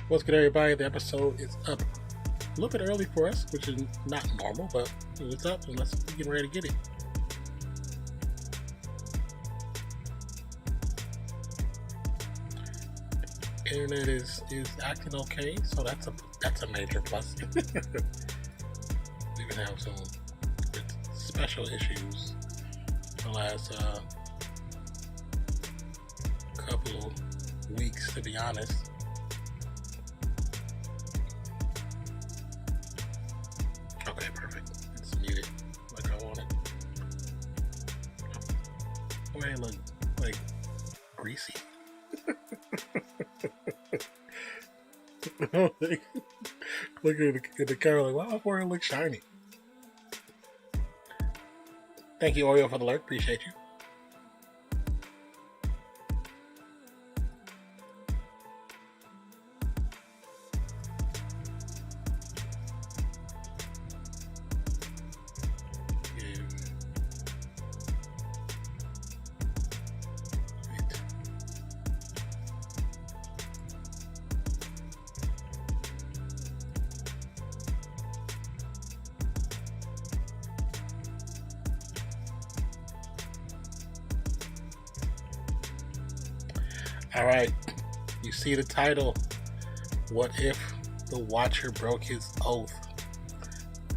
What's good, everybody? The episode is up a little bit early for us, which is not normal, but it's up and let's get ready to get it. Internet is acting okay, so that's a major plus. We even have some special issues the last couple weeks, to be honest. Okay, perfect. It's muted like I want it. Oh, it look like greasy. Look at the camera like, wow, my forehead looks shiny. Thank you, Oreo, for the alert. Appreciate you. All right, you see the title. What if the Watcher broke his oath?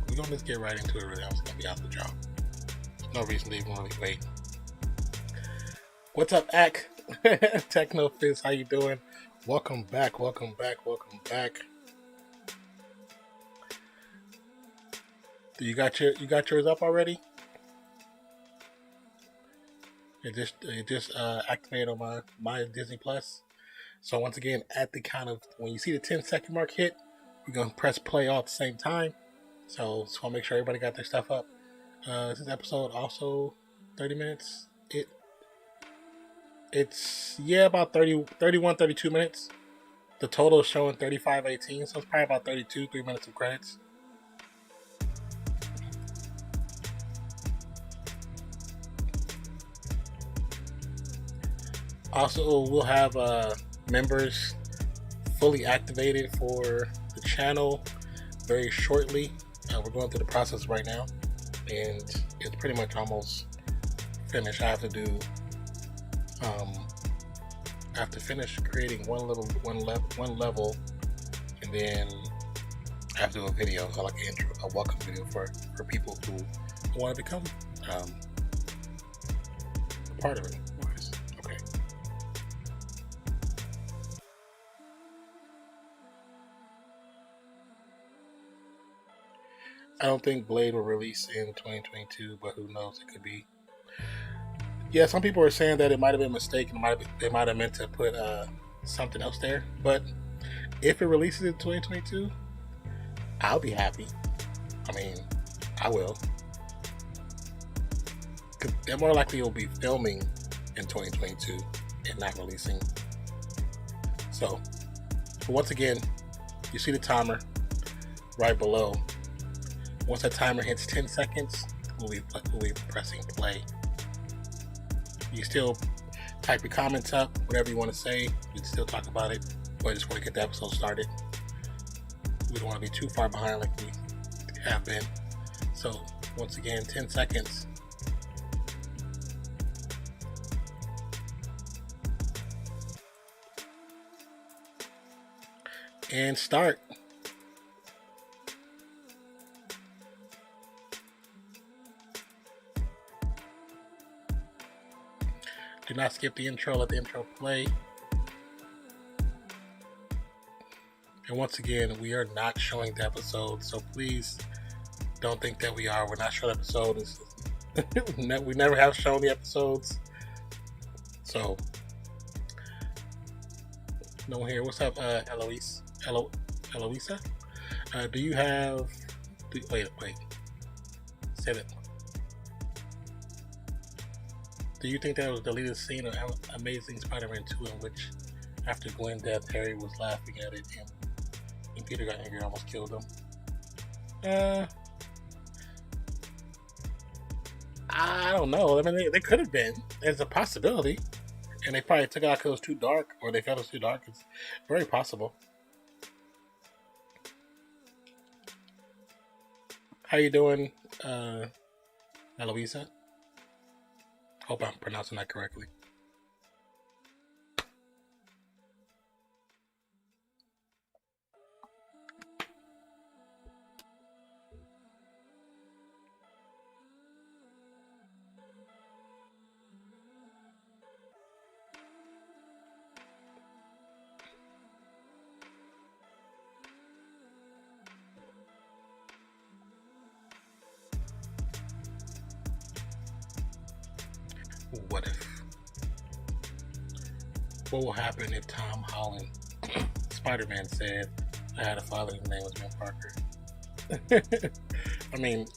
We're gonna just get right into it. Really, I'm just gonna be out the job. There's no reason to even really wait. What's up, Ak? Techno Fizz, how you doing? Welcome back. Welcome back. Welcome back. You got yours up already? It just activated on my Disney Plus. So once again, at the count of when you see the 10-second mark hit, we're gonna press play all at the same time. So I'll make sure everybody got their stuff up. This episode also 30 minutes. It's about 31, 32 minutes. The total is showing 35:18, so it's probably about 3 minutes of credits. Also, we'll have members fully activated for the channel very shortly. We're going through the process right now, and it's pretty much almost finished. I have to finish creating one level, and then I have to do a video, so like an intro, a welcome video for people who want to become a part of it. Okay. I don't think Blade will release in 2022, but who knows? It could be. Yeah, some people are saying that it might have been a mistake and they might have meant to put something else there. But if it releases in 2022, I'll be happy. I mean, I will. They're more likely will be filming in 2022 and not releasing. So, but once again, you see the timer right below. Once that timer hits 10 seconds, we'll be pressing play. You still type your comments up, whatever you want to say. We can still talk about it, but I just want to get the episode started. We don't want to be too far behind like we have been. So, once again, 10 seconds. And start. Do not skip the intro, let the intro play. And once again, we are not showing the episode, so please don't think that we are. We're not showing the episode. We never have shown the episodes. So, no one here. What's up, Eloise? Eloisa? Do you have... Wait. Say that. Do you think that was the deleted scene of Amazing Spider-Man 2 in which, after Gwen's death, Harry was laughing at it and Peter got angry and almost killed him? I don't know. I mean, they could have been. There's a possibility. And they probably took it out because it was too dark, or they felt it was too dark. It's very possible. How you doing, Eloisa? Hope I'm pronouncing that correctly. What if? What will happen if Tom Holland, Spider-Man, said, "I had a father whose name was Bill Parker"? I mean,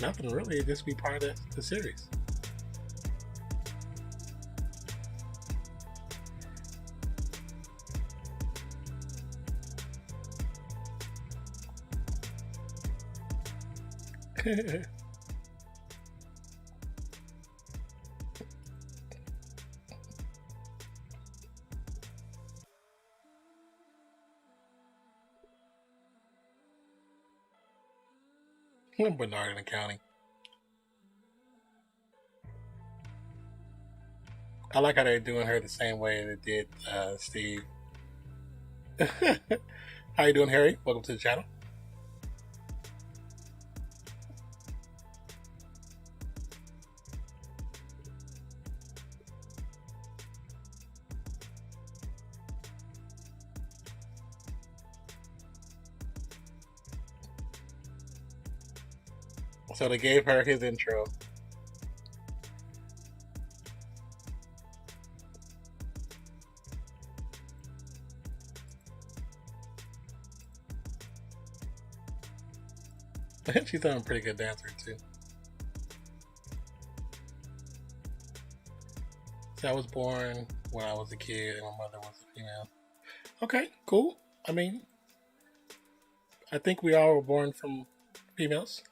nothing really. It'd just be part of the series. Bernard in accounting. I like how they're doing her the same way they did Steve. How you doing, Harry? Welcome to the channel. So they gave her his intro. She's a pretty good dancer too. So I was born when I was a kid and my mother was a female. Okay, cool. I mean, I think we all were born from females.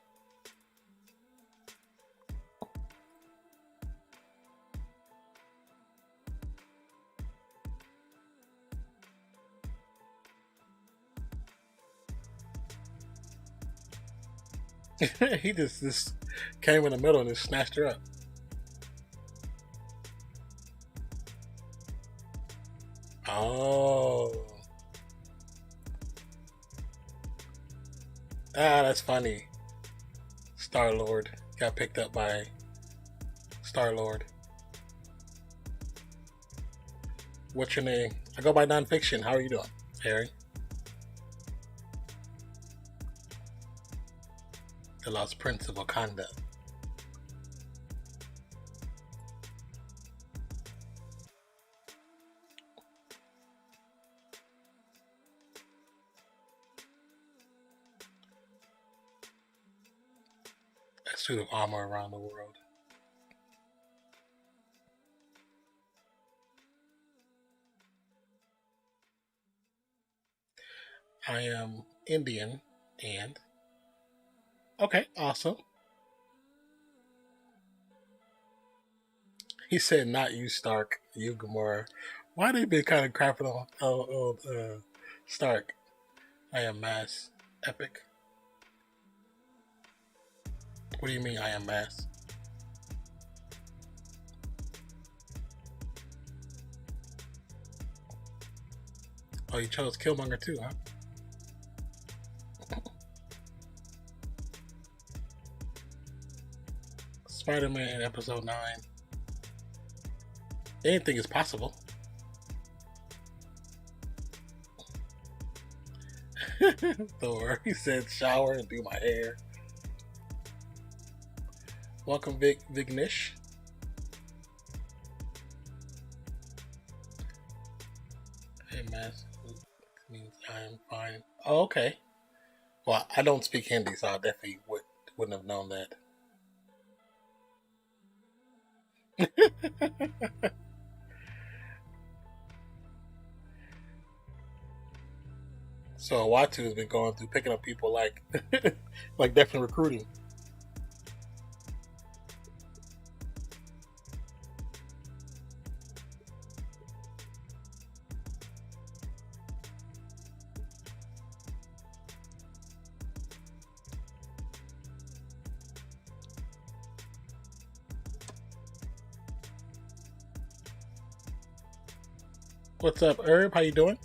He just came in the middle and just snatched her up. Oh. Ah, that's funny. Star-Lord got picked up by Star-Lord. What's your name? I go by Nonfiction. How are you doing, Harry? The Lost Prince of Wakanda. A suit of armor around the world. I am Indian and... Okay, awesome. He said, "Not you, Stark. You, Gamora." Why they been kind of crapping on old Stark? I am Mass. Epic. What do you mean I am Mass? Oh, you chose Killmonger too, huh? Spider-Man in episode 9. Anything is possible. Thor, he said, "Shower and do my hair." Welcome, Vignesh. Hey, Mass, means I am fine. Oh, okay. Well, I don't speak Hindi, so I definitely wouldn't have known that. So Watu has been going through picking up people like like definitely recruiting. What's up, Herb? How you doing?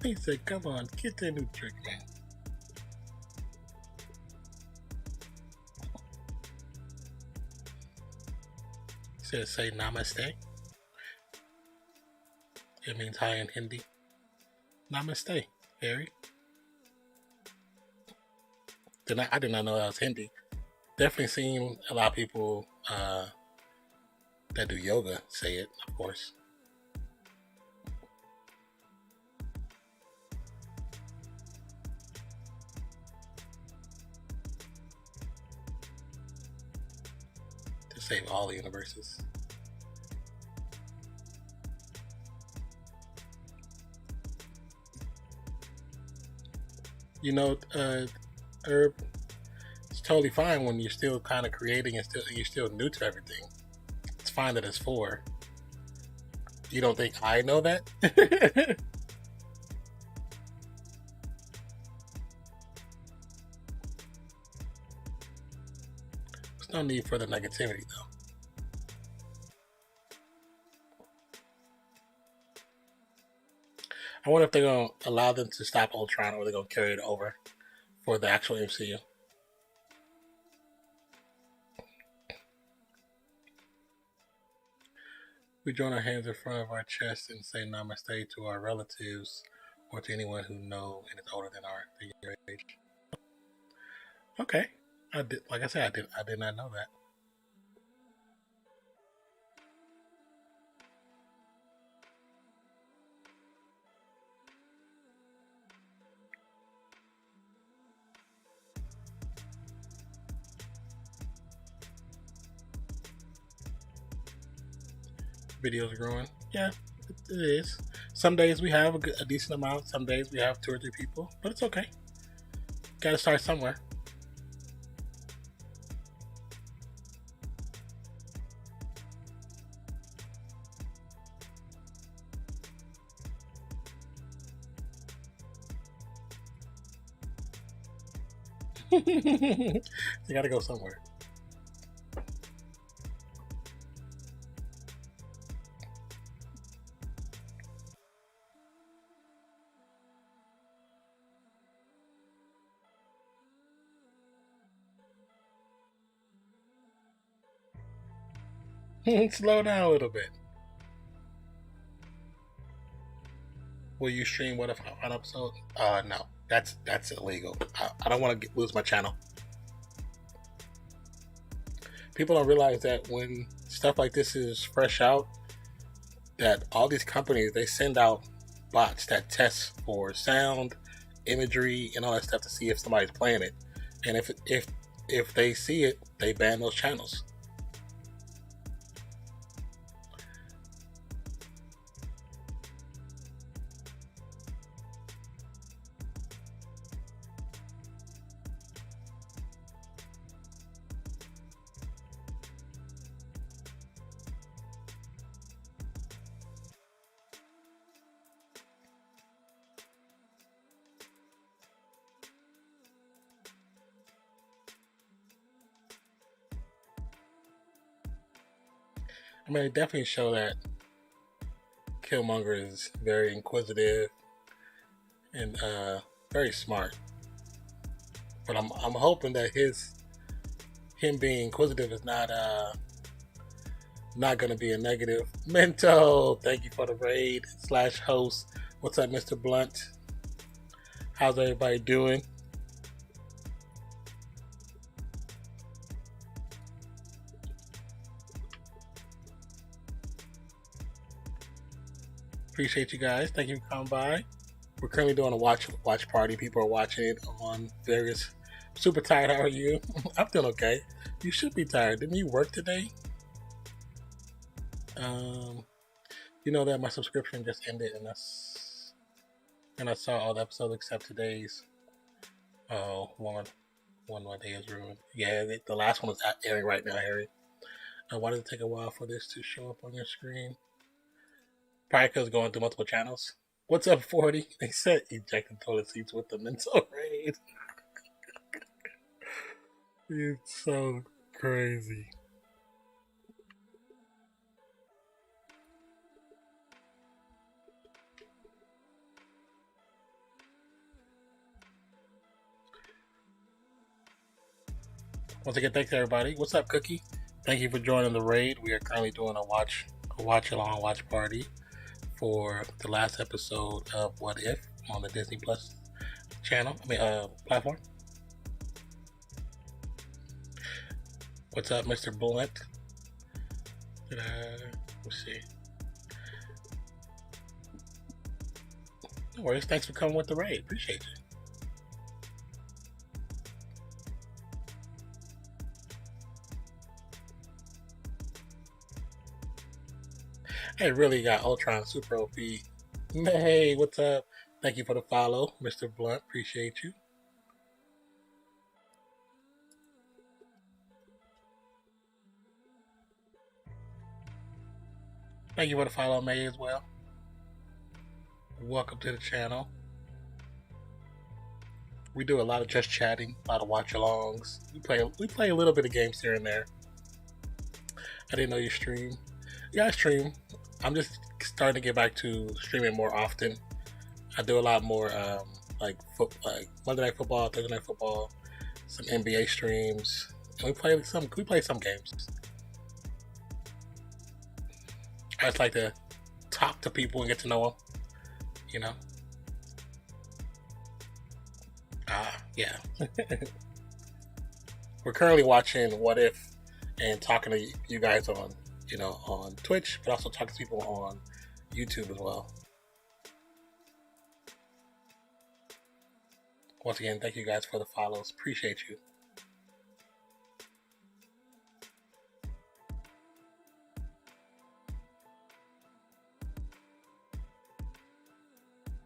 He said, come on, get that new trick, man. He said, say namaste. It means hi in Hindi. Namaste, Harry. I did not know that was Hindi. Definitely seen a lot of people that do yoga say it, of course. To save all the universes. You know, Herb, it's totally fine when you're still kind of creating and you're still new to everything. It's fine that it's 4. You don't think I know that? There's no need for the negativity, though. I wonder if they're going to allow them to stop Ultron, or they're going to carry it over for the actual MCU. We join our hands in front of our chest and say namaste to our relatives or to anyone who know and is older than our age. Okay. I did, like I said, I did not know that. Videos growing. Yeah, it is. Some days we have a decent amount. Some days we have 2 or 3 people, but it's okay. Got to start somewhere. You got to go somewhere. Slow down a little bit. Will you stream what if an episode? No, that's illegal. I don't want to lose my channel. People don't realize that when stuff like this is fresh out, that all these companies, they send out bots that test for sound, imagery, and all that stuff to see if somebody's playing it. And if they see it, they ban those channels. I mean, it definitely show that Killmonger is very inquisitive and very smart. But I'm hoping that him being inquisitive is not going to be a negative. Mento, thank you for the raid / host. What's up, Mr. Blunt? How's everybody doing? Appreciate you guys. Thank you for coming by. We're currently doing a watch party. People are watching it on various. Super tired. How are you? I'm doing okay. You should be tired. Didn't you work today? You know that my subscription just ended, and I saw all the episodes except today's. Oh, one day is ruined. Yeah, the last one is airing right now, Harry. Why did it take a while for this to show up on your screen? Probably because going through multiple channels. What's up, 40? They said ejecting toilet seats with the mental raid. It's so crazy. Once again, thanks everybody. What's up, Cookie? Thank you for joining the raid. We are currently doing a watch along watch party for the last episode of What If on the Disney Plus channel. Platform. What's up, Mr. Blunt? Let's see. No worries. Thanks for coming with the raid. Appreciate you. I really got Ultron Super OP. Hey, what's up? Thank you for the follow, Mr. Blunt. Appreciate you. Thank you for the follow, May, as well. Welcome to the channel. We do a lot of just chatting, a lot of watch-alongs. We play a little bit of games here and there. I didn't know you stream. Yeah, I stream. I'm just starting to get back to streaming more often. I do a lot more like Monday Night Football, Thursday Night Football, some NBA streams, and we play some games. I just like to talk to people and get to know them, you know. Yeah. We're currently watching What If and talking to you guys on Twitch, but also talking to people on YouTube as well. Once again, thank you guys for the follows. Appreciate you.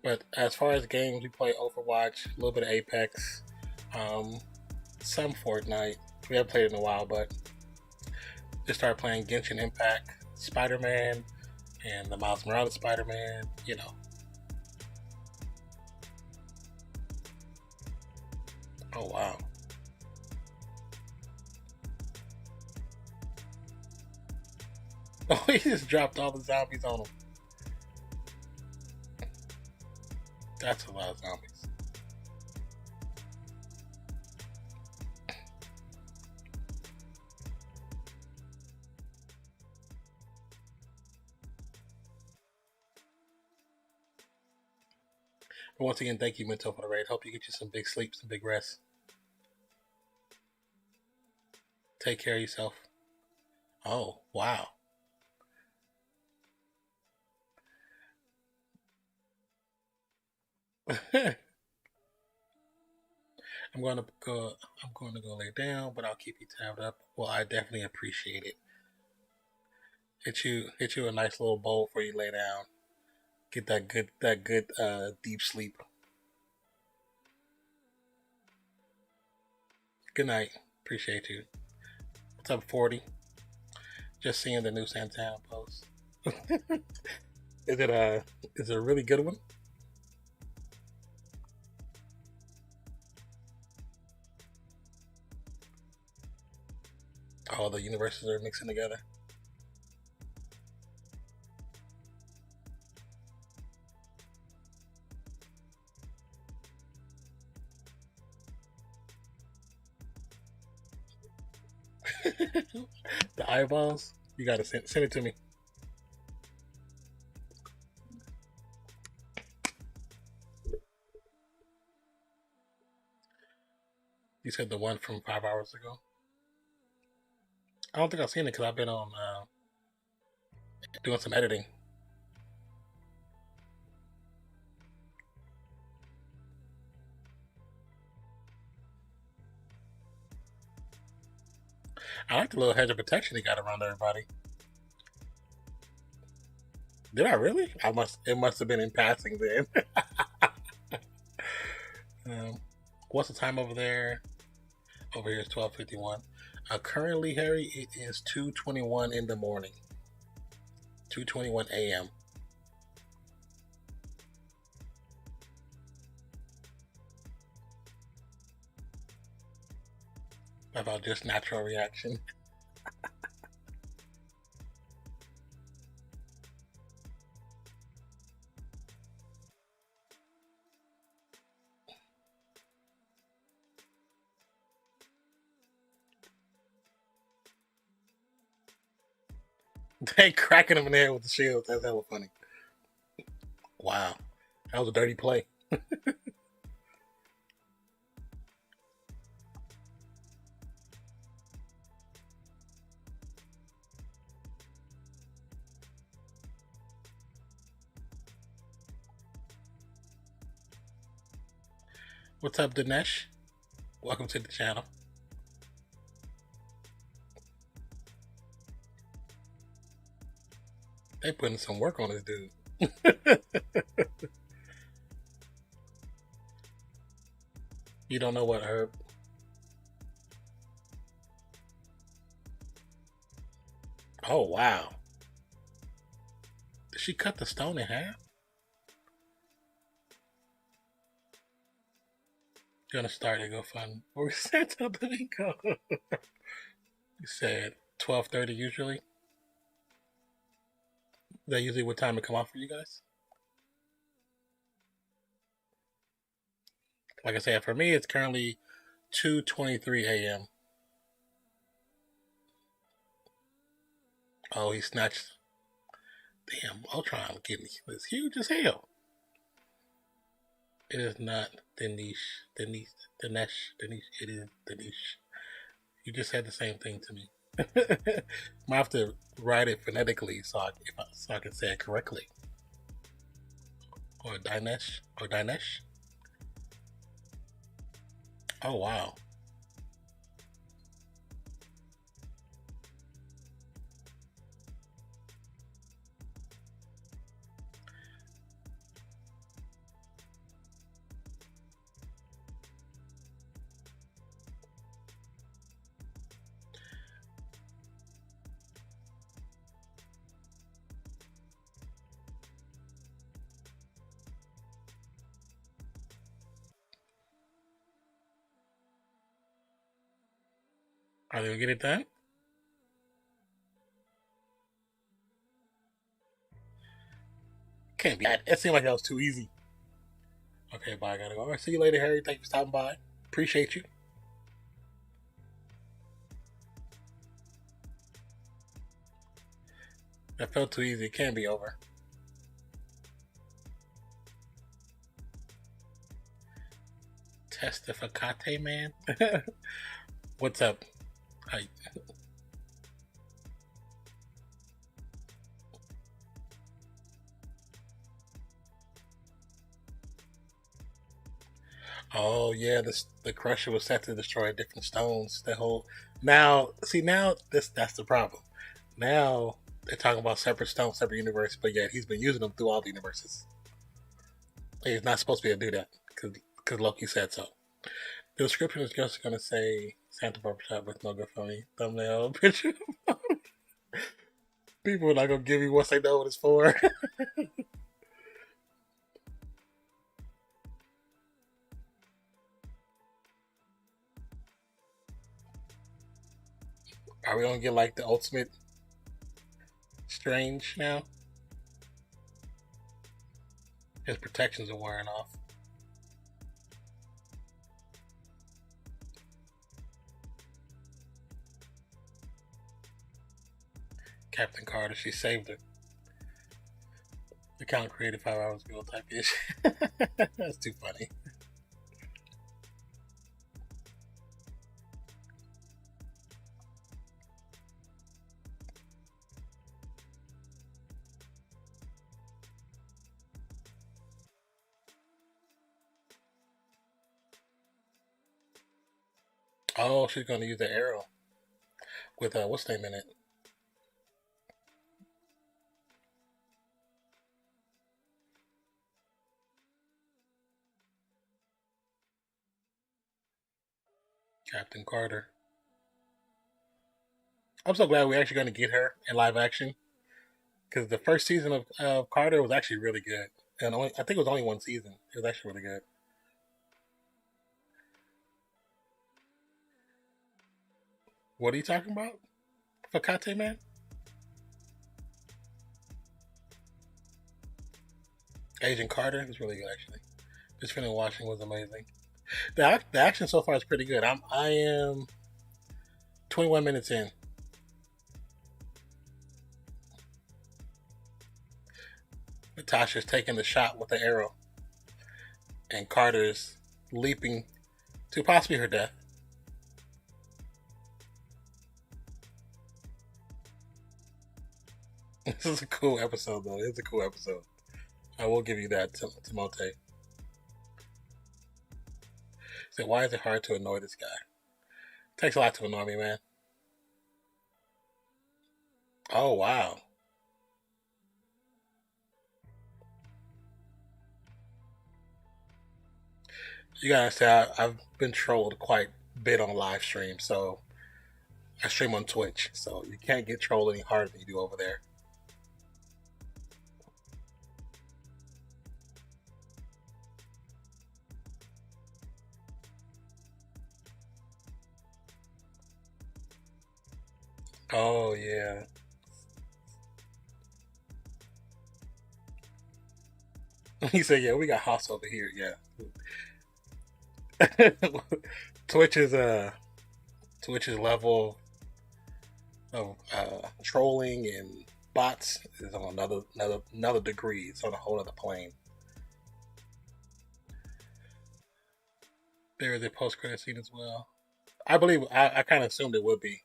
But as far as games, we play Overwatch, a little bit of Apex, some Fortnite. We haven't played it in a while, but just started playing Genshin Impact, Spider-Man, and the Miles Morales Spider-Man, you know. Oh, wow. Oh, he just dropped all the zombies on him. That's a lot of zombies. But once again, thank you, Minto, for the raid. Hope you get you some big sleep, some big rest. Take care of yourself. Oh, wow. I'm going to go lay down, but I'll keep you tabbed up. Well, I definitely appreciate it. Hit you a nice little bowl before you lay down. Get that good deep sleep. Good night. Appreciate you. What's up, 40? Just seeing the new Santana post. Is it a really good one? All the universes are mixing together. The eyeballs? You gotta send it to me. You said the one from 5 hours ago? I don't think I've seen it because I've been on doing some editing. I like the little hedge of protection he got around everybody. Did I really? It must have been in passing then. What's the time over there? Over here is 12:51. Currently, Harry, it is 2:21 in the morning. 2:21 a.m. About just natural reaction. They cracking him in the head with the shield. That's hella funny. Wow. That was a dirty play. What's up, Dinesh? Welcome to the channel. They putting some work on this dude. You don't know what, Herb? Oh, wow. Did she cut the stone in half? Gonna start a GoFundMe. Or we said Domingo. You said 12:30 usually. Is that usually what time it come out for you guys? Like I said, for me, it's currently 2:23 a.m. Oh, he snatched. Damn, Ultron getting was huge as hell. It is not Dinesh. It is Dinesh. You just said the same thing to me. I have to write it phonetically so I can say it correctly. Or Dinesh. Oh, wow. Are they gonna get it done? Can't be. It seemed like that was too easy. Okay, bye. I gotta go. All right, see you later, Harry. Thank you for stopping by. Appreciate you. That felt too easy. It can't be over. Testificate, man. What's up? Hi. Oh yeah, the crusher was set to destroy different stones. The whole now that's the problem. Now they're talking about separate stones, separate universe, but yet he's been using them through all the universes. He's not supposed to be able to do that because Loki said so. The description is just gonna say Santa Barbara shop with no good for me thumbnail picture. People are not gonna give you what they know what it's for. Are we gonna get like the ultimate Strange now? His protections are wearing off. Captain Carter, she saved her. The account created 5 hours ago type ish. That's too funny. Oh, she's gonna use the arrow with what's name in it? Captain Carter. I'm so glad we're actually gonna get her in live action because the first season of Carter was actually really good, and I think it was only one season. It was actually really good. What are you talking about? Fakate man? Agent Carter was really good actually. This film watching was amazing. The action so far is pretty good. I am 21 minutes in. Natasha's taking the shot with the arrow, and Carter's leaping to possibly her death. This is a cool episode, though. It's a cool episode. I will give you that, Timote. So why is it hard to annoy this guy? It takes a lot to annoy me, man. Oh, wow. You gotta say, I've been trolled quite a bit on live stream, so I stream on Twitch, so you can't get trolled any harder than you do over there. Oh, yeah. He said, yeah, we got house over here, yeah. Twitch's Twitch's level of trolling and bots is on another degree. It's on a whole other plane. There is a post credit scene as well. I believe I kind of assumed it would be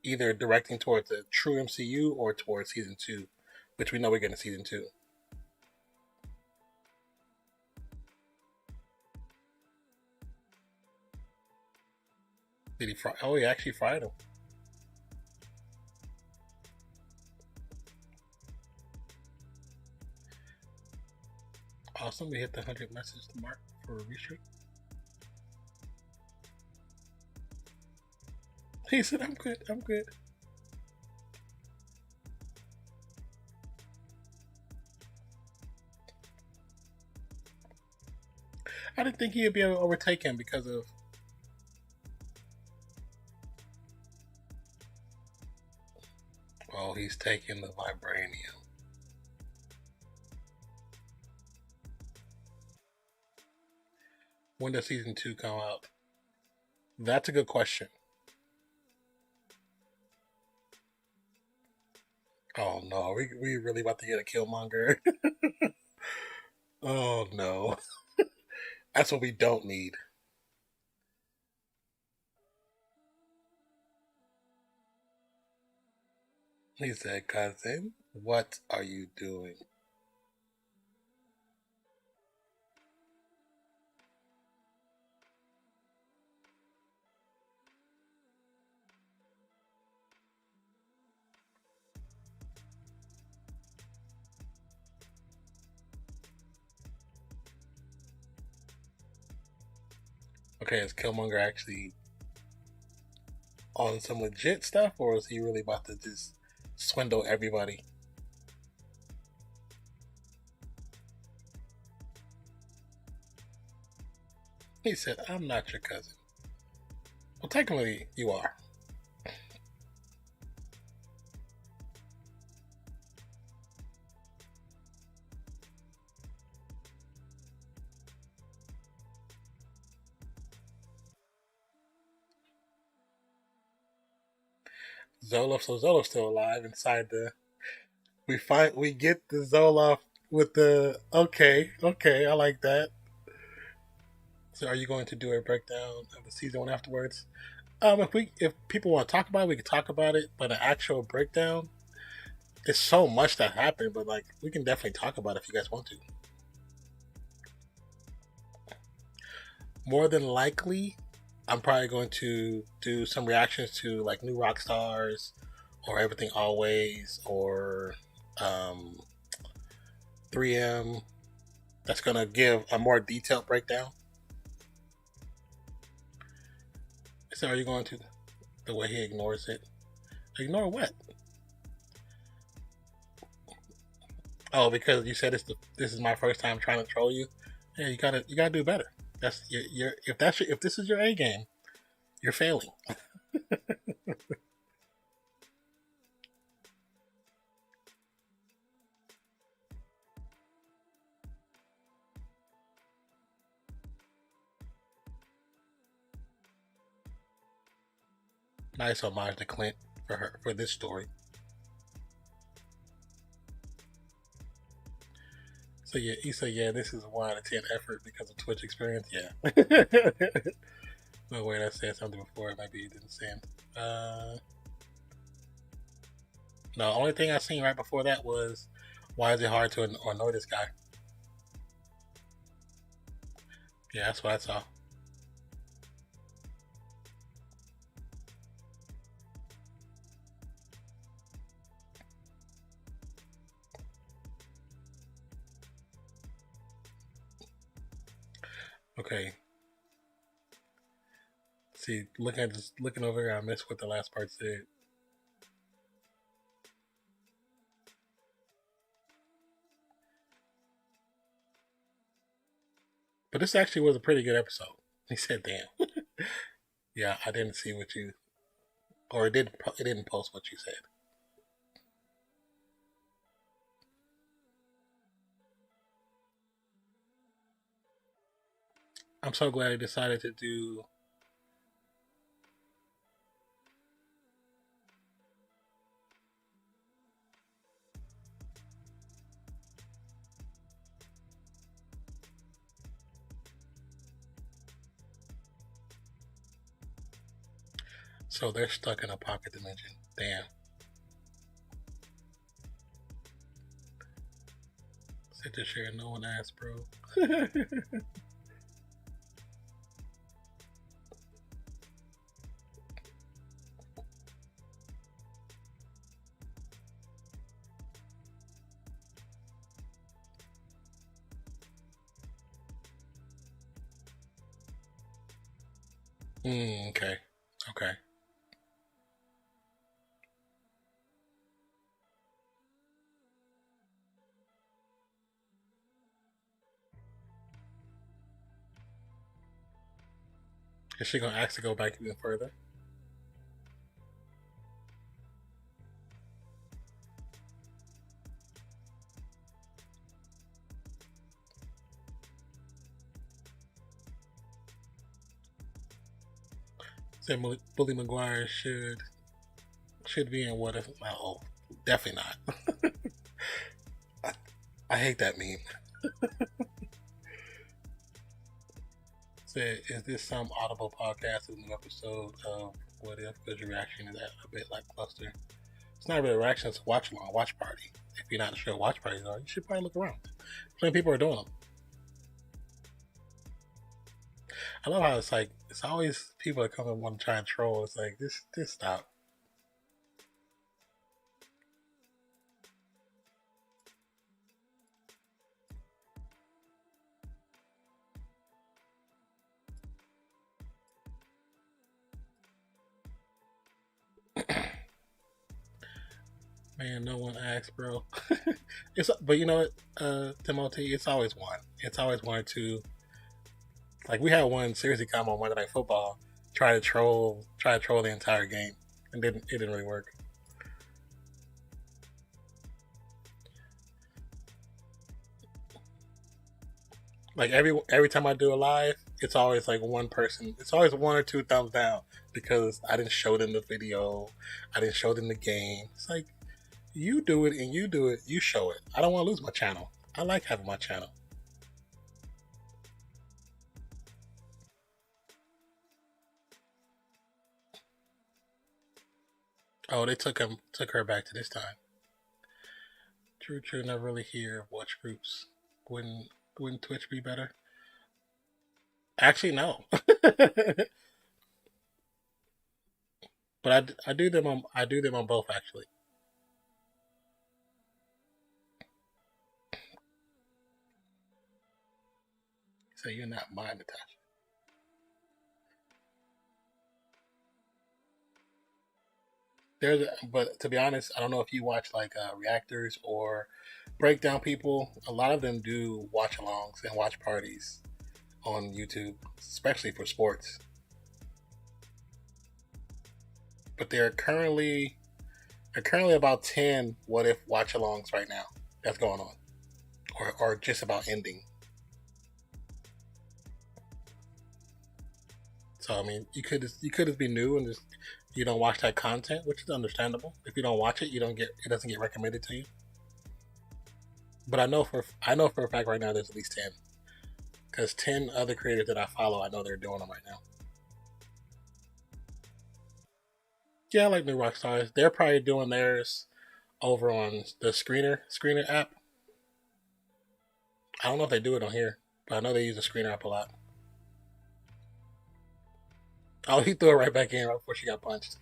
either directing towards the true MCU or towards season 2, which we know we're getting season 2. Did he fry? Oh, he actually fried him. Awesome. We hit the 100 message mark for a restream. He said, I'm good. I'm good. I didn't think he'd be able to overtake him because of. Oh, he's taking the vibranium. When does season 2 come out? That's a good question. Oh no, we really about to get a Killmonger. Oh no. That's what we don't need. He said, cousin, what are you doing? Okay, is Killmonger actually on some legit stuff, or is he really about to just swindle everybody? He said, I'm not your cousin. Well, technically, you are. Zoloft, so Zolof's still alive inside the. We get the Zoloft with the. Okay, I like that. So, are you going to do a breakdown of the season 1 afterwards? If people want to talk about it, we can talk about it. But an actual breakdown, it's so much that happened. But like, we can definitely talk about it if you guys want to. More than likely, I'm probably going to do some reactions to like New Rock Stars, or Everything Always, or 3M. That's gonna give a more detailed breakdown. So, are you going to the way he ignores it? Ignore what? Oh, because you said this is my first time trying to troll you. Yeah, you gotta do better. That's if this is your A game, you're failing. Nice homage to Clint for this story. So yeah, he said, yeah, this is a 1 out of 10 effort because of Twitch experience. Yeah. No way, I said something before. Maybe he didn't send. No, only thing I seen right before that was, why is it hard to annoy this guy? Yeah, that's what I saw. Okay. See, looking over here, I missed what the last part said. But this actually was a pretty good episode. He said, "Damn." Yeah, I didn't see what you, or it didn't post what you said. I'm so glad he decided to do. So they're stuck in a pocket dimension. Damn. Sit to share, no one asked, bro. Okay. Okay. Is she gonna ask to go back even further? Said Bully McGuire should be in What If. Oh, definitely not. I hate that meme. Said, is this some Audible podcast of a new episode of What If? Because your reaction is that a bit lackluster. It's not really a reaction, it's a watch along, watch party. If you're not sure what watch parties are, you should probably look around. Plenty of people are doing them. I love how it's like, it's always people that come and want to try and troll. It's like, just stop. Man, no one asked, bro. But you know what, Timothy, it's always one. It's always one or two. Like we had one seriously come on Monday Night Football, try to troll the entire game, and it didn't really work. Like every time I do a live, it's always like one person. It's always one or two thumbs down because I didn't show them the video, I didn't show them the game. It's like you do it and you do it, you show it. I don't want to lose my channel. I like having my channel. Oh, they took her back to this time. True, never really hear watch groups. Wouldn't Twitch be better? Actually, no. But I do them on both actually. So you're not mine, Natasha. But to be honest, I don't know if you watch like reactors or breakdown people. A lot of them do watch alongs and watch parties on YouTube, especially for sports. But there are currently about 10 what if watch alongs right now that's going on, or just about ending. So I mean, you could just be new and just you don't watch that content, which is understandable. If you don't watch it, you don't get it doesn't get recommended to you. But I know for a fact right now there's at least 10, because 10 other creators that I follow, I know they're doing them right now. Yeah, I like New Rockstars. They're probably doing theirs over on the Screener app. I don't know if they do it on here, but I know they use the Screener app a lot. Oh, he threw it right back in right before she got punched.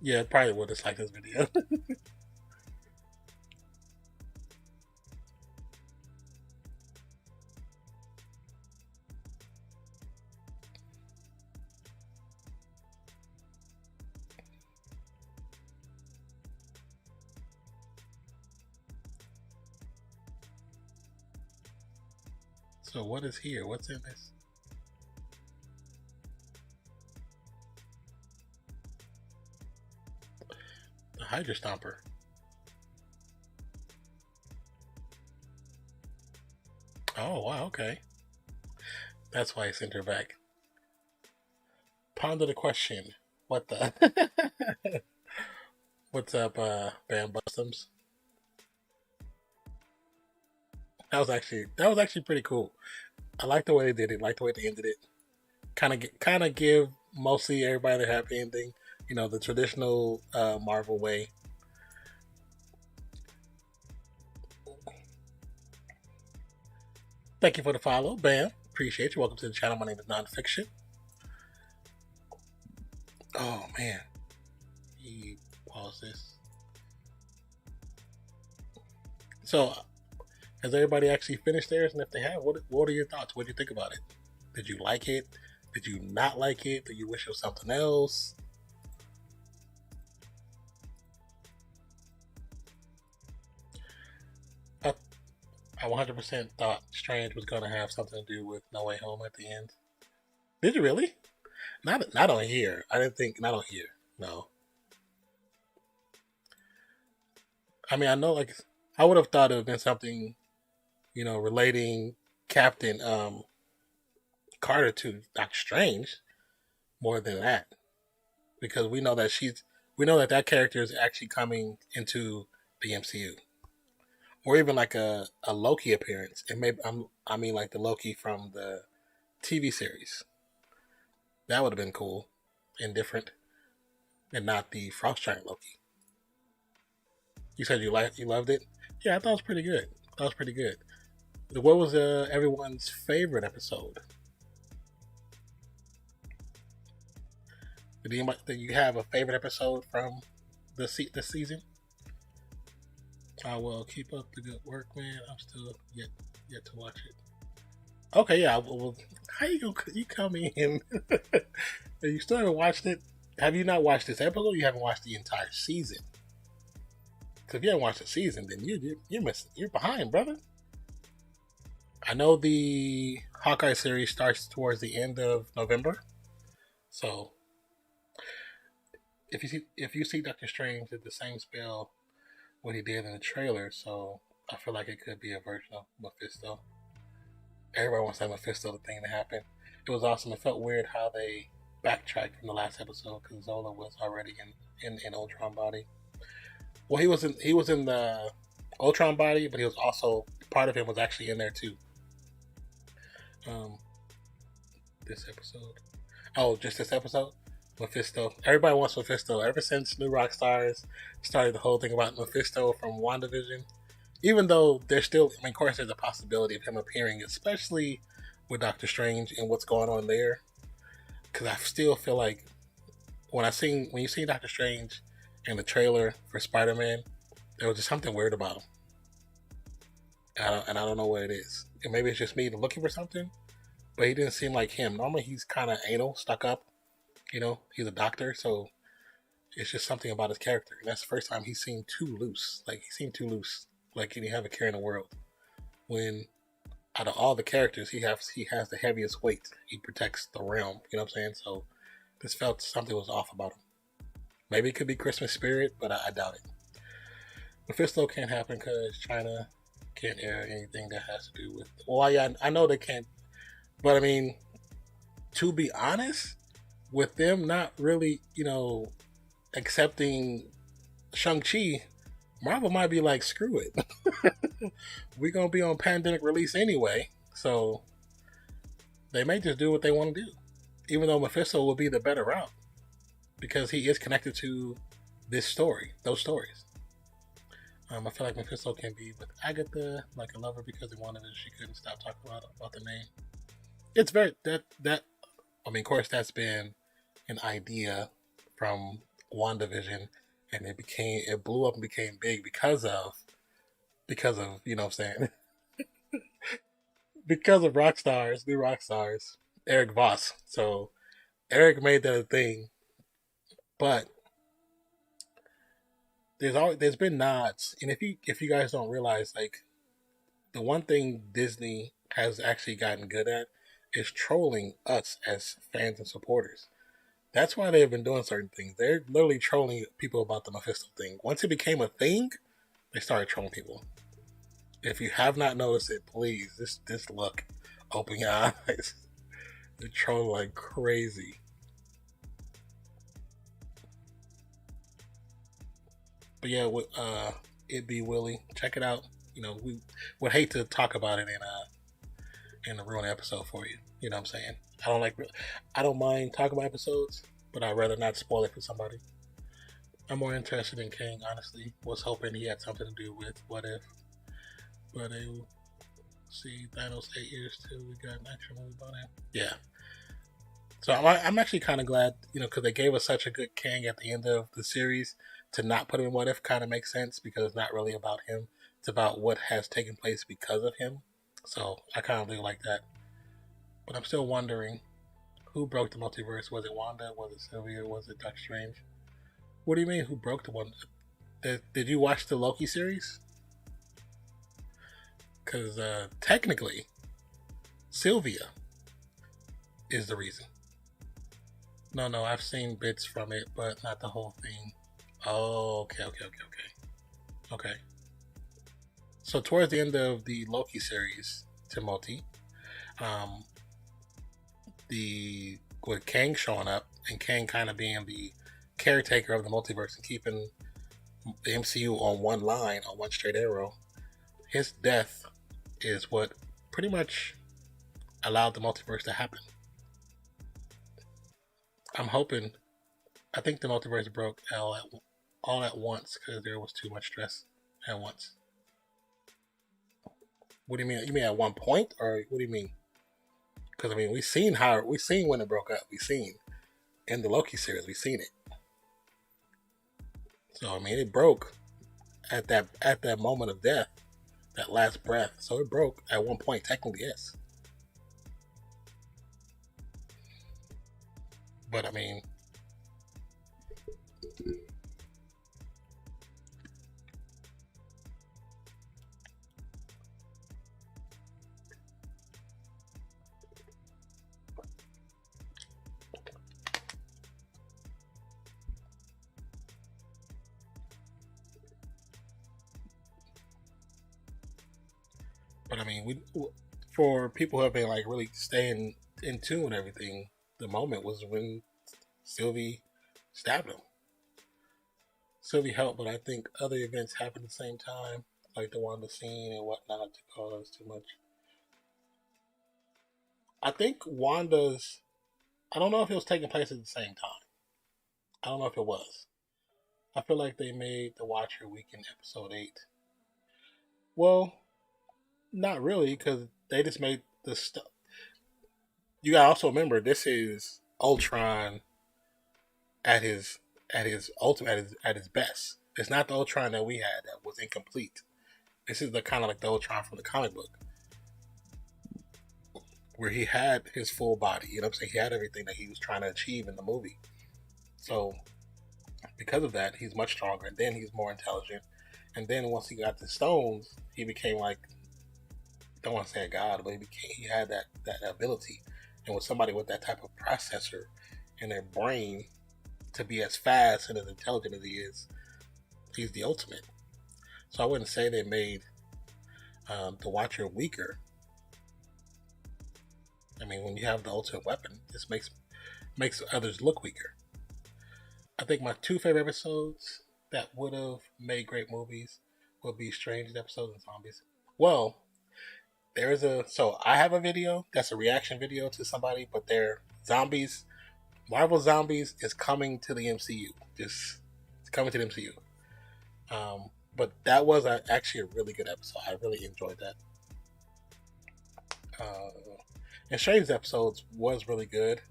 Yeah, probably will dislike this video. So what is here? What's in this? The Hydra Stomper. Oh wow, okay. That's why he sent her back. Ponder the question. What the? What's up, Bam Bustums? That was actually pretty cool. I like the way they did it. I like the way they ended it. Kind of give mostly everybody their happy ending. You know, the traditional Marvel way. Thank you for the follow, Bam. Appreciate you. Welcome to the channel. My name is Nonfiction. Oh man, you pause this. So, has everybody actually finished theirs? And if they have, what are your thoughts? What do you think about it? Did you like it? Did you not like it? Did you wish it was something else? I 100% thought Strange was going to have something to do with No Way Home at the end. Did you really? Not on here. I didn't think not on here. No. I mean, I know like I would have thought it would have been something, you know, relating Captain Carter to Doctor Strange more than that, because we know that that character is actually coming into the MCU, or even like a Loki appearance. And maybe I mean like the Loki from the TV series. That would have been cool and different, and not the Frost Giant Loki. You said you loved it. Yeah, I thought it was pretty good. That was pretty good. What was everyone's favorite episode? Did you have a favorite episode from this season? I will keep up the good work, man. I'm still yet to watch it. Okay, yeah. Well, how you come in? You still haven't watched it? Have you not watched this episode? You haven't watched the entire season. Because if you haven't watched the season, then you're missing. You're behind, brother. I know the Hawkeye series starts towards the end of November, so if you see Doctor Strange did the same spell what he did in the trailer, so I feel like it could be a version of Mephisto. Everybody wants that Mephisto thing to happen. It was awesome. It felt weird how they backtracked from the last episode because Zola was already in Ultron body. Well, he was in the Ultron body, but he was also part of him was actually in there too. Um, this episode. Oh, just this episode. Mephisto. Everybody wants Mephisto. Ever since New Rockstars started the whole thing about Mephisto from WandaVision, even though there's still, I mean, of course, there's a possibility of him appearing, especially with Doctor Strange and what's going on there. Because I still feel like when you see Doctor Strange in the trailer for Spider-Man, there was just something weird about him, and I don't know what it is. And maybe it's just me looking for something, but he didn't seem like him. Normally, he's kind of anal, stuck up. You know, he's a doctor, so it's just something about his character. And that's the first time he seemed too loose. Like he seemed too loose. Like he didn't have a care in the world. When out of all the characters, he has the heaviest weight. He protects the realm. You know what I'm saying? So this felt something was off about him. Maybe it could be Christmas spirit, but I doubt it. Mephisto can't happen because China can't air anything that has to do with. Well, yeah, I know they can't, but I mean, to be honest, with them not really, you know, accepting Shang-Chi, Marvel might be like, screw it. We're going to be on pandemic release anyway. So they may just do what they want to do. Even though Mephisto will be the better route. Because he is connected to this story, those stories. I feel like Mephisto can be with Agatha, like a lover because he wanted it. She couldn't stop talking about the name. It's very, I mean, of course, that's been an idea from WandaVision, and it blew up and became big because of, you know what I'm saying? Because of new rock stars, Eric Voss. So Eric made that a thing, but there's been nods, and if you guys don't realize, like, the one thing Disney has actually gotten good at is trolling us as fans and supporters. That's why they've been doing certain things. They're literally trolling people about the Mephisto thing. Once it became a thing, they started trolling people. If you have not noticed it, please just look, open your eyes. They're trolling like crazy. But yeah, It Be Willie, check it out. You know, we would hate to talk about it in a ruin episode for you. You know what I'm saying? I don't mind talking about episodes, but I'd rather not spoil it for somebody. I'm more interested in King, honestly. Was hoping he had something to do with What If. But see, Thanos 8 years too. We got an action movie about him. Yeah. So I'm actually kind of glad, you know, because they gave us such a good Kang at the end of the series. To not put in What If kind of makes sense because it's not really about him. It's about what has taken place because of him. So I kind of do like that. But I'm still wondering, who broke the multiverse? Was it Wanda? Was it Sylvia? Was it Doctor Strange? What do you mean, who broke the one? Did you watch the Loki series? Because technically, Sylvia is the reason. No, I've seen bits from it, but not the whole thing. Oh, okay. So towards the end of the Loki series, Timothy, with Kang showing up and Kang kind of being the caretaker of the multiverse and keeping the MCU on one line, on one straight arrow, his death is what pretty much allowed the multiverse to happen. I'm hoping. I think the multiverse broke all at once because there was too much stress at once. What do you mean? You mean at one point, or what do you mean? Because I mean, we seen when it broke up. We seen in the Loki series. We seen it. So I mean, it broke at that moment of death, that last breath. So it broke at one point. Technically, yes. But I mean, we for people who have been like really staying in tune with everything, the moment was when Sylvie stabbed him. Sylvie helped, but I think other events happened at the same time, like the Wanda scene and whatnot, to cause too much. I think Wanda's. I don't know if it was taking place at the same time. I don't know if it was. I feel like they made the Watcher week in episode 8. Well, not really, because they just made the stuff. You gotta also remember, this is Ultron at his ultimate, at his best. It's not the Ultron that we had that was incomplete. This is the kind of like the Ultron from the comic book, where he had his full body. You know what I'm saying? He had everything that he was trying to achieve in the movie. So because of that, he's much stronger. And then he's more intelligent. And then once he got the stones, he became like, don't want to say a god, but he had that ability. And with somebody with that type of processor in their brain to be as fast and as intelligent as he is, he's the ultimate. So I wouldn't say they made the Watcher weaker. I mean, when you have the ultimate weapon, this makes others look weaker. I think my two favorite episodes, that would have made great movies would be strange episodes and zombies. Well, so I have a video that's a reaction video to somebody, but they're zombies. Marvel Zombies is coming to the MCU. Just it's coming to the MCU. But that was actually a really good episode. I really enjoyed that. And Strange's episodes was really good.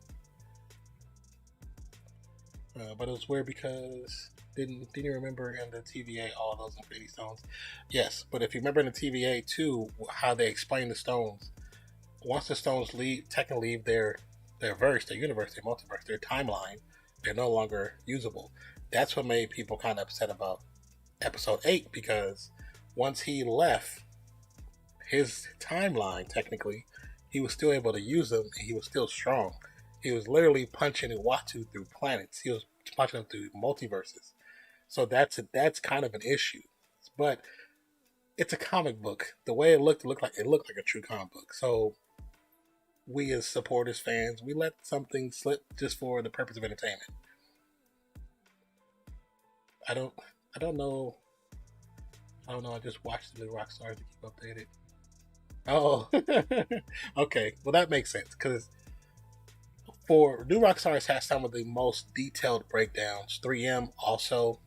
But it was weird because didn't you remember in the TVA all those Infinity Stones? Yes, but if you remember in the TVA too, how they explain the stones. Once the stones technically leave their verse, their universe, their multiverse, their timeline, they're no longer usable. That's what made people kind of upset about episode 8, because once he left his timeline, technically, he was still able to use them and he was still strong. He was literally punching Uatu through planets. He was punching them through multiverses. So that's kind of an issue. But it's a comic book. The way it looked like a true comic book. So we as supporters, fans, we let something slip just for the purpose of entertainment. I don't know. I just watched the new Rockstars to keep updated. Oh, okay. Well, that makes sense because for New Rockstars has some of the most detailed breakdowns. 3M also.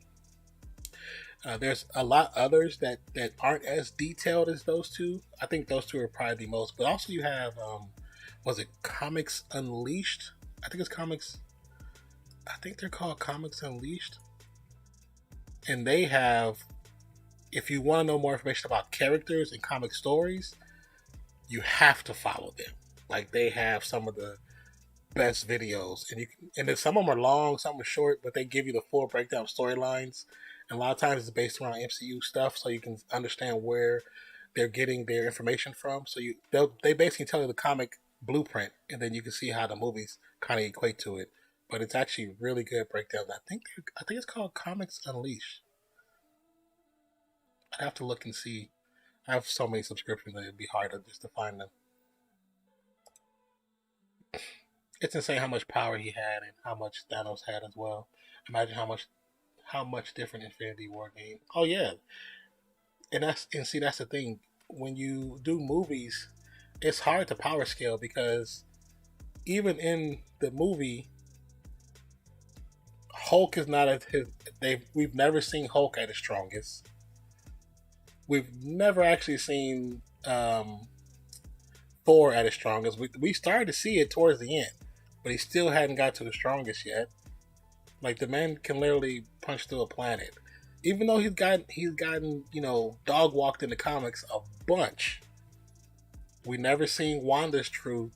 There's a lot others that aren't as detailed as those two. I think those two are probably the most. But also you have, was it Comics Unleashed? I think they're called Comics Unleashed. And they have, if you want to know more information about characters and comic stories, you have to follow them. Like, they have some of the best videos, and then some of them are long, some are short, but they give you the full breakdown of storylines. And a lot of times it's based around MCU stuff, so you can understand where they're getting their information from. So they basically tell you the comic blueprint, and then you can see how the movies kind of equate to it. But it's actually really good breakdowns. I think it's called Comics Unleashed. I'd have to look and see. I have so many subscriptions that it'd be hard just to find them. It's insane how much power he had and how much Thanos had as well. Imagine how much different Infinity War game. Oh yeah, that's the thing. When you do movies, it's hard to power scale because even in the movie, Hulk is not at his. We've never seen Hulk at his strongest. We've never actually seen Thor at his strongest. We started to see it towards the end, but he still hadn't got to the strongest yet. Like, the man can literally punch through a planet, even though he's gotten dog walked in the comics a bunch. We never seen Wanda's true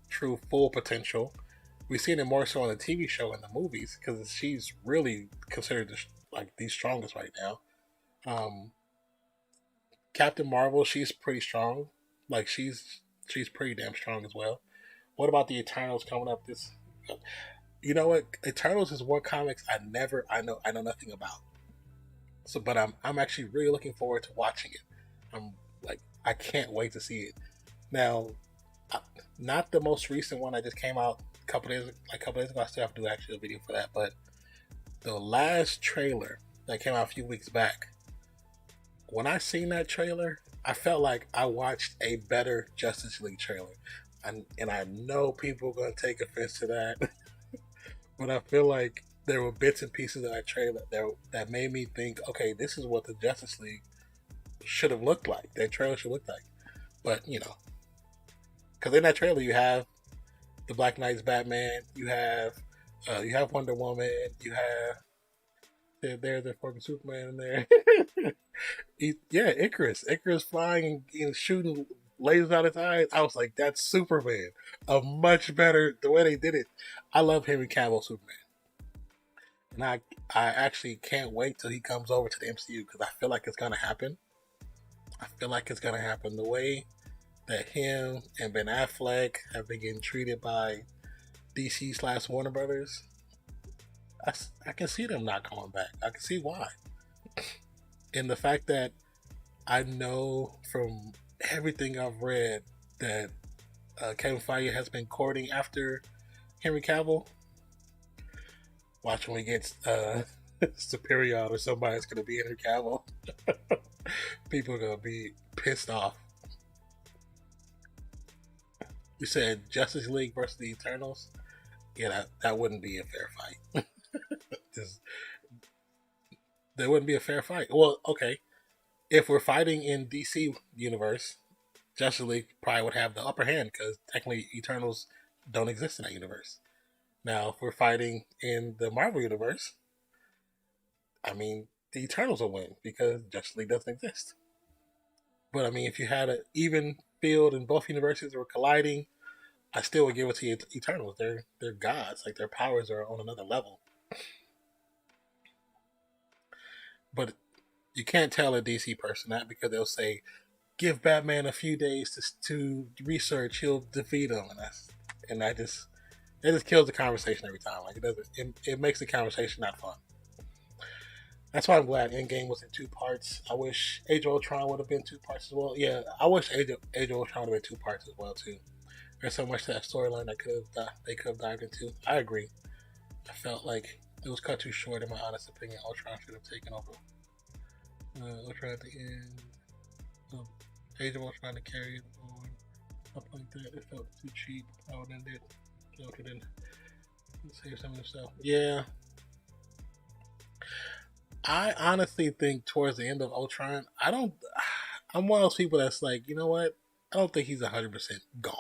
full potential. We've seen it more so on the TV show and the movies because she's really considered the strongest right now. Captain Marvel, she's pretty strong. Like, she's pretty damn strong as well. What about the Eternals coming up this? You know what? Eternals is one comics I know nothing about. So, but I'm actually really looking forward to watching it. I can't wait to see it. Now, not the most recent one that just came out a couple days ago. I still have to do actually a video for that. But the last trailer that came out a few weeks back, when I seen that trailer, I felt like I watched a better Justice League trailer. And I know people are going to take offense to that. But I feel like there were bits and pieces of that trailer that made me think, okay, this is what the Justice League should have looked like. That trailer should look like. But, because in that trailer you have the Black Knight's Batman, you have Wonder Woman, you have there's the fucking Superman in there. Icarus flying and shooting lasers out his eyes. I was like, that's Superman. A much better, the way they did it. I love Henry Cavill Superman. And I actually can't wait till he comes over to the MCU because I feel like it's going to happen. The way that him and Ben Affleck have been getting treated by DC / Warner Brothers, I can see them not coming back. I can see why. And the fact that I know from everything I've read that Kevin Feige has been courting after Henry Cavill. Watch when he gets Superior or somebody's gonna be in her Cavill. People are gonna be pissed off. You said Justice League versus the Eternals. Yeah, that wouldn't be a fair fight. There wouldn't be a fair fight. Well, okay, if we're fighting in DC universe, Justice League probably would have the upper hand because technically Eternals don't exist in that universe. Now, if we're fighting in the Marvel universe, I mean, the Eternals will win because Justice League doesn't exist. But I mean, if you had an even field and both universes were colliding, I still would give it to Eternals. They're gods. Like their powers are on another level. But you can't tell a DC person that because they'll say, "Give Batman a few days to research. He'll defeat him," and I just it just kills the conversation every time. Like it makes the conversation not fun. That's why I'm glad Endgame was in two parts. I wish Age of Ultron would have been two parts as well. Yeah, I wish Age of Ultron would have been two parts as well too. There's so much to that storyline they could have dived into. I agree. I felt like it was cut too short. In my honest opinion, Ultron should have taken over. Ultron at the end. Age of Ultron to carry it on up like that. It felt too cheap. I would end it. Ultron didn't save some of the stuff. Yeah. I honestly think towards the end of Ultron, I'm one of those people that's like, you know what? I don't think he's 100% gone.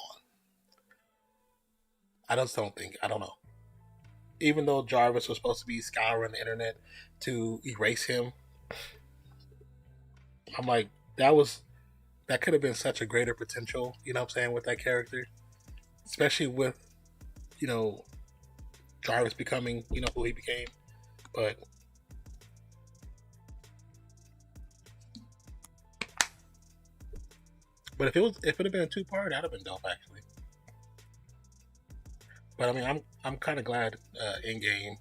I just don't think. I don't know. Even though Jarvis was supposed to be scouring the internet to erase him, I'm like, that could have been such a greater potential, you know what I'm saying, with that character. Especially with, you know, Jarvis becoming, you know, who he became. But if it had been a two-part, that'd have been dope actually. But I mean, I'm kind of glad Endgame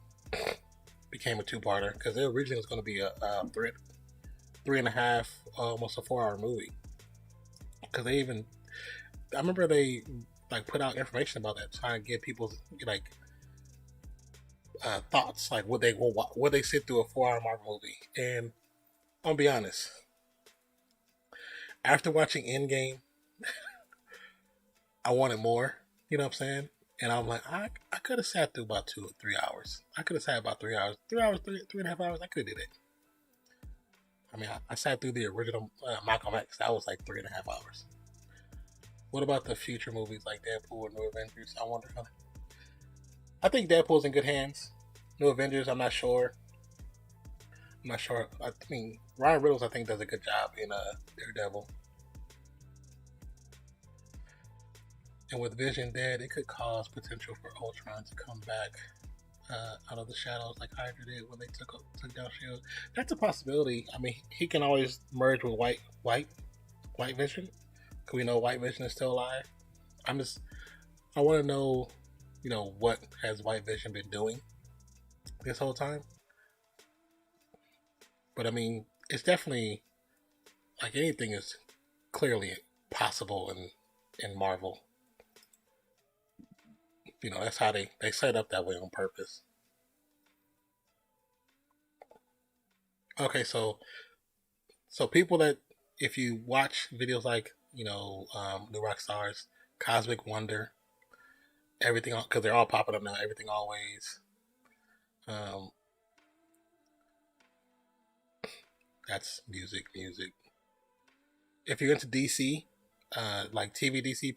became a two-parter because it originally was going to be a three and a half, almost a 4 hour movie. Because I remember they like put out information about that, trying to get people like thoughts, like would they sit through a 4 hour Marvel movie? And I'll be honest, after watching Endgame, I wanted more. You know what I'm saying? And I'm like, I could have sat through about 2 or 3 hours. I could have sat about 3 hours, 3 hours, three and a half hours. I could have did it. I mean, I sat through the original Malcolm X. That was like 3.5 hours. What about the future movies like Deadpool and New Avengers? I think Deadpool's in good hands. New Avengers, I'm not sure. I mean, Ryan Reynolds, I think, does a good job in Daredevil. And with Vision dead, it could cause potential for Ultron to come back out of the shadows like Hydra did when they took down Shield. That's a possibility. I mean, he can always merge with White Vision. Because we know White Vision is still alive. I want to know, you know, what has White Vision been doing this whole time. But I mean, it's definitely like anything is clearly possible in Marvel. You know, that's how they set up that way on purpose. Okay, so people that if you watch videos like New Rock Stars, Cosmic Wonder, everything because they're all popping up now. Everything always. Um, that's music. If you're into DC, like TV DC,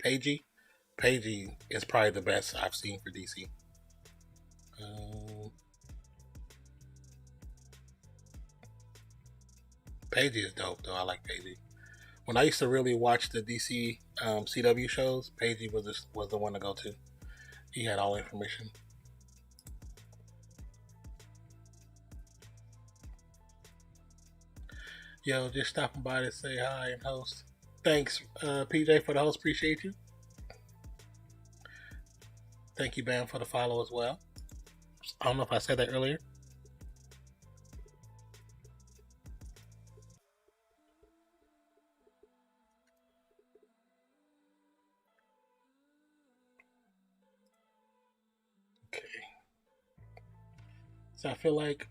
Pagey is probably the best I've seen for DC. Pagey is dope though. I like Pagey. When I used to really watch the DC CW shows, Pagey was the one to go to. He had all the information. Yo, just stopping by to say hi and host. Thanks, PJ, for the host. Appreciate you. Thank you, Bam, for the follow as well. I don't know if I said that earlier. Okay. So I feel like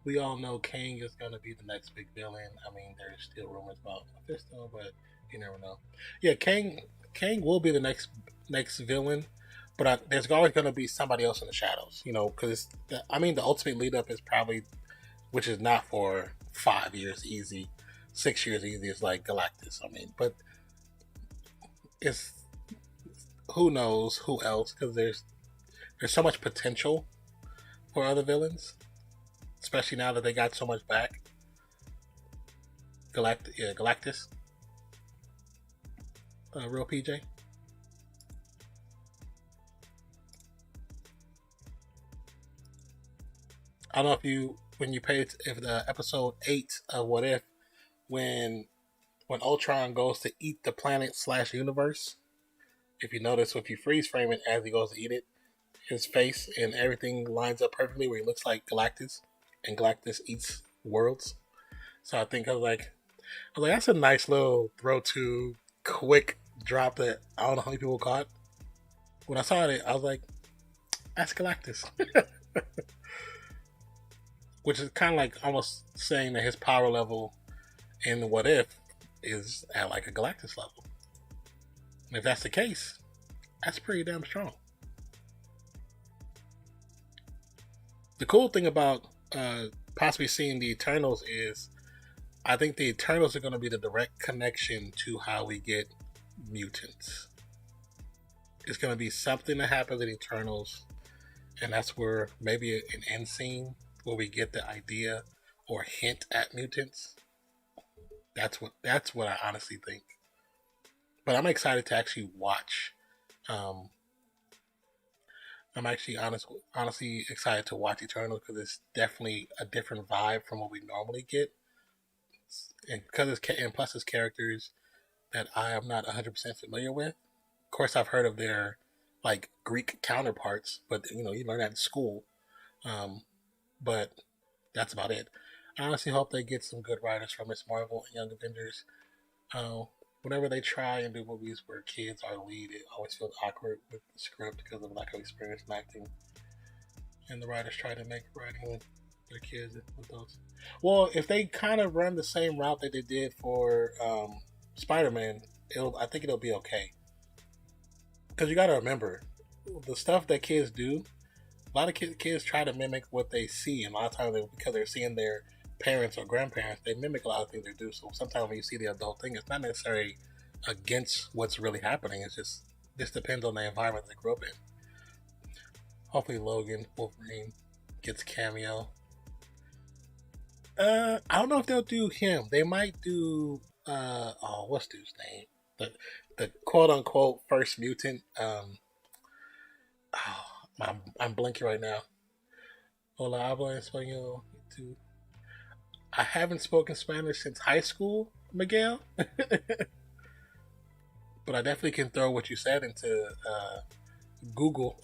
we all know Kang is going to be the next big villain. I mean, there's still rumors about Mephisto, but you never know. Yeah, Kang will be the next villain, but there's always going to be somebody else in the shadows. You know, because I mean, the ultimate lead up is probably, which is not for 5 years easy, 6 years easy. It's like Galactus. I mean, but it's who knows who else, because there's so much potential for other villains, especially now that they got so much back. Galactus, real PJ. I don't know if you when you paid if the episode 8 of What If, when Ultron goes to eat the planet slash universe. If you notice, if you freeze frame it as he goes to eat it, his face and everything lines up perfectly where he looks like Galactus, and Galactus eats worlds. So I think I was like, that's a nice little throw to quick drop that I don't know how many people caught. When I saw it, I was like, that's Galactus. Which is kind of like almost saying that his power level in What If is at like a Galactus level. And if that's the case, that's pretty damn strong. The cool thing about possibly seeing the Eternals is I think the Eternals are going to be the direct connection to how we get mutants. It's going to be something that happens in Eternals, and that's where maybe an end scene where we get the idea or hint at mutants. That's what I honestly think. But I'm excited to actually watch. I'm actually honestly excited to watch Eternals because it's definitely a different vibe from what we normally get, and plus it's characters that I am not 100% familiar with. Of course, I've heard of their like Greek counterparts, but you learn that in school. But that's about it. I honestly hope they get some good writers from Miss Marvel and Young Avengers. Whenever they try and do movies where kids are the lead, it always feels awkward with the script because of lack of experience in acting. And the writers try to make writing with their kids with those. Well, if they kind of run the same route that they did for Spider-Man, I think it'll be okay. Because you got to remember, the stuff that kids do, a lot of kids try to mimic what they see, and a lot of times because they're seeing their parents or grandparents, they mimic a lot of things they do. So sometimes when you see the adult thing, it's not necessarily against what's really happening. It's just this depends on the environment they grew up in. Hopefully Logan Wolverine gets cameo. I don't know if they'll do him. They might do what's dude's name? The quote unquote first mutant. I'm blinking right now. Hola, habla español. I haven't spoken Spanish since high school, Miguel. But I definitely can throw what you said into Google.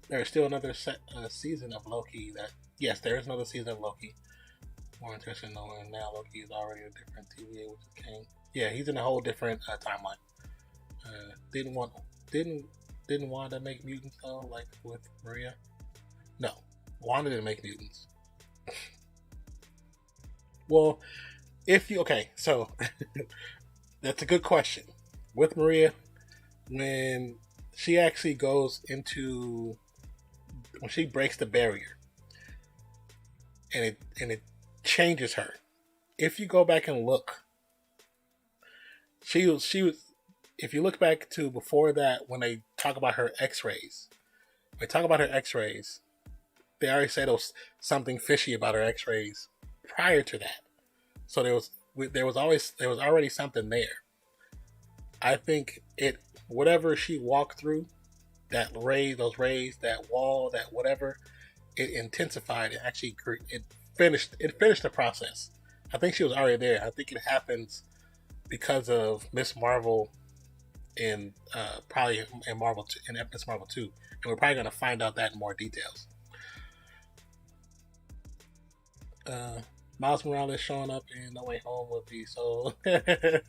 There's still another season of Loki. Yes, there is another season of Loki. More interested in knowing now. Loki is already a different TVA, which is King. Yeah, he's in a whole different timeline. Didn't Wanda make mutants though, like with Maria? No, Wanda didn't make mutants. Well, so that's a good question. With Maria, when she actually when she breaks the barrier, and it changes her. If you go back and look, she was. If you look back to before that, when they talk about her X-rays, they already said there was something fishy about her X-rays prior to that. So there was already something there. I think whatever she walked through, those rays, that wall, that whatever, it intensified. It actually finished the process. I think she was already there. I think it happens because of Miss Marvel in probably in Marvel 2, in Miss Marvel 2, and we're probably going to find out that in more details. Miles Morales showing up in No Way Home would be so. I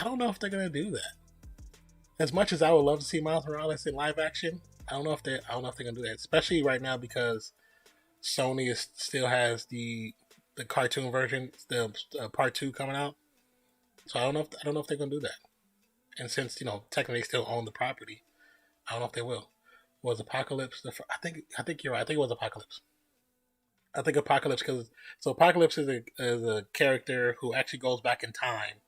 don't know if they're gonna do that. As much as I would love to see Miles Morales in live action, I don't know if they're gonna do that, especially right now because Sony still has the cartoon version, the part two coming out. So I don't know if they're gonna do that. And since technically they still own the property, I don't know if they will. Was Apocalypse I think you're right. I think it was Apocalypse. I think Apocalypse because so Apocalypse is a character who actually goes back in time.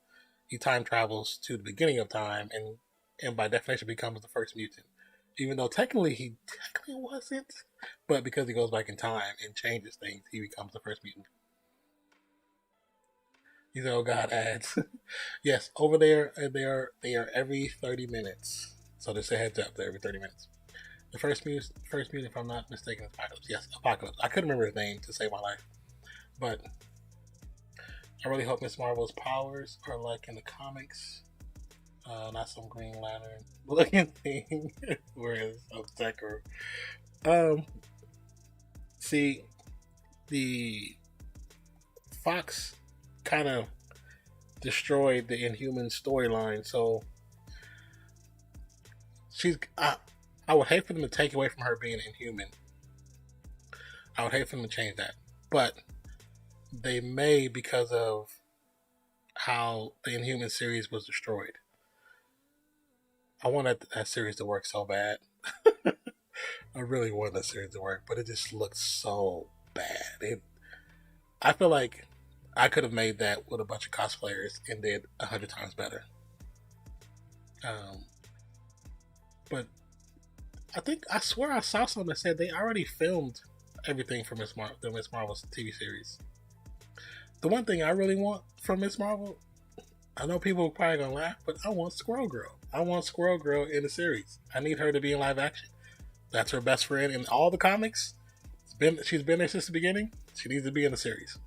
He time travels to the beginning of time and by definition becomes the first mutant. Even though he technically wasn't, but because he goes back in time and changes things, he becomes the first mutant. These are God ads. Yes, over there they are every 30 minutes. So just a heads up, they're every 30 minutes. The first mutant, if I'm not mistaken, is Apocalypse. Yes, Apocalypse. I couldn't remember his name to save my life, but I really hope Miss Marvel's powers are like in the comics, not some Green Lantern looking thing, whereas Obstacle. Um, see, the Fox kind of destroyed the Inhuman storyline, so she's. I would hate for them to take away from her being Inhuman. I would hate for them to change that, but they may because of how the Inhuman series was destroyed. I wanted that series to work so bad. I really wanted that series to work, but it just looked so bad. I feel like I could have made that with a bunch of cosplayers and did 100 times better. But I swear I saw something that said they already filmed everything for the Miss Marvel's TV series. The one thing I really want from Miss Marvel, I know people are probably gonna laugh, but I want Squirrel Girl. I want Squirrel Girl in the series. I need her to be in live action. That's her best friend in all the comics. She's been there since the beginning. She needs to be in the series.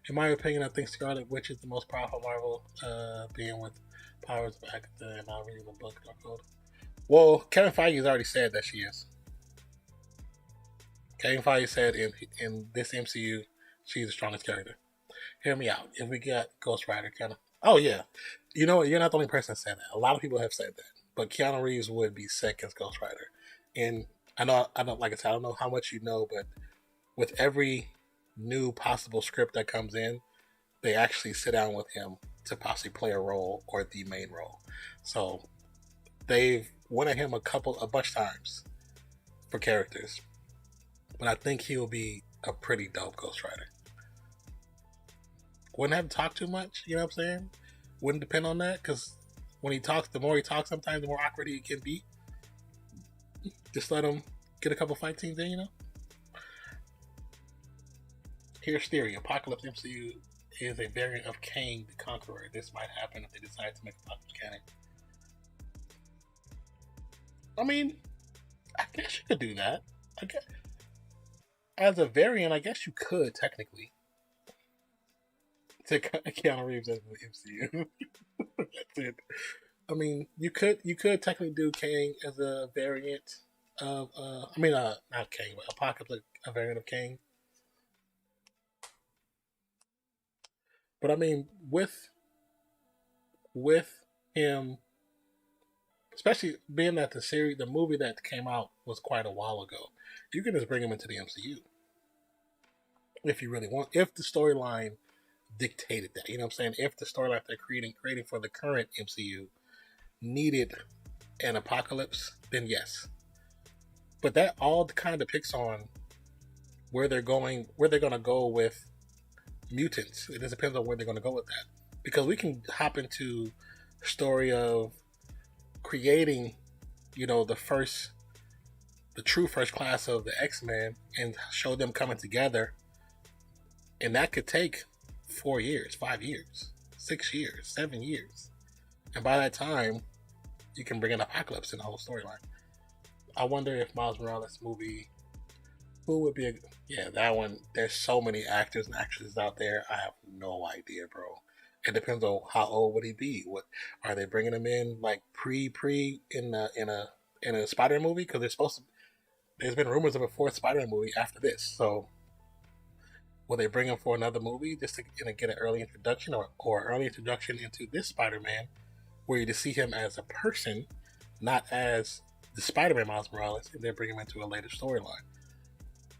In my opinion, I think Scarlet Witch is the most powerful Marvel, being with powers back then. I'm reading the book. Well, Kevin Feige has already said that she is. Kevin Feige said in this MCU, she's the strongest character. Hear me out. If we got Ghost Rider, kind of. Oh yeah, you know what? You're not the only person that said that. A lot of people have said that, but Keanu Reeves would be second as Ghost Rider. And I don't like I said, I don't know how much you know, but with every new possible script that comes in, they actually sit down with him to possibly play a role or the main role. So they've wanted him a bunch of times for characters, but I think he'll be a pretty dope Ghost Rider. Wouldn't have to talk too much, you know what I'm saying? Wouldn't depend on that, because when he talks, the more he talks, sometimes the more awkward he can be. Just let him get a couple fight scenes in, you know? Here's theory. Apocalypse MCU is a variant of Kang the Conqueror. This might happen if they decide to make Apocalypse canon. I mean, I guess you could do that. I guess, as a variant, I guess you could, technically. To Keanu Reeves as the MCU. That's it. I mean, you could technically do Kang as a variant of not Kang, but Apocalypse, a variant of Kang. But I mean, with him, especially being that the movie that came out was quite a while ago, you can just bring him into the MCU if you really want. If the storyline dictated that, you know what I'm saying? If the storyline they're creating for the current MCU needed an apocalypse, then yes. But that all kind of depicts on where they're going to go with mutants. It just depends on where they're going to go with that. Because we can hop into the story of creating, the true first class of the X-Men and show them coming together. And that could take 4 years, 5 years, 6 years, 7 years. And by that time, you can bring in Apocalypse in the whole storyline. I wonder if Miles Morales movie, who would be that one. There's so many actors and actresses out there. I have no idea, bro. It depends on how old would he be. What are they bringing him in like pre in a Spider-Man movie? Because there's been rumors of a fourth Spider-Man movie after this. So will they bring him for another movie just to get an early introduction or early introduction into this Spider-Man, where you just see him as a person, not as the Spider-Man Miles Morales and then bring him into a later storyline.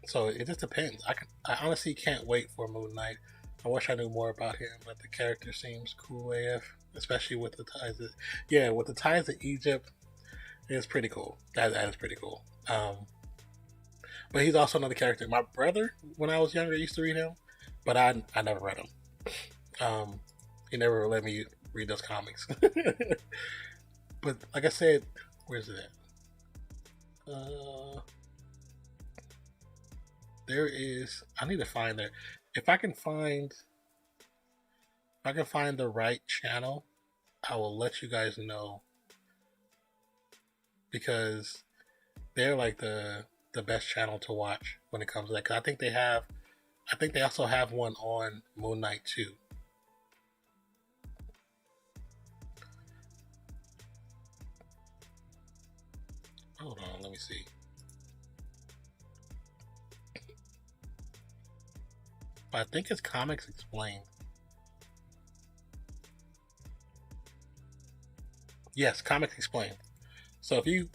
So it just depends. I honestly can't wait for Moon Knight. I wish I knew more about him, but the character seems cool AF, especially with the ties. With the ties to Egypt, it's pretty cool. That is pretty cool. But he's also another character. My brother, when I was younger, used to read him, but I never read him. He never let me read those comics. But like I said, where's it at? There is. I need to find there. If I can find the right channel, I will let you guys know, because they're like the best channel to watch when it comes to that. Cause I think they also have one on Moon Knight too. Hold on, let me see. I think it's Comics Explained. Yes, Comics Explained. So if you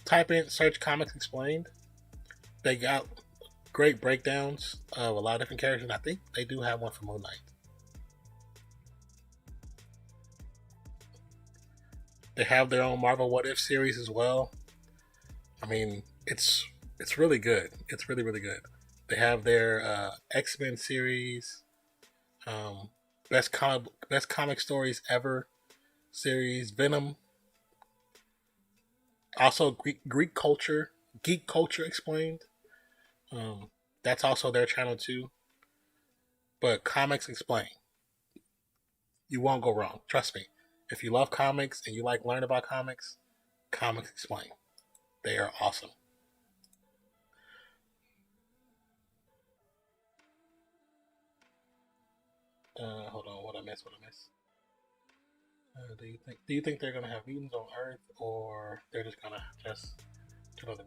search Comics Explained, they got great breakdowns of a lot of different characters. And I think they do have one for Moon Knight. They have their own Marvel What If series as well. I mean, it's really good. It's really, really good. They have their X-Men series, best comic stories ever series, Venom. Also, Geek Culture Explained. That's also their channel too. But Comics Explained, you won't go wrong. Trust me. If you love comics and you like learning about comics, Comics Explained. They are awesome. Hold on, what I missed? Do you think they're gonna have mutants on Earth, or they're just gonna turn on the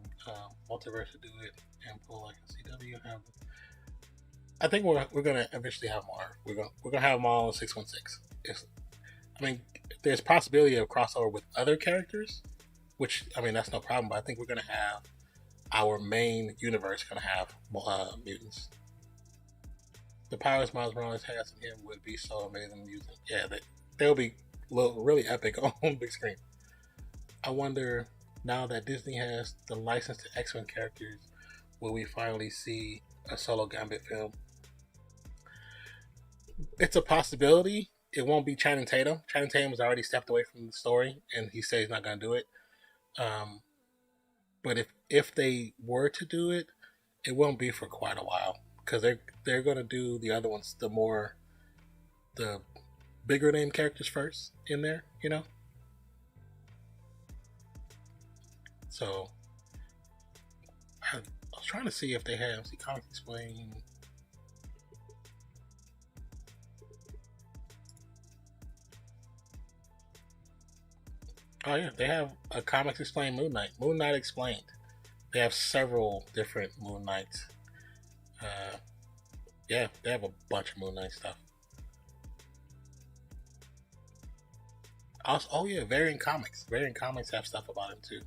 multiverse to do it and pull like a CW? I think we're gonna eventually have more. We're gonna have them all in 616. I mean, there's possibility of crossover with other characters, which I mean that's no problem. But I think we're gonna have our main universe gonna have mutants. The powers Miles Morales has in him would be so amazing using. Yeah, they'll be really epic on big screen. I wonder, now that Disney has the license to X-Men characters, will we finally see a solo Gambit film? It's a possibility. It won't be Channing Tatum. Channing Tatum has already stepped away from the story, and he said he's not going to do it. But if they were to do it, it won't be for quite a while, because they're going to do the other ones, the bigger name characters first in there, you know. So I was trying to see if they have Comics Explained. Oh yeah, they have a Comics Explained Moon Knight. Moon Knight Explained. They have several different Moon Knights. Yeah, they have a bunch of Moon Knight stuff. Also, oh yeah, Variant Comics. Variant Comics have stuff about him too.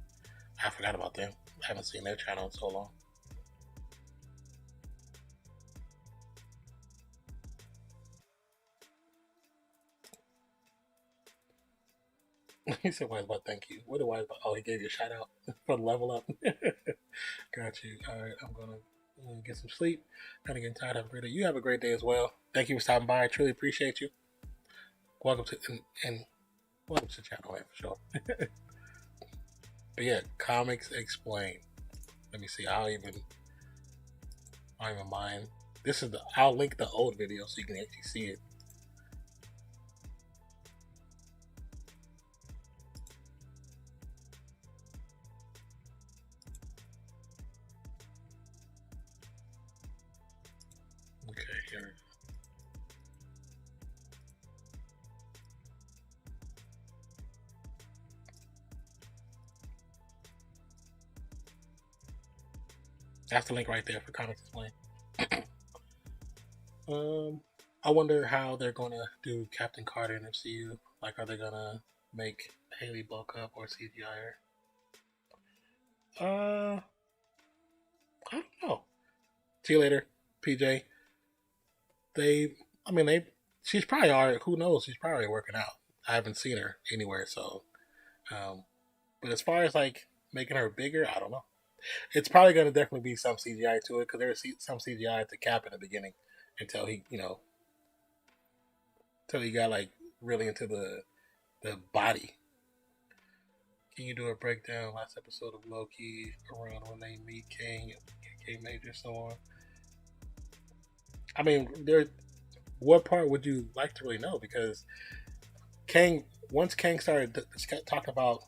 I forgot about them. I haven't seen their channel in so long. He said, "Wise about thank you." What do Wise about? Oh, he gave you a shout out for the level up. Got you. All right, I'm gonna get some sleep. Kind of getting tired. Have a great day. You have a great day as well. Thank you for stopping by. I truly appreciate you. Welcome to and welcome to the channel, man, for sure. But yeah, Comics Explained. Let me see. I don't even mind. I'll link the old video so you can actually see it. Okay, here. That's the link right there for Comics Explained. I wonder how they're gonna do Captain Carter in MCU. Like, are they gonna make Haley bulk up or CGI her? I don't know. See you later, PJ. They, I mean, they. She's probably already. Who knows? She's probably working out. I haven't seen her anywhere, so. Um, but as far as like making her bigger, I don't know. It's probably going to definitely be some CGI to it because there was some CGI at the cap in the beginning until he, until he got like really into the body. Can you do a breakdown last episode of Loki around when they meet King, King Major, so on? I mean, there. What part would you like to really know? Because Kang, once Kang started talking about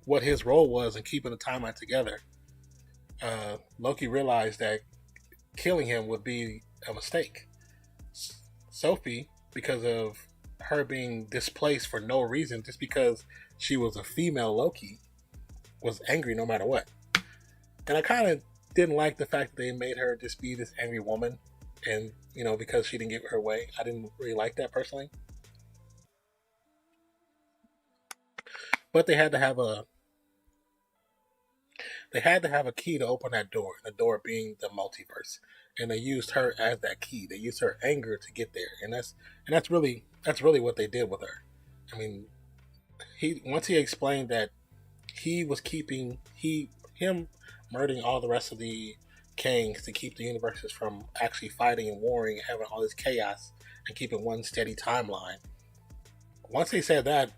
what his role was in keeping the timeline together, Loki realized that killing him would be a mistake. Sophie, because of her being displaced for no reason, just because she was a female Loki, was angry no matter what. And I kind of didn't like the fact that they made her just be this angry woman, and because she didn't get her way. I didn't really like that personally. But they had to have a key to open that door. The door being the multiverse, and they used her as that key. They used her anger to get there, and that's really what they did with her. I mean, he explained that he was keeping him murdering all the rest of the Kangs to keep the universes from actually fighting and warring and having all this chaos and keeping one steady timeline. Once they said that,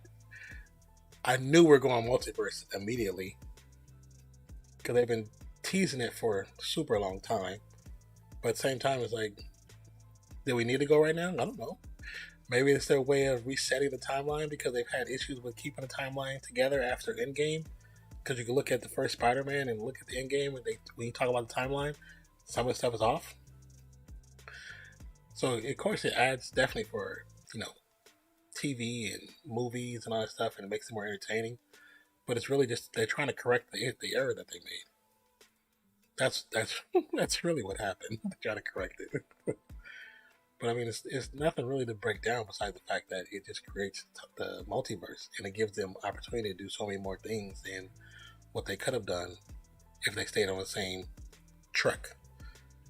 I knew we're going multiverse immediately because they've been teasing it for a super long time. But at the same time, it's like, do we need to go right now? I don't know. Maybe it's their way of resetting the timeline because they've had issues with keeping the timeline together after Endgame. Because you can look at the first Spider-Man and look at the Endgame, and when you talk about the timeline, some of the stuff is off. So of course it adds definitely for TV and movies and all that stuff, and it makes it more entertaining. But it's really just they're trying to correct the error that they made. That's that's really what happened. They're trying to correct it. But I mean, it's nothing really to break down besides the fact that it just creates the multiverse and it gives them opportunity to do so many more things than what they could have done if they stayed on the same track.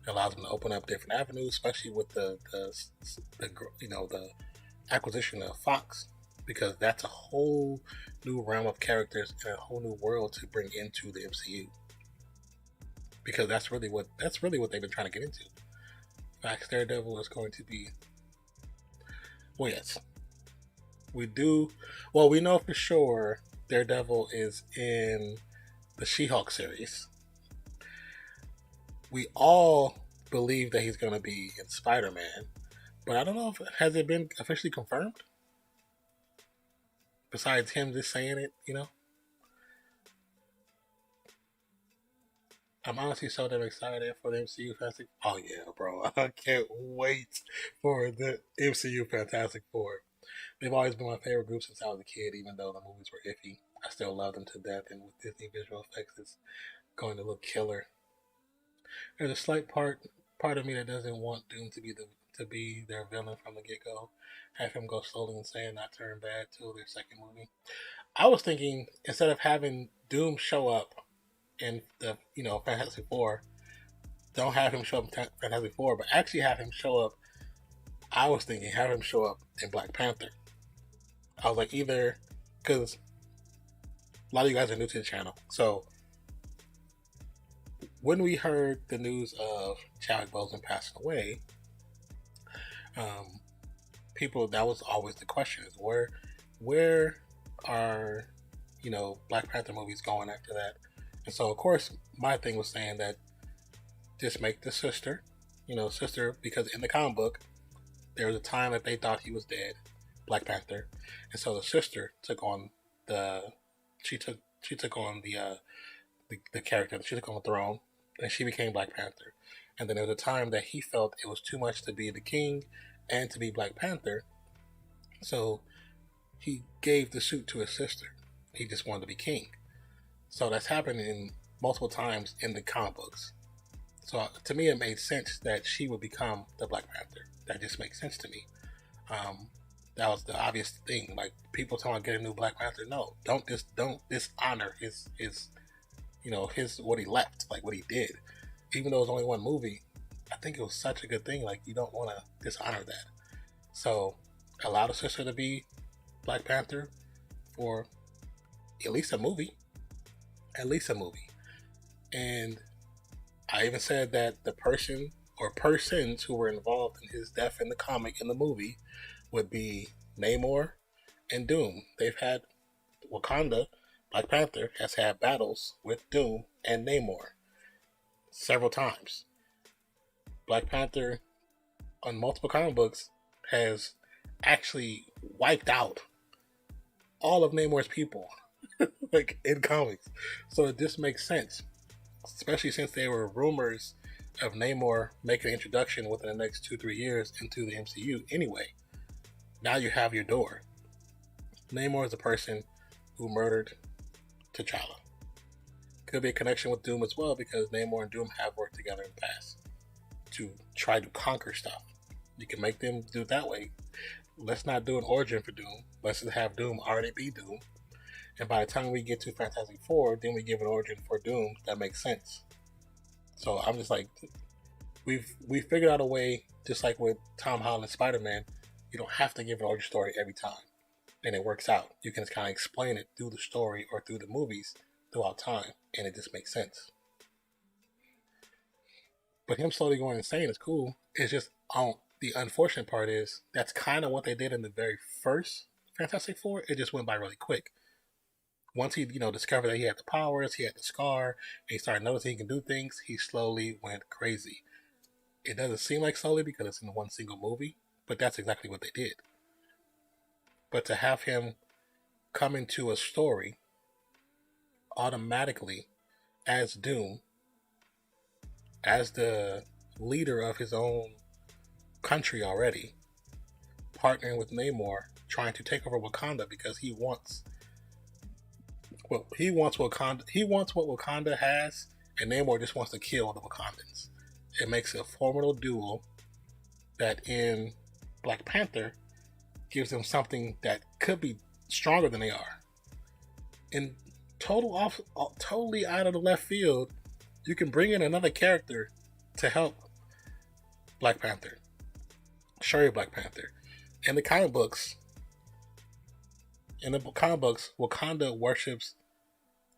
It allows them to open up different avenues, especially with the acquisition of Fox, because that's a whole new realm of characters and a whole new world to bring into the MCU. Because that's really what they've been trying to get into. Fox Daredevil is going to be. Well, yes, we do. Well, we know for sure Daredevil is in the She-Hulk series. We all believe that he's going to be in Spider-Man, but I don't know if has it been officially confirmed. Besides him just saying it, I'm honestly so damn excited for the MCU Fantastic. Oh yeah, bro! I can't wait for the MCU Fantastic Four. They've always been my favorite group since I was a kid, even though the movies were iffy. I still love them to death, and with Disney visual effects, it's going to look killer. There's a slight part of me that doesn't want Doom to be their villain from the get go. Have him go slowly insane, not turn bad till their second movie. I was thinking instead of having Doom show up in the Fantastic Four, don't have him show up in Fantastic Four, but actually have him show up. I was thinking have him show up in Black Panther. I was like either because a lot of you guys are new to the channel, so when we heard the news of Chadwick Boseman passing away, people that was always the question is where are Black Panther movies going after that? And so of course my thing was saying that just make the sister because in the comic book there was a time that they thought he was dead, Black Panther, and so the sister took on the character, she took on the throne, and she became Black Panther. And then there was a time that he felt it was too much to be the king and to be Black Panther, so he gave the suit to his sister. He just wanted to be king. So that's happened in multiple times in the comic books. So to me, it made sense that she would become the Black Panther. That just makes sense to me. That was the obvious thing. Like people talking about getting a new Black Panther. No, don't dishonor his what he left, like what he did. Even though it was only one movie, I think it was such a good thing. Like, you don't want to dishonor that. So allow the sister to be Black Panther for at least a movie. At least a movie. And I even said that the person or persons who were involved in his death in the comic, in the movie, would be Namor and Doom. They've had Wakanda, Black Panther has had battles with Doom and Namor several times. Black Panther, on multiple comic books, has actually wiped out all of Namor's people, like in comics. So it just makes sense, especially since there were rumors of Namor making an introduction within the next 2-3 years into the MCU anyway. Now you have your door. Namor is the person who murdered T'Challa. Could be a connection with Doom as well, because Namor and Doom have worked together in the past to try to conquer stuff. You can make them do it that way. Let's not do an origin for Doom. Let's just have Doom already be Doom. And by the time we get to Fantastic Four, then we give an origin for Doom that makes sense. So I'm just like, we figured out a way, just like with Tom Holland Spider-Man, you don't have to give an origin story every time. And it works out. You can kind of explain it through the story or through the movies throughout time, and it just makes sense. But him slowly going insane is cool. It's just, the unfortunate part is that's kind of what they did in the very first Fantastic Four. It just went by really quick. Once he, discovered that he had the powers, he had the scar, and he started noticing he can do things, he slowly went crazy. It doesn't seem like slowly because it's in one single movie, but that's exactly what they did. But to have him come into a story automatically as Doom, as the leader of his own country already, partnering with Namor, trying to take over Wakanda because he wants what Wakanda has, and Namor just wants to kill the Wakandans. It makes a formidable duo that in Black Panther gives them something that could be stronger than they are. In totally out of the left field, you can bring in another character to help Black Panther. Shuri Black Panther. In the comic books, Wakanda worships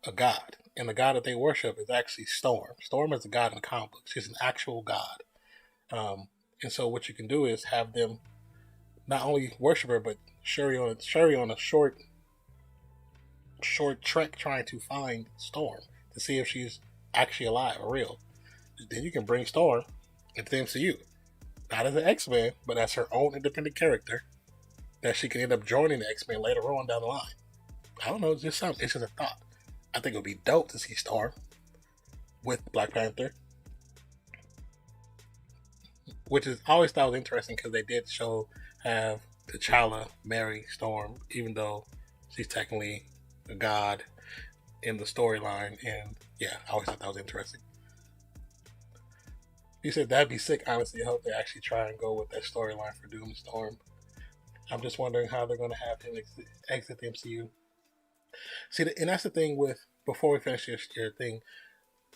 a god. And the god that they worship is actually Storm. Storm is a god in the comic books. She's an actual god. And so what you can do is have them not only worship her, but Shuri on a short trek trying to find Storm to see if she's actually alive or real. Then you can bring Storm into the MCU. Not as an X-Men, but as her own independent character that she can end up joining the X-Men later on down the line. I don't know, it's just something. It's just a thought. I think it would be dope to see Storm with Black Panther. Which is, I always thought was interesting because they did have T'Challa marry Storm, even though she's technically a god in the storyline. And yeah, I always thought that was interesting. He said that'd be sick. Honestly, I hope they actually try and go with that storyline for Doom and Storm. I'm just wondering how they're going to have him exit the MCU. See, and that's the thing with, before we finish your thing,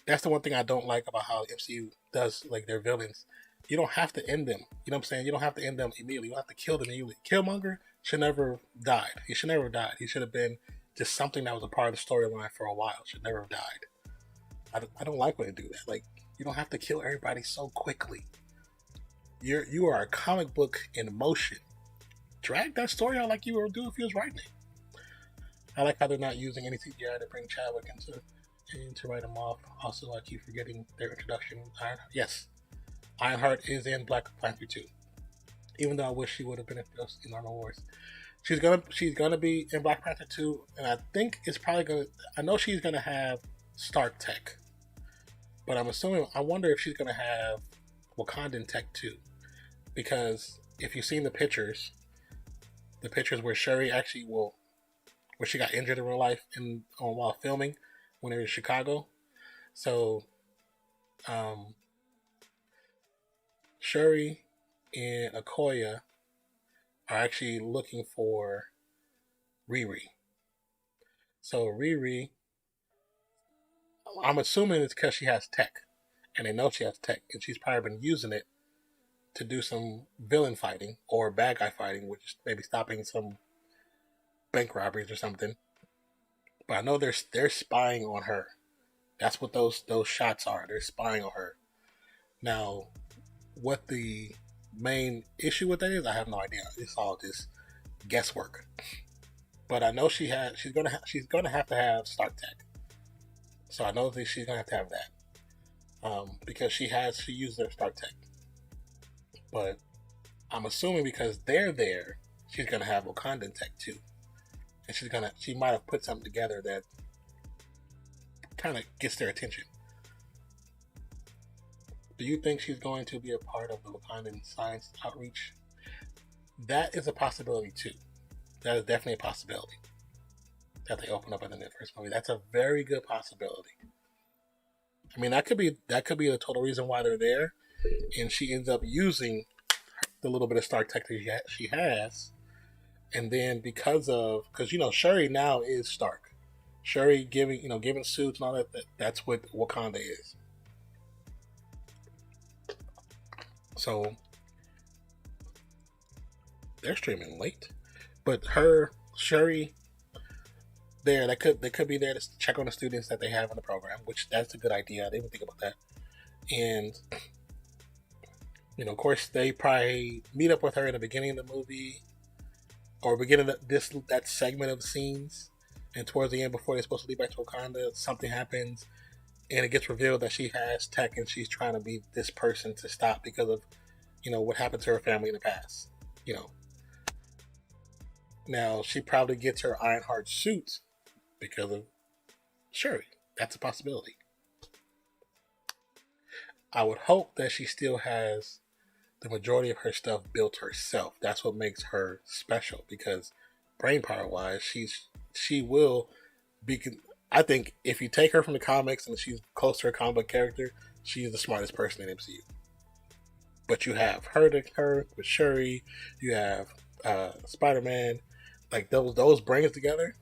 that's the one thing I don't like about how MCU does, like, their villains. You don't have to end them. You know what I'm saying? You don't have to end them immediately. You don't have to kill them immediately. Killmonger should never have died. He should never have died. He should have been just something that was a part of the storyline for a while. Should never have died. I don't like when they do that. Like, you don't have to kill everybody so quickly. You are a comic book in motion. Drag that story out like you were doing if you was writing it. I like how they're not using any CGI to bring Chadwick in to write him off. Also, I keep forgetting their introduction. Yes, Ironheart is in Black Panther 2. Even though I wish she would have been in Armor Wars. She's gonna be in Black Panther 2, and I think it's probably gonna. I know she's gonna have Stark tech, but I wonder if she's gonna have Wakandan tech too, because if you've seen the pictures where Shuri actually where she got injured in real life while filming when they were in Chicago. So, Shuri and Okoye are actually looking for Riri. So Riri, I'm assuming it's because she has tech, and they know she has tech, and she's probably been using it to do some villain fighting or bad guy fighting, which is maybe stopping some bank robberies or something. But I know they're spying on her. That's what those shots are. They're spying on her. Now, what the main issue with that is, I have no idea. It's all just guesswork. But I know she's gonna have to have Stark Tech. So I know that she's gonna have to have that because she used their Stark Tech. But I'm assuming because they're there, she's gonna have Wakandan Tech too, and she might have put something together that kind of gets their attention. Do you think she's going to be a part of the Wakandan science outreach? That is a possibility too. That is definitely a possibility that they open up in the first movie. That's a very good possibility. I mean, that could be the total reason why they're there, and she ends up using the little bit of Stark Tech that she has, and then because Shuri now is Stark. Shuri giving suits and all that. That's what Wakanda is. So they're streaming late, but Shuri, they could be there to check on the students that they have in the program, which that's a good idea. I didn't even think about that. And of course, they probably meet up with her in the beginning of the movie, or beginning of that segment of scenes, and towards the end, before they're supposed to leave back to Wakanda, something happens, and it gets revealed that she has tech, and she's trying to be this person to stop because of what happened to her family in the past. Now she probably gets her Ironheart suit because of Shuri. That's a possibility. I would hope that she still has the majority of her stuff built herself. That's what makes her special, because brain power wise, she will be. I think if you take her from the comics and she's close to her comic book character, she's the smartest person in MCU. But you have her with Shuri, you have Spider-Man, like those brains together,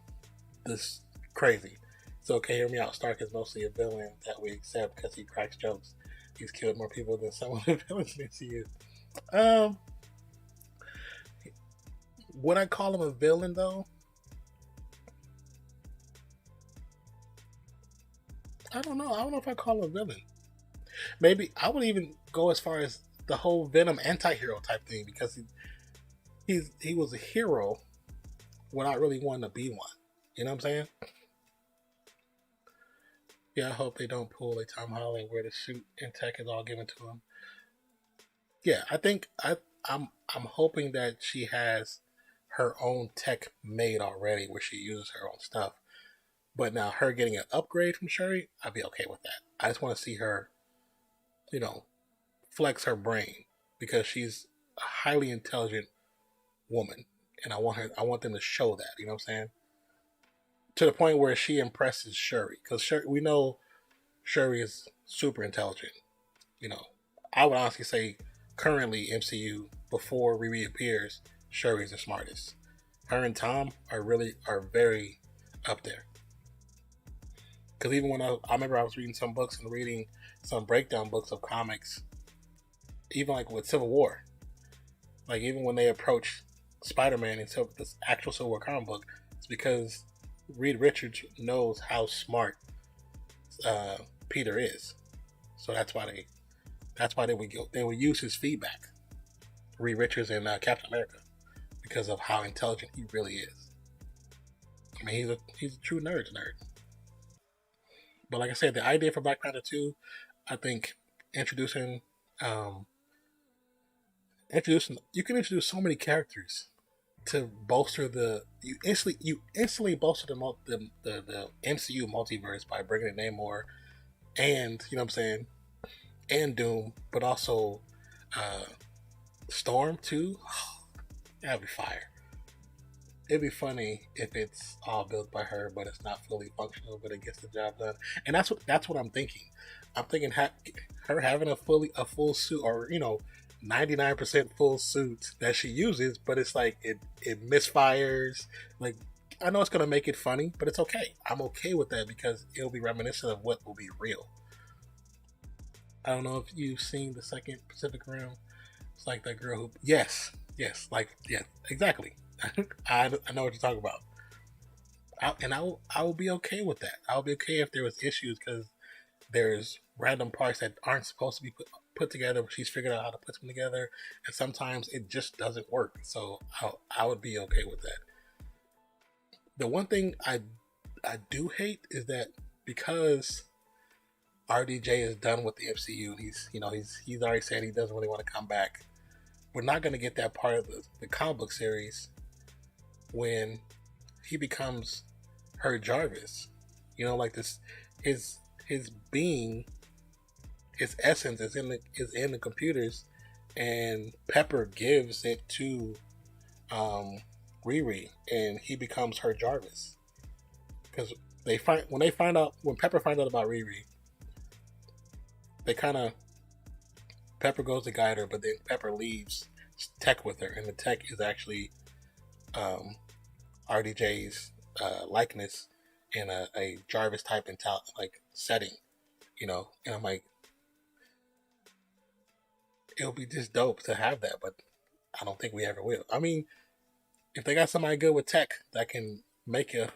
this crazy. So okay, hear me out. Stark is mostly a villain that we accept because he cracks jokes. He's killed more people than some of the villains in MCU. Would I call him a villain though? I don't know. I don't know if I call him a villain. Maybe I would even go as far as the whole Venom anti-hero type thing, because he was a hero without really wanting to be one. You know what I'm saying? Yeah, I hope they don't pull a Tom Holland where the suit and tech is all given to him. Yeah, I think I'm hoping that she has her own tech made already, where she uses her own stuff. But now her getting an upgrade from Shuri, I'd be okay with that. I just want to see her, flex her brain, because she's a highly intelligent woman, and I want them to show that. You know what I'm saying? To the point where she impresses Shuri, because we know Shuri is super intelligent. I would honestly say currently MCU, before Riri appears, Shuri is the smartest. Her and Tom are very up there. Because even when I remember I was reading some books and reading some breakdown books of comics, even like with Civil War, like even when they approach Spider-Man in this actual Civil War comic book, it's because Reed Richards knows how smart Peter is. So that's why they would use his feedback, Reed Richards and Captain America, because of how intelligent he really is. I mean, he's a true nerd. But like I said, the idea for Black Panther 2, I think introducing you can introduce so many characters to bolster you instantly bolster the MCU multiverse by bringing in Namor and what I'm saying, and Doom, but also Storm too. That'd be fire. It'd be funny if it's all built by her, but it's not fully functional, but it gets the job done. And that's what I'm thinking. I'm thinking her having a full suit, or 99% full suit that she uses, but it's like it misfires. Like I know it's gonna make it funny, but it's okay. I'm okay with that because it'll be reminiscent of what will be real. I don't know if you've seen the second Pacific Rim. It's like that girl who, yes, like yeah, exactly. I know what you're talking about. I will be okay with that. I'll be okay if there was issues because there's random parts that aren't supposed to be put together. But she's figured out how to put them together, and sometimes it just doesn't work. So I would be okay with that. The one thing I do hate is that because RDJ is done with the MCU, and he's already said he doesn't really want to come back. We're not going to get that part of the comic book series when he becomes her Jarvis. Like this, his being, his essence is in the computers, and Pepper gives it to Riri, and he becomes her Jarvis. Because when Pepper finds out about Riri, they kind of Pepper goes to guide her, but then Pepper leaves Tech with her, and the Tech is actually RDJ's likeness in a Jarvis type setting, And I'm like, it'll be just dope to have that, but I don't think we ever will. I mean, if they got somebody good with tech that can make a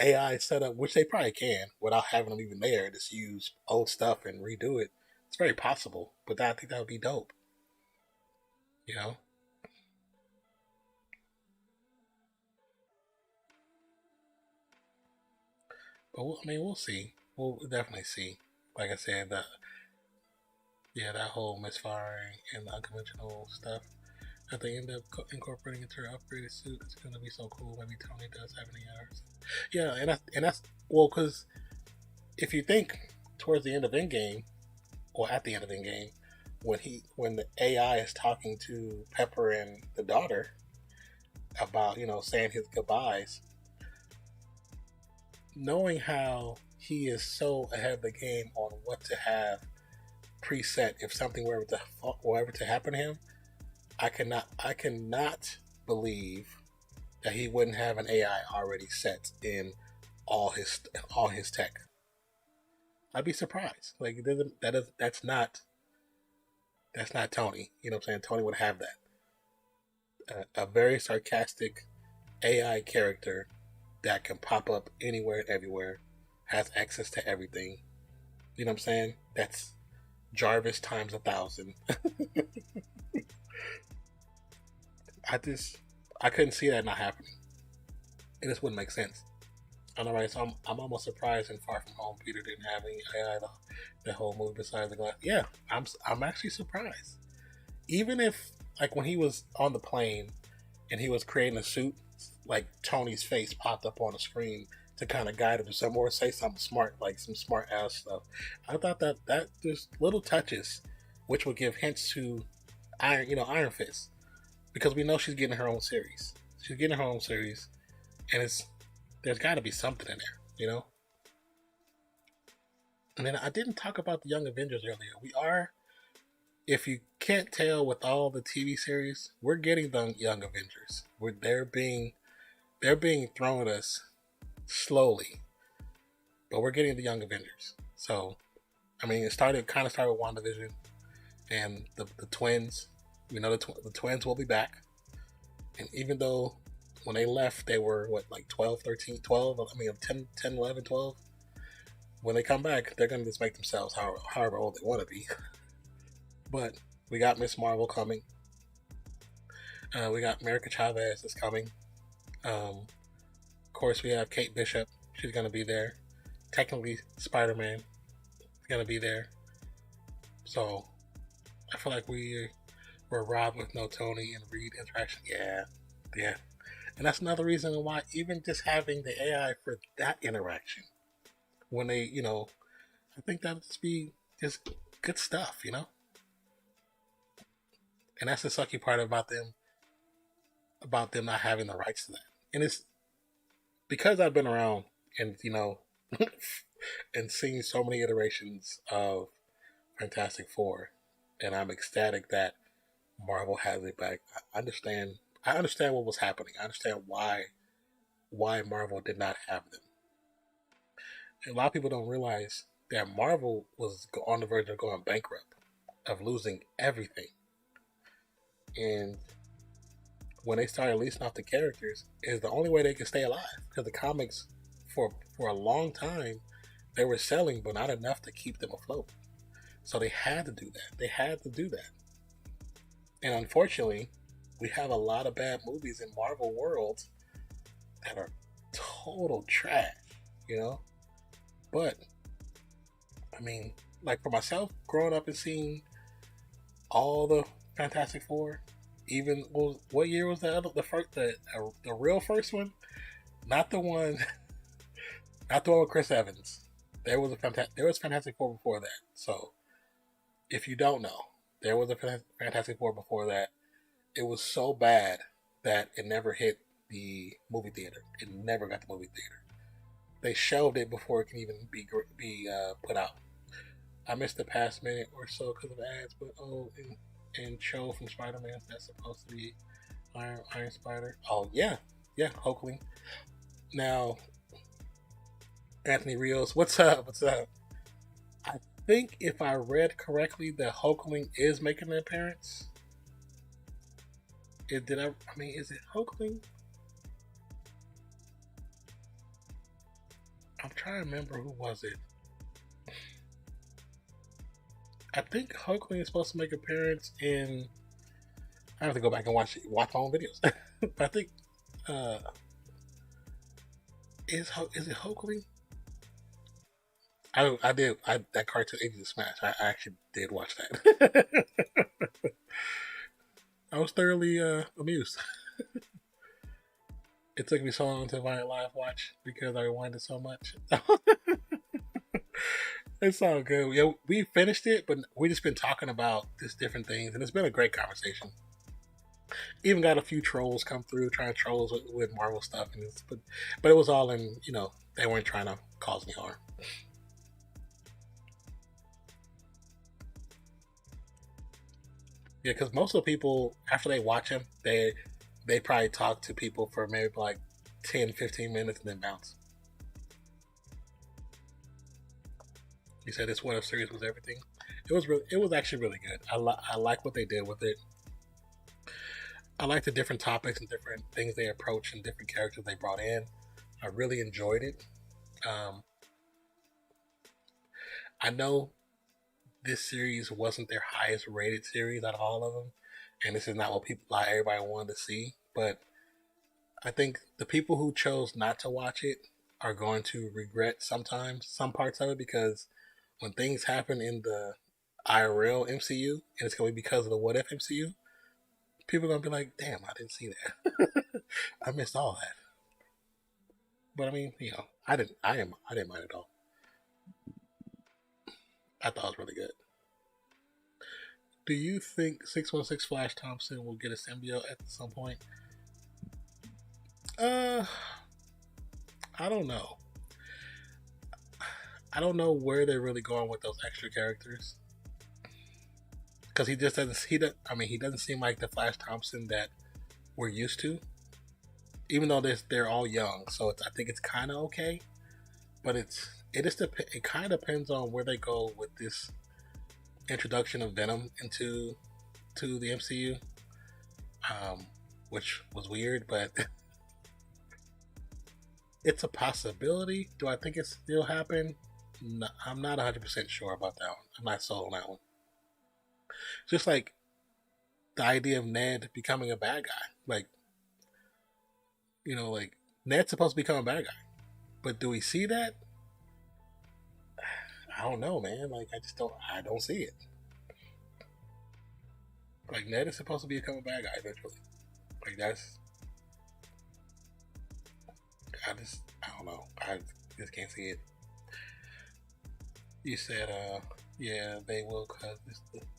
AI setup, which they probably can, without having them even there, just use old stuff and redo it. It's very possible, but I think that would be dope. You know, but we'll see. We'll definitely see. Like I said, that whole misfiring and the unconventional stuff that they end up incorporating into her upgraded suit. It's gonna be so cool. Maybe Tony does have any hours. Yeah, and that's well, because if you think towards the end of Endgame, or at the end of Endgame, when the AI is talking to Pepper and the daughter about saying his goodbyes, knowing how he is so ahead of the game on what to have preset if something were ever to happen to him, I cannot believe that he wouldn't have an AI already set in all his tech. I'd be surprised. Like that's not Tony. You know what I'm saying? Tony would have that. A very sarcastic AI character that can pop up anywhere and everywhere, has access to everything. You know what I'm saying? That's Jarvis times 1,000. I couldn't see that not happening. It just wouldn't make sense. I know, right? So I'm almost surprised in Far From Home Peter didn't have any AI the whole movie besides the glass. Yeah, I'm actually surprised. Even if like when he was on the plane and he was creating a suit, like Tony's face popped up on the screen to kind of guide him to somewhere, say something smart, like some smart ass stuff. I thought that there's little touches which would give hints to Iron Fist, because we know she's getting her own series. She's getting her own series, and there's got to be something in there. And then I didn't talk about the Young Avengers earlier. We are, if you can't tell with all the TV series, we're getting the Young Avengers. They're being thrown at us slowly, but we're getting the Young Avengers. So, I mean, it kind of started with WandaVision and the twins. We know the twins will be back, and even though when they left they were like 12, 13, 12, I mean 10, 10, 11, 12. When they come back, they're gonna just make themselves however old they want to be. But we got Miss Marvel coming. We got America Chavez is coming. Of course, we have Kate Bishop. She's gonna be there. Technically, Spider-Man is gonna be there. So I feel like we're robbed with no Tony and Reed interaction. Yeah. And that's another reason why even just having the AI for that interaction, when they, I think that would just be just good stuff, And that's the sucky part about them not having the rights to that. And it's because I've been around and, and seen so many iterations of Fantastic Four, and I'm ecstatic that Marvel has it back. I understand what was happening. I understand why why Marvel did not have them. And a lot of people don't realize that Marvel was on the verge of going bankrupt, of losing everything. And when they started releasing off the characters, is the only way they could stay alive, because the comics for a long time they were selling, but not enough to keep them afloat. So they had to do that. They had to do that. And unfortunately, we have a lot of bad movies in Marvel worlds that are total trash, you know? But, I mean, like for myself, growing up and seeing all the Fantastic Four, even, what year was that? The real first one? Not the one, not the one with Chris Evans. There was Fantastic Four before that. So, if you don't know, there was a Fantastic Four before that. It was so bad that it never hit the movie theater. It never got the movie theater. They shelved it before it can even be put out. I missed the past minute or so because of ads, but and Cho from Spider-Man, that's supposed to be Iron Spider. Oh yeah, Hulkling. Now, Anthony Rios, what's up? I think if I read correctly, the Hulkling is making an appearance. Is it Hulkling? I'm trying to remember, who was it? I think Hulkling is supposed to make an appearance in. I have to go back and watch my own videos. But I think is it Hulkling? That cartoon Agents of Smash. I actually did watch that. I was thoroughly amused. It took me so long to find a live watch because I rewinded so much. It's all good. Yeah, we finished it, but we just been talking about just different things, and it's been a great conversation. Even got a few trolls come through trying to troll us with Marvel stuff, but it was all in, they weren't trying to cause any harm. Yeah, because most of the people, after they watch him, they probably talk to people for maybe like 10, 15 minutes and then bounce. He said this What If series was everything. It was actually really good. I like what they did with it. I like the different topics and different things they approached and different characters they brought in. I really enjoyed it. I know this series wasn't their highest rated series out of all of them, and this is not what everybody wanted to see. But I think the people who chose not to watch it are going to regret sometimes some parts of it, because when things happen in the IRL MCU, and it's going to be because of the What If MCU, people are going to be like, damn, I didn't see that. I missed all that. But I mean, I didn't mind at all. I thought it was really good. Do you think 616 Flash Thompson will get a symbiote at some point? I don't know. I don't know where they're really going with those extra characters, because he just doesn't. He doesn't seem like the Flash Thompson that we're used to. Even though they're all young, so I think it's kind of okay. But it kind of depends on where they go with this introduction of Venom into the MCU, which was weird, but it's a possibility. Do I think it still happen? No, I'm not 100% sure about that one. I'm not sold on that one. Just like the idea of Ned becoming a bad guy. Like, like Ned's supposed to become a bad guy. But do we see that? I don't know, man. Like, I don't see it. Like, Ned is supposed to become a bad guy eventually. Like, I don't know. I just can't see it. You said, yeah, they will cut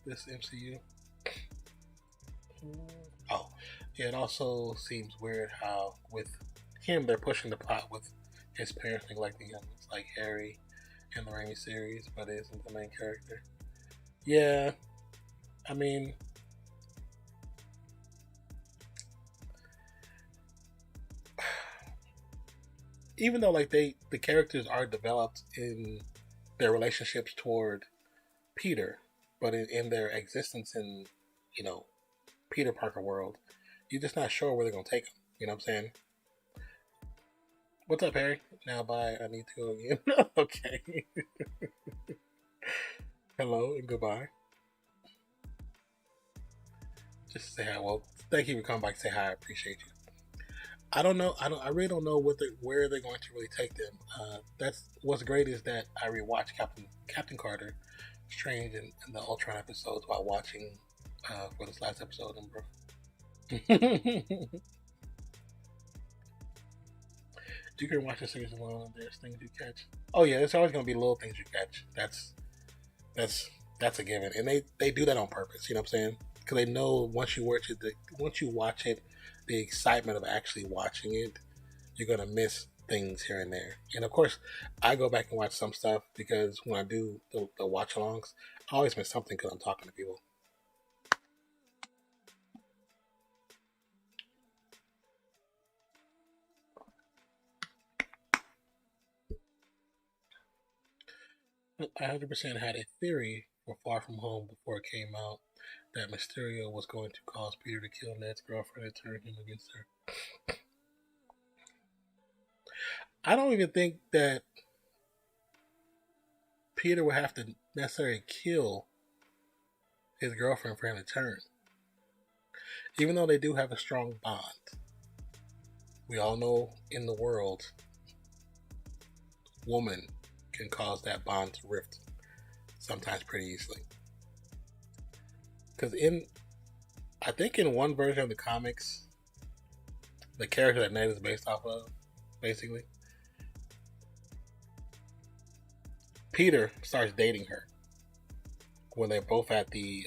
this MCU. Oh, yeah, it also seems weird how with him they're pushing the plot with his parents being like the youngest, like Harry in the Raimi series, but it isn't the main character. Yeah, I mean, even though like the characters are developed in their relationships toward Peter, but in their existence in, you know, Peter Parker world, you're just not sure where they're gonna take them. You know what I'm saying? What's up, Harry? Now bye. I need to go again. Okay. Hello and goodbye. Just say hi. Well, thank you for coming back to say hi. I appreciate you. I don't know. I really don't know where they're going to really take them. That's what's great is that I rewatched Captain Carter, Strange, and the Ultron episodes while watching for this last episode. You can watch the series alone. There's things you catch. Oh yeah, it's always going to be little things you catch. That's that's a given, and they do that on purpose. You know what I'm saying? Because they know once you watch it, the excitement of actually watching it, you're gonna miss things here and there. And of course, I go back and watch some stuff because when I do the watch-alongs, I always miss something because I'm talking to people. I 100% had a theory for Far From Home before it came out that Mysterio was going to cause Peter to kill Ned's girlfriend and turn him against her. I don't even think that Peter would have to necessarily kill his girlfriend for him to turn. Even though they do have a strong bond, we all know in the world, woman can cause that bond to rift sometimes pretty easily. Because I think in one version of the comics, the character that Ned is based off of, basically, Peter starts dating her when they're both at the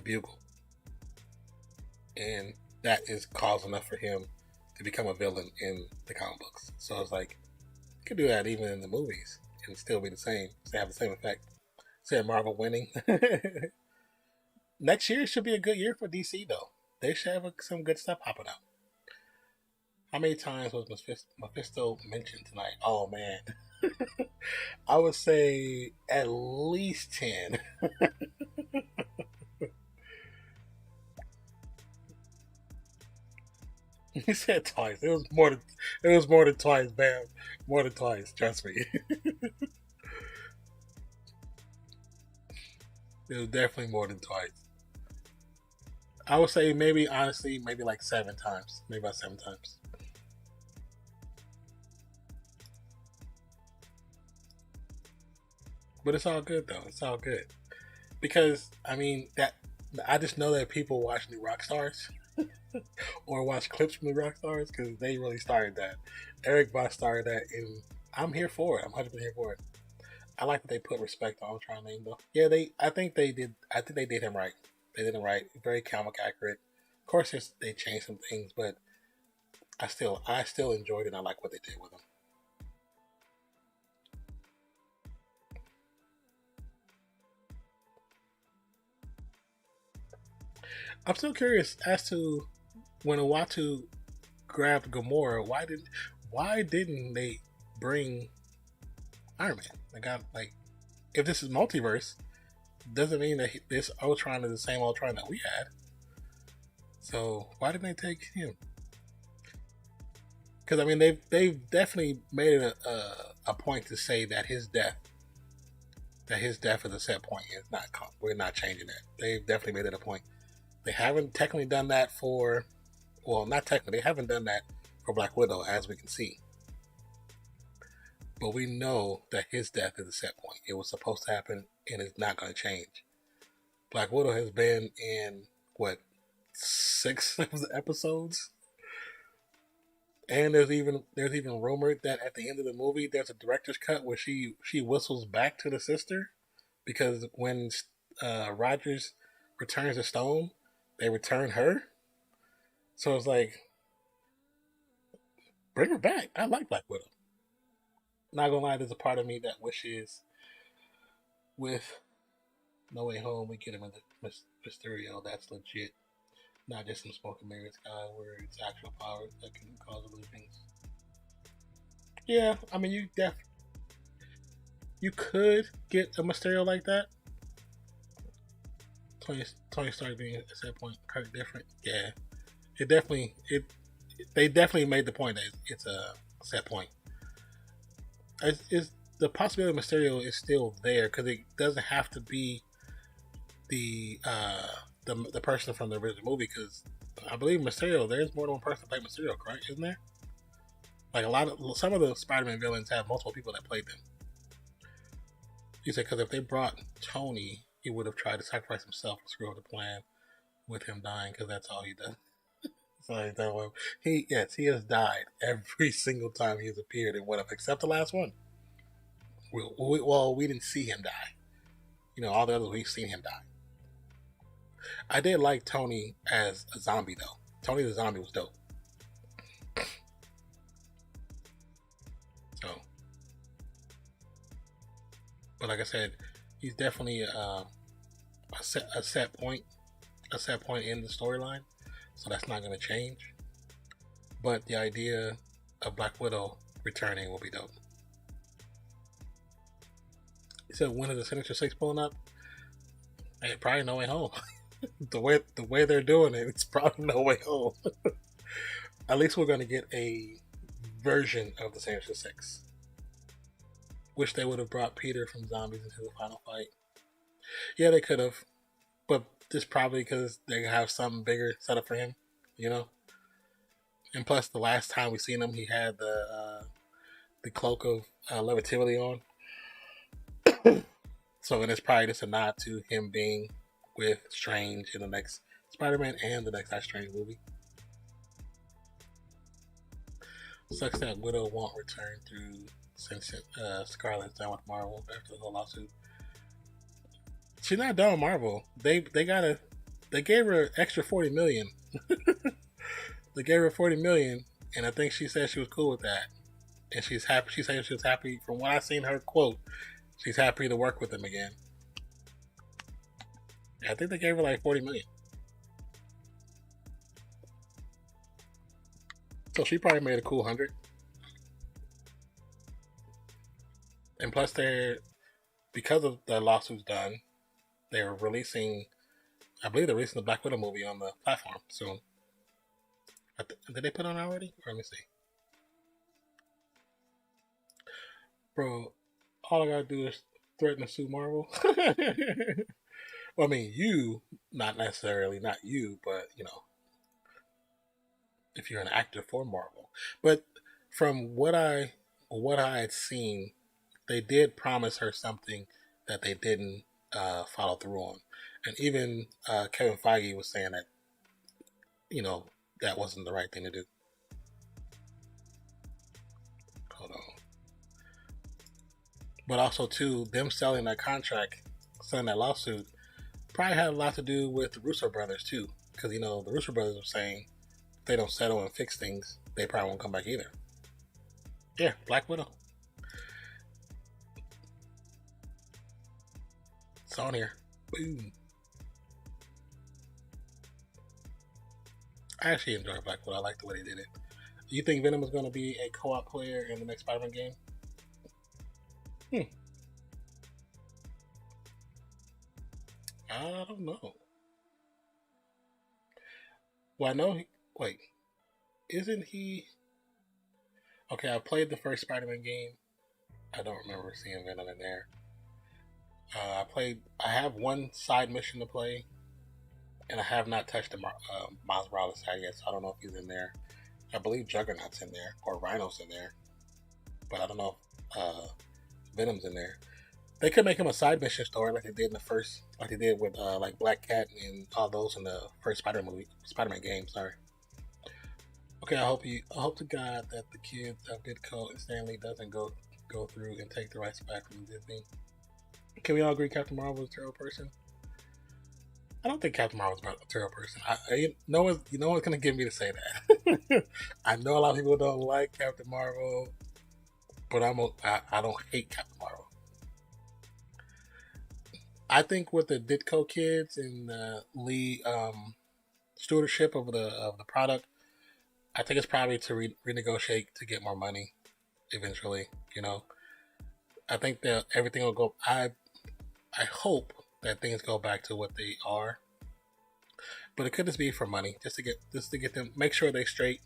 Bugle, and that is cause enough for him to become a villain in the comic books. So it's like you could do that even in the movies and still be the same, still have the same effect. Say Marvel winning. Next year should be a good year for DC though. They should have some good stuff popping out. How many times was Mephisto mentioned tonight? Oh man. I would say at least 10. He said twice. It was more than twice, man. More than twice, trust me. It was definitely more than twice. I would say maybe honestly, maybe like 7 times. Maybe about 7 times. But it's all good though. It's all good. Because I mean that I just know that people watch New Rock Stars or watch clips from the rock stars because they really started that. Eric Boss started that, and I'm here for it. I'm 100% here for it. I like that they put respect on trying name though. Yeah, I think they did. I think they did him right. They did him right. Very comic accurate. Of course, they changed some things, but I still enjoyed it. And I like what they did with him. I'm still curious as to when Uatu grabbed Gamora. Why didn't they bring Iron Man? They got like if this is multiverse, doesn't mean that this Ultron is the same Ultron that we had. So why didn't they take him? Because I mean they've definitely made it a point to say that his death is a set point. It's not we're not changing that. They've definitely made it a point. They haven't technically done that for not technically. They haven't done that for Black Widow, as we can see. But we know that his death is a set point. It was supposed to happen, and it's not going to change. Black Widow has been in what 6 of the episodes, and there's even rumored that at the end of the movie, there's a director's cut where she whistles back to the sister because when Rogers returns the stone, they return her. So it's like, bring her back. I like Black Widow. Not gonna lie, there's a part of me that wishes with No Way Home we get him in the Mysterio. That's legit. Not just some smoke and mirrors guy where it's actual powers that can cause illusions. Yeah, I mean, you could get a Mysterio like that. Tony Stark being at that point Kirk different. Yeah, they definitely made the point that it's a set point. It's the possibility of Mysterio is still there because it doesn't have to be the the person from the original movie because I believe Mysterio. There's more than one person that played Mysterio, correct? Isn't there? Like some of the Spider-Man villains have multiple people that played them. He said because if they brought Tony, he would have tried to sacrifice himself to screw up the plan with him dying because that's all he does. So he has died every single time he has appeared in one of except the last one. We didn't see him die. You know, all the others we've seen him die. I did like Tony as a zombie though. Tony the zombie was dope. So, but like I said, he's definitely a set point, a set point in the storyline. So that's not going to change. But the idea of Black Widow returning will be dope. So when is the Sinister Six pulling up? Hey, probably No Way Home. the way they're doing it, it's probably No Way Home. At least we're going to get a version of the Sinister Six. Wish they would have brought Peter from Zombies into the final fight. Yeah, they could have, but just probably because they have something bigger set up for him, you know. And plus, the last time we seen him, he had the cloak of levitivity on. So and it's probably just a nod to him being with Strange in the next Spider-Man and the next Strange movie. Sucks that Widow won't return through since Scarlett's done with Marvel after the whole lawsuit. She's not done with Marvel. They gave her extra $40 million. They gave her $40 million, and I think she said she was cool with that. And she's happy. She said she was happy. From what I seen her quote, she's happy to work with them again. I think they gave her like $40 million. So she probably made a cool 100. And plus, because of the lawsuits done, they're releasing. I believe they're releasing the Black Widow movie on the platform soon. Did they put it on already? Let me see. Bro, all I gotta do is threaten to sue Marvel. Well, I mean, not necessarily, not you, but you know, if you're an actor for Marvel. But from what I had seen, they did promise her something that they didn't follow through on, and even Kevin Feige was saying that you know that wasn't the right thing to do. Hold on. But also too, them selling that contract, selling that lawsuit, probably had a lot to do with the Russo brothers too, because you know the Russo brothers were saying if they don't settle and fix things, they probably won't come back either. Yeah, Black Widow. It's on here. Boom. I actually enjoy Black Widow. I like the way they did it. Do you think Venom is going to be a co-op player in the next Spider-Man game? I don't know. Well, I know. Wait, isn't he? Okay, I played the first Spider-Man game. I don't remember seeing Venom in there. I have one side mission to play, and I have not touched the Miles Morales side yet, so I don't know if he's in there. I believe Juggernaut's in there, or Rhino's in there, but I don't know if Venom's in there. They could make him a side mission story like they did in the first, like they did with like Black Cat and all those in the first Spider-Man game. Sorry. Okay, I hope to God that the kids of Ditko and Stanley doesn't go through and take the rights back from Disney. Can we all agree Captain Marvel is a terrible person? I don't think Captain Marvel is a terrible person. No one's gonna get me to say that. I know a lot of people don't like Captain Marvel, but I don't hate Captain Marvel. I think with the Ditko kids and the Lee stewardship of the product, I think it's probably to renegotiate to get more money eventually. You know, I think that everything will go. I hope that things go back to what they are, but it could just be for money, just to get them, make sure they straight,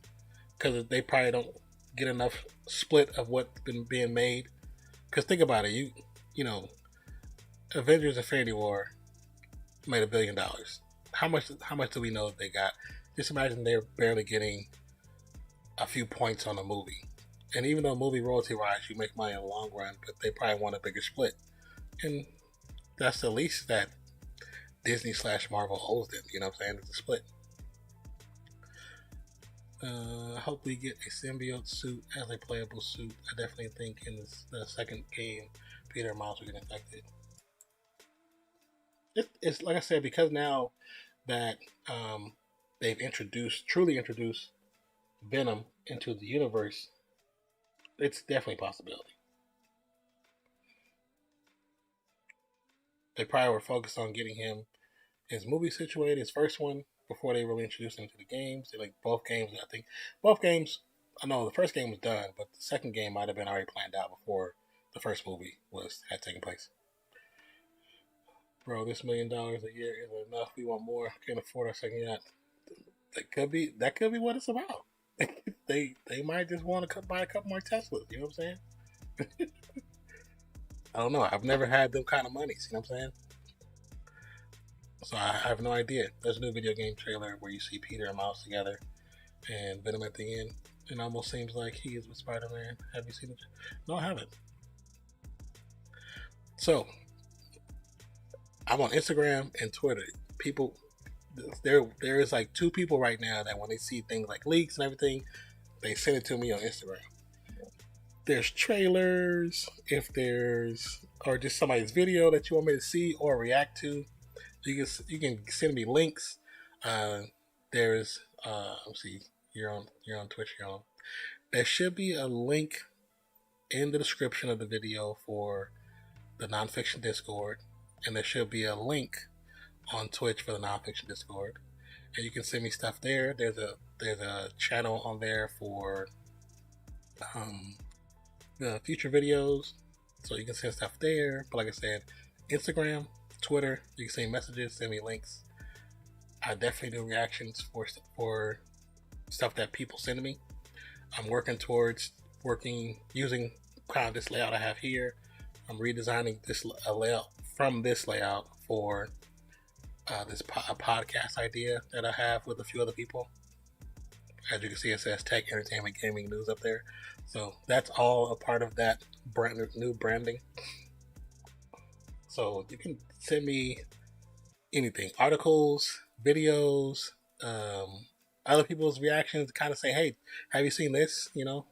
because they probably don't get enough split of what's been being made. Because think about it, you know, Avengers: Infinity War made $1 billion. How much do we know that they got? Just imagine they're barely getting a few points on a movie. And even though movie royalty wise, you make money in the long run, but they probably want a bigger split. And that's the least that Disney / Marvel owes them. You know what I'm saying? It's a split. I hope we get a symbiote suit as a playable suit. I definitely think in the second game, Peter and Miles will get infected. It's like I said, because now that they've truly introduced Venom into the universe, it's definitely a possibility. They probably were focused on getting his movie situated, his first one, before they really introduced him to the games. They, like, both games, I know the first game was done, but the second game might have been already planned out before the first movie had taken place. Bro, this $1 million a year isn't enough. We want more. Can't afford our second yacht. That could be what it's about. they might just want to buy a couple more Teslas. You know what I'm saying? I don't know. I've never had them kind of money. You know what I'm saying? So I have no idea. There's a new video game trailer where you see Peter and Miles together and Venom at the end. It almost seems like he is with Spider-Man. Have you seen it? No, I haven't. So I'm on Instagram and Twitter. People, there is like 2 people right now that when they see things like leaks and everything, they send it to me on Instagram. There's trailers, or just somebody's video that you want me to see or react to, you can send me links. There's let's see, you're on Twitch, there should be a link in the description of the video for the Nonfiction Discord, and there should be a link on Twitch for the Nonfiction Discord, and you can send me stuff there. There's a channel on there for the future videos, so you can send stuff there. But like I said, Instagram, Twitter, you can send messages, send me links. I definitely do reactions for stuff that people send to me. I'm working towards using kind of this layout I have here. I'm redesigning this layout from this layout for this podcast idea that I have with a few other people. As you can see, it says Tech, Entertainment, Gaming, News up there. So that's all a part of that new branding. So you can send me anything, articles, videos, other people's reactions, to kind of say, hey, have you seen this? You know,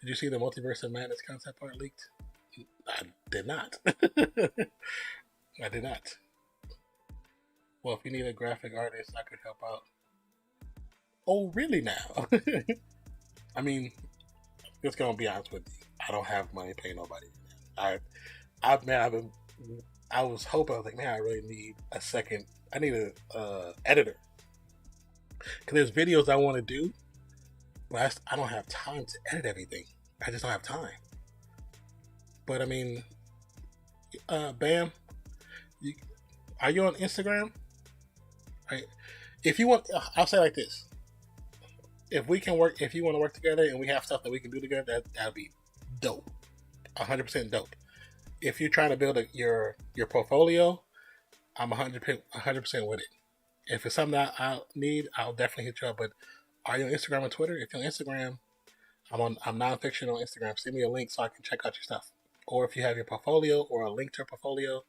did you see the Multiverse of Madness concept art leaked? I did not. I did not. Well, if you need a graphic artist, I could help out. Oh, really now? I mean, just gonna be honest with you. I don't have money to pay nobody. I was hoping, I was like, man, I really need a second. I need a editor. Because there's videos I want to do, but I don't have time to edit everything. I just don't have time. But I mean, Bam, are you on Instagram? Right. If you want, I'll say it like this. If you want to work together and we have stuff that we can do together, that'd be dope. 100% dope. If you're trying to build your portfolio, I'm 100% with it. If it's something that I need, I'll definitely hit you up. But are you on Instagram and Twitter? If you're on Instagram, I'm Nonfiction on Instagram. Send me a link so I can check out your stuff. Or if you have your portfolio or a link to your portfolio,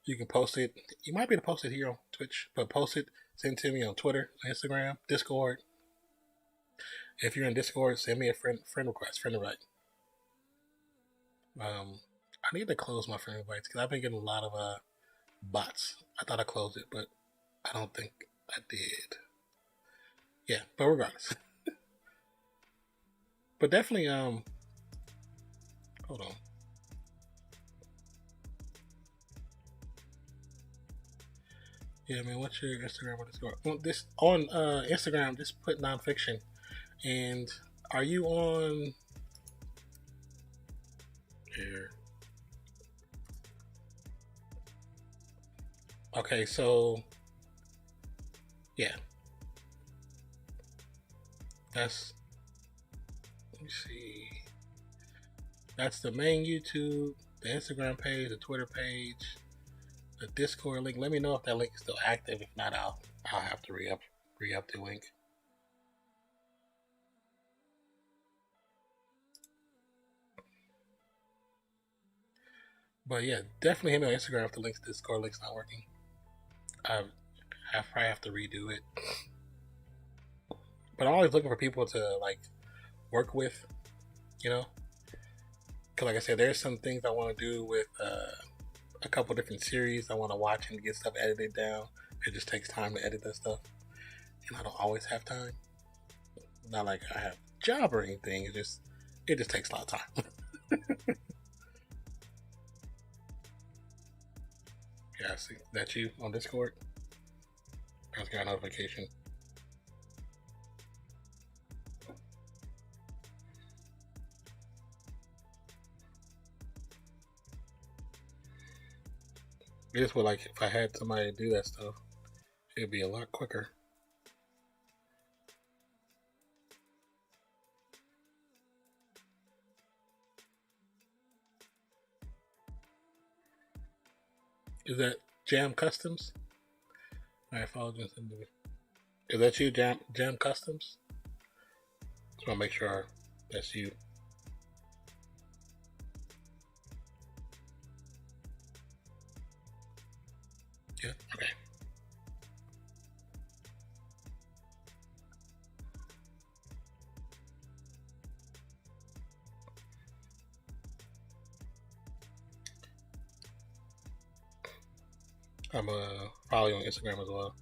you can post it. You might be able to post it here on Twitch, but post it, send it to me on Twitter, Instagram, Discord. If you're in Discord, send me a friend request, friend invite. I need to close my friend invites because I've been getting a lot of bots. I thought I closed it, but I don't think I did. Yeah, but regardless. But definitely, hold on. Yeah, man, what's your Instagram or Discord? Well, on Instagram, just put Nonfiction. And are you on here. Okay, so yeah, that's, let me see. That's the main YouTube, the Instagram page, the Twitter page, the Discord link. Let me know if that link is still active. If not, I'll have to re-up the link. But yeah, definitely hit me on Instagram if the Discord link's not working. I probably have to redo it. But I'm always looking for people to like work with, you know. Because like I said, there's some things I want to do with a couple different series I want to watch and get stuff edited down. It just takes time to edit that stuff, and I don't always have time. Not like I have a job or anything. It just takes a lot of time. Yeah, see, that's you on Discord. I just got a notification. It just would, like, if I had somebody to do that stuff, it'd be a lot quicker. Is that Jam Customs? Alright, follow this. Is that you, Jam Customs? Just want to make sure that's you. Yeah, okay. I'm follow you on Instagram as well.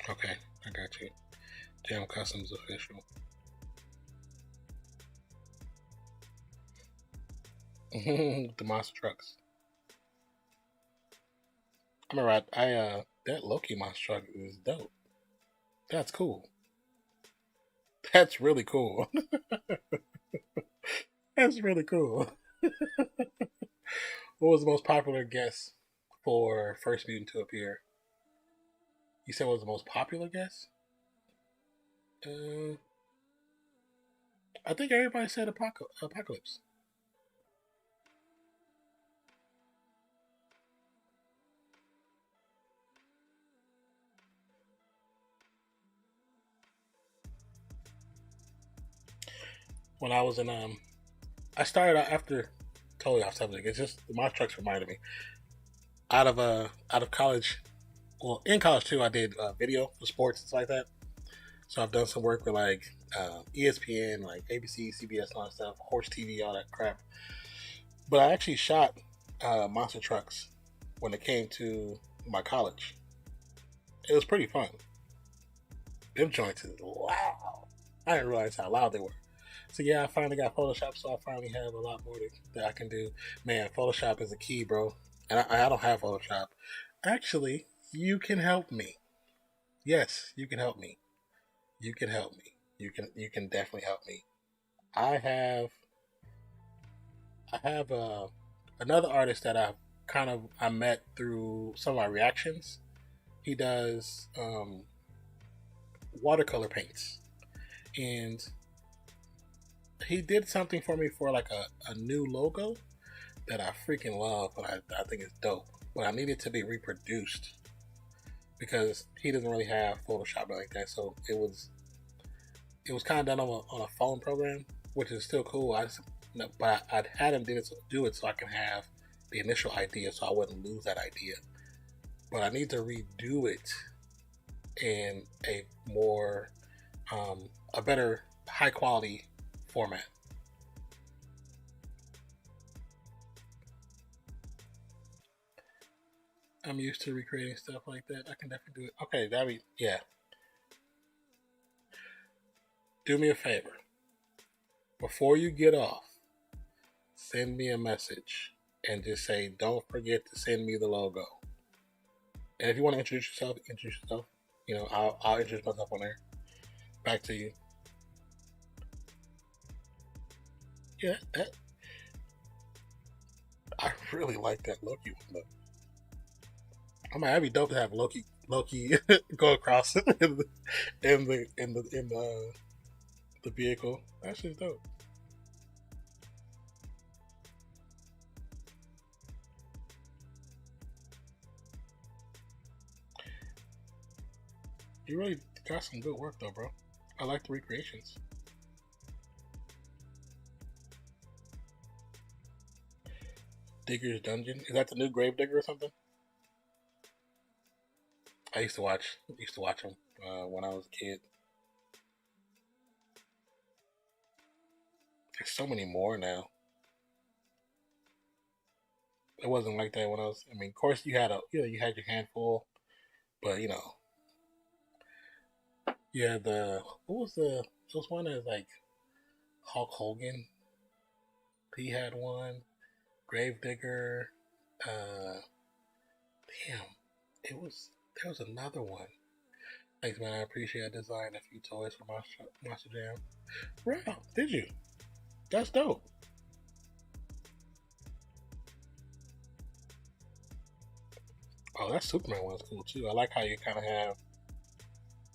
Okay, I got you. Jam Customs official. The monster trucks. I'm alright. That Loki monster truck is dope. That's cool. That's really cool. That's really cool. What was the most popular guess for first mutant to appear? You said what was the most popular guess? Uh, I think everybody said Apocalypse. When I was in I started out after, totally off subject. It's just the monster trucks reminded me. Out of college, well, in college too, I did video for sports and stuff like that. So I've done some work with like ESPN, like ABC, CBS, and all that stuff, Horse TV, all that crap. But I actually shot monster trucks when it came to my college. It was pretty fun. Them joints is loud. I didn't realize how loud they were. So yeah, I finally got Photoshop, so I finally have a lot more that I can do. Man, Photoshop is a key, bro. And I don't have Photoshop. Actually, you can help me. Yes, you can help me. You can help me. You can definitely help me. I have another artist that I met through some of my reactions. He does watercolor paints, and he did something for me for like a new logo that I freaking love, but I think it's dope. But I need it to be reproduced because he doesn't really have Photoshop like that. So it was kind of done on a phone program, which is still cool. But I'd had him do it so I can have the initial idea, so I wouldn't lose that idea. But I need to redo it in a more a better high quality format. I'm used to recreating stuff like that. I can definitely do it. Okay, yeah. Do me a favor. Before you get off, send me a message and just say, don't forget to send me the logo. And if you want to introduce yourself. You know, I'll introduce myself on there. Back to you. Yeah, I really like that Loki one though. I mean, that'd be dope to have Loki go across in the vehicle. That shit's dope. You really got some good work though, bro. I like the recreations. Digger's Dungeon. Is that the new Gravedigger or something? I used to watch them when I was a kid. There's so many more now. It wasn't like that when I was. I mean, of course you had your handful, but yeah, what was the? It was one that was like Hulk Hogan. He had one. Gravedigger. Uh, damn, it was there was another one. Thanks, man. I appreciate. I designed a few toys for Monster Jam. Wow, did you? That's dope. Oh, that Superman one's cool too. I like how you kind of have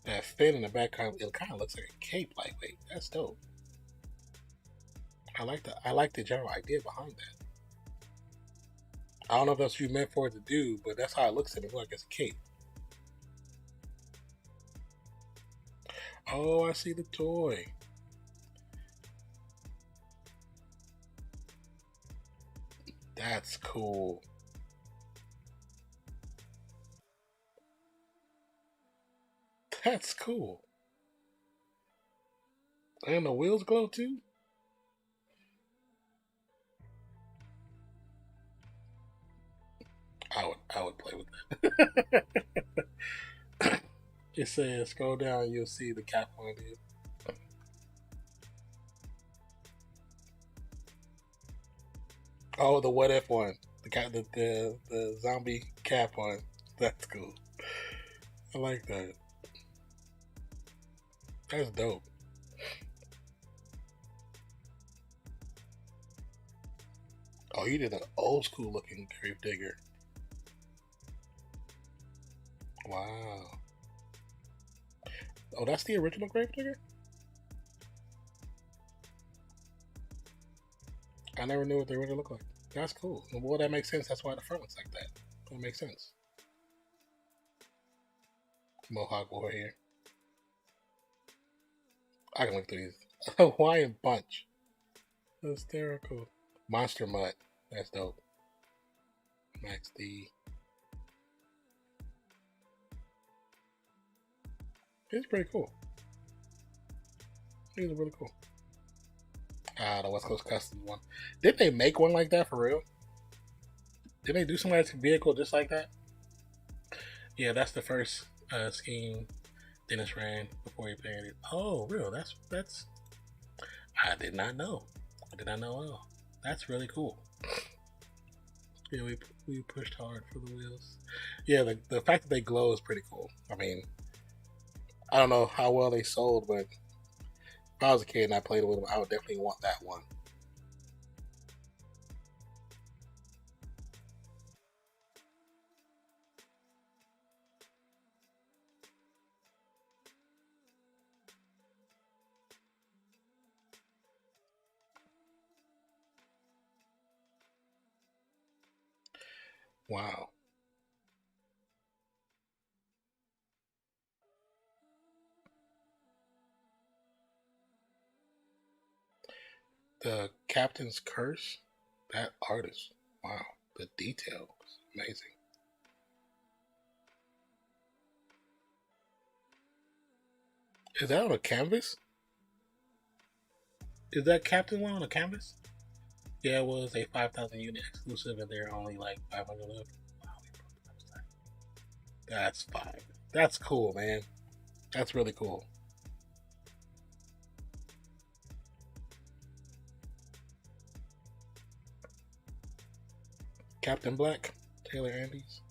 that fin in the background. It kind of looks like a cape, lightweight. That's dope. I like the general idea behind that. I don't know if that's what you meant for it to do, but that's how it looks to me, like it's a cape. Oh, I see the toy. That's cool. That's cool. And the wheels glow too? I would play with that. It says scroll down, you'll see the cap on it. Oh, the what if one. The zombie cap one. That's cool. I like that. That's dope. Oh, you did an old school looking grave digger. Wow. Oh, that's the original grave digger? I never knew what they really looked like. That's cool. Well, that makes sense. That's why the front looks like that. That makes sense. Mohawk Warrior. I can look through these. Hawaiian Bunch. Hysterical. Monster Mutt. That's dope. Max D. It's pretty cool. These are really cool. Ah, the West Coast Customs one. Did they make one like that for real? Did they do something like a vehicle just like that? Yeah, that's the first scheme Dennis ran before he painted it. Oh, real? That's. I did not know. I did not know at all. That's really cool. Yeah, we pushed hard for the wheels. Yeah, the fact that they glow is pretty cool. I mean, I don't know how well they sold, but if I was a kid and I played with them, I would definitely want that one. Wow. The Captain's Curse, that artist. Wow. The detail is amazing. Is that on a canvas? Is that Captain one on a canvas? Yeah, it was a 5,000 unit exclusive, and there are only like 500 left. Wow, we broke the website. That's fine. That's cool, man. That's really cool. Captain Black, Taylor Andes.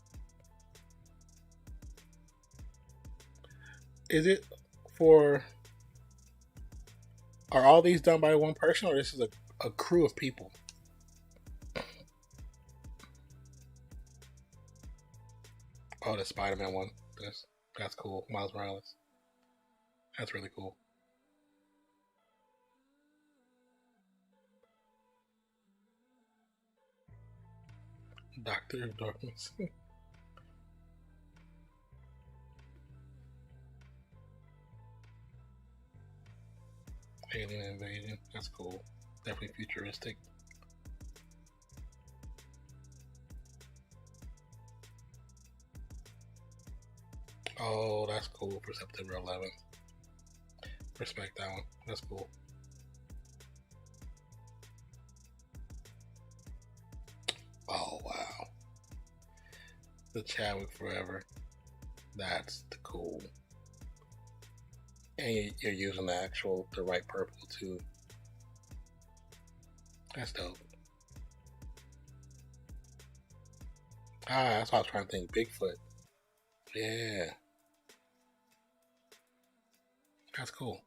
Is it for? Are all these done by one person, or this is a crew of people. Oh, the Spider-Man one. That's cool. Miles Morales. That's really cool. Doctor of Darkness. Alien Invasion. That's cool. Definitely futuristic. Oh, that's cool for September 11th. Respect that one. That's cool. Oh, wow. The Chadwick Forever. That's the cool. And you're using the right purple too. That's dope. That's what I was trying to think. Bigfoot. Yeah. That's cool.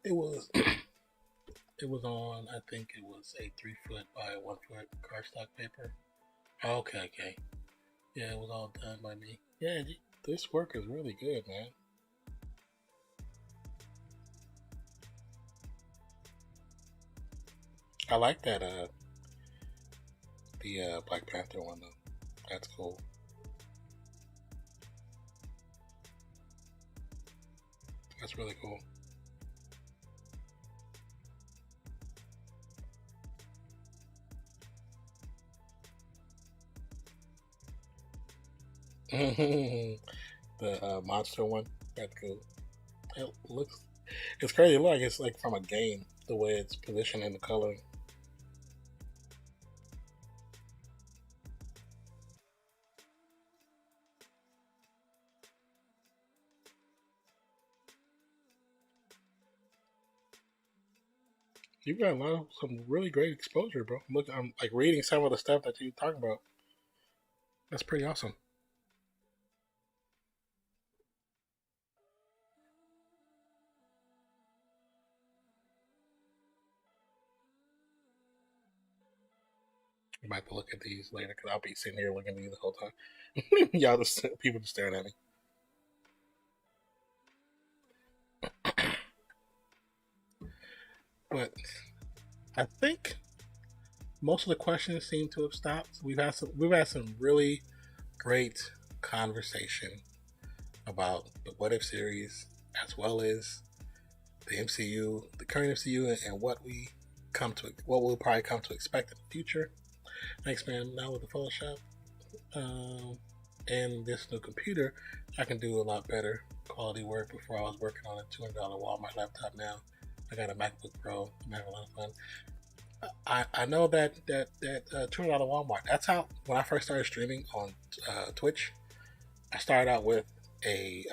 It was it was on, I think it was a 3-foot by 1-foot cardstock paper. Okay. Yeah, it was all done by me. Yeah, this work is really good, man. I like that the Black Panther one though. That's cool. That's really cool. The monster one. That's cool. It's crazy. Look, like it's like from a game. The way it's positioned in the coloring. You've got some really great exposure, bro. Look, I'm like reading some of the stuff that you talk about. That's pretty awesome. I might have to look at these later because I'll be sitting here looking at these the whole time. Y'all just people just staring at me. But I think most of the questions seem to have stopped. We've had some really great conversation about the What If series as well as the MCU, the current MCU, and what we'll probably come to expect in the future. Thanks, man. Now with the Photoshop and this new computer, I can do a lot better quality work. Before I was working on a $200 Walmart laptop. Now I got a MacBook Pro. I'm having a lot of fun. I know that $200 Walmart. That's how when I first started streaming on Twitch. I started out with a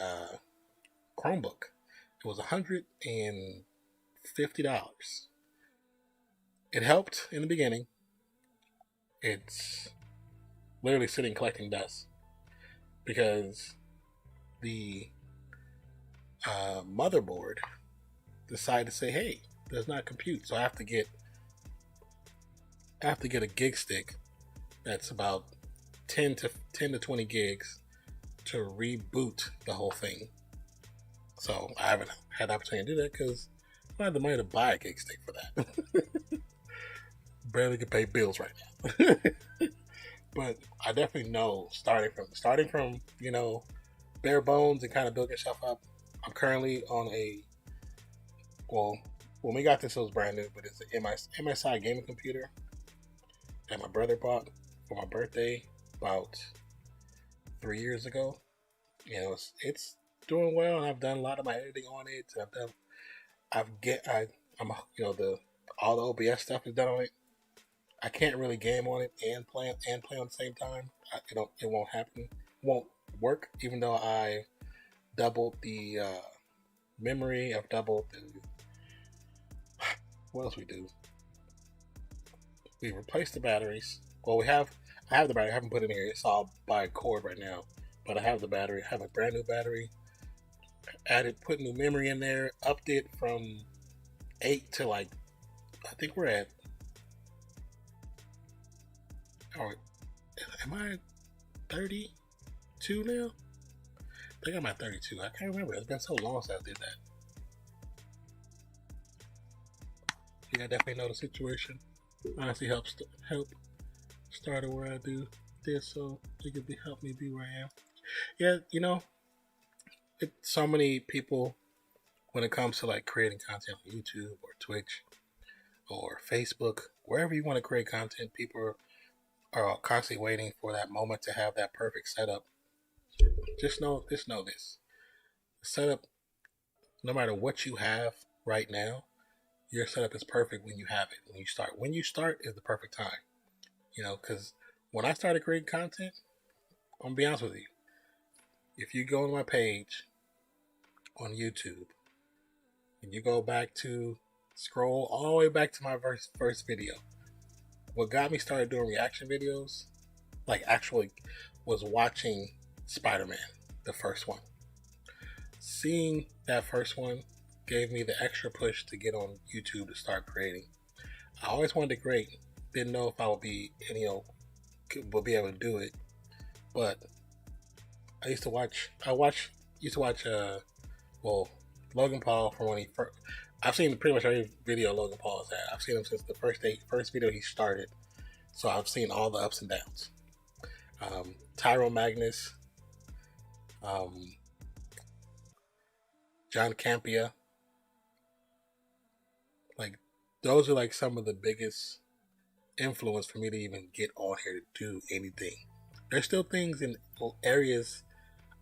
Chromebook. It was $150. It helped in the beginning. It's literally sitting collecting dust because the motherboard decided to say, "Hey, does not compute." So I have to get a gig stick that's about 10 to 20 gigs to reboot the whole thing. So I haven't had the opportunity to do that because I don't have the money to buy a gig stick for that. Barely can pay bills right now. But I definitely know starting from bare bones and kind of building yourself up. I'm currently on when we got this it was brand new, but it's an MSI gaming computer that my brother bought for my birthday about 3 years ago. It's doing well, and I've done a lot of my editing on it. I'm all the OBS stuff is done on it. I can't really game on it and play on the same time. It won't happen. It won't work, even though I doubled the memory. I've doubled the. What else we do? We replaced the batteries. Well, I have the battery. I haven't put it in here. It's all by cord right now. But I have the battery. I have a brand new battery. Put new memory in there. Upped it from 8 to like I think we're at. Oh, am I 32 now? I think I'm at 32. I can't remember. It's been so long since I did that. Yeah, I definitely know the situation. Honestly, help started where I do this, so it could help me be where I am. Yeah, you know, so many people when it comes to like creating content on YouTube or Twitch or Facebook, wherever you want to create content, people are constantly waiting for that moment to have that perfect setup. Just know this. The setup, no matter what you have right now, your setup is perfect when you have it. When you start. When you start is the perfect time. You know, because when I started creating content, I'm gonna be honest with you. If you go on my page on YouTube and you go back to scroll all the way back to my first video, what got me started doing reaction videos, like actually, was watching Spider-Man, the first one. Seeing that first one gave me the extra push to get on YouTube to start creating. I always wanted to create, didn't know if I would be, would be able to do it, but I used to watch. Logan Paul from when he first. I've seen pretty much every video Logan Paul has had. I've seen him since the first video he started. So I've seen all the ups and downs. Tyrone Magnus, John Campia. Like, those are like some of the biggest influence for me to even get on here to do anything. There's still things in areas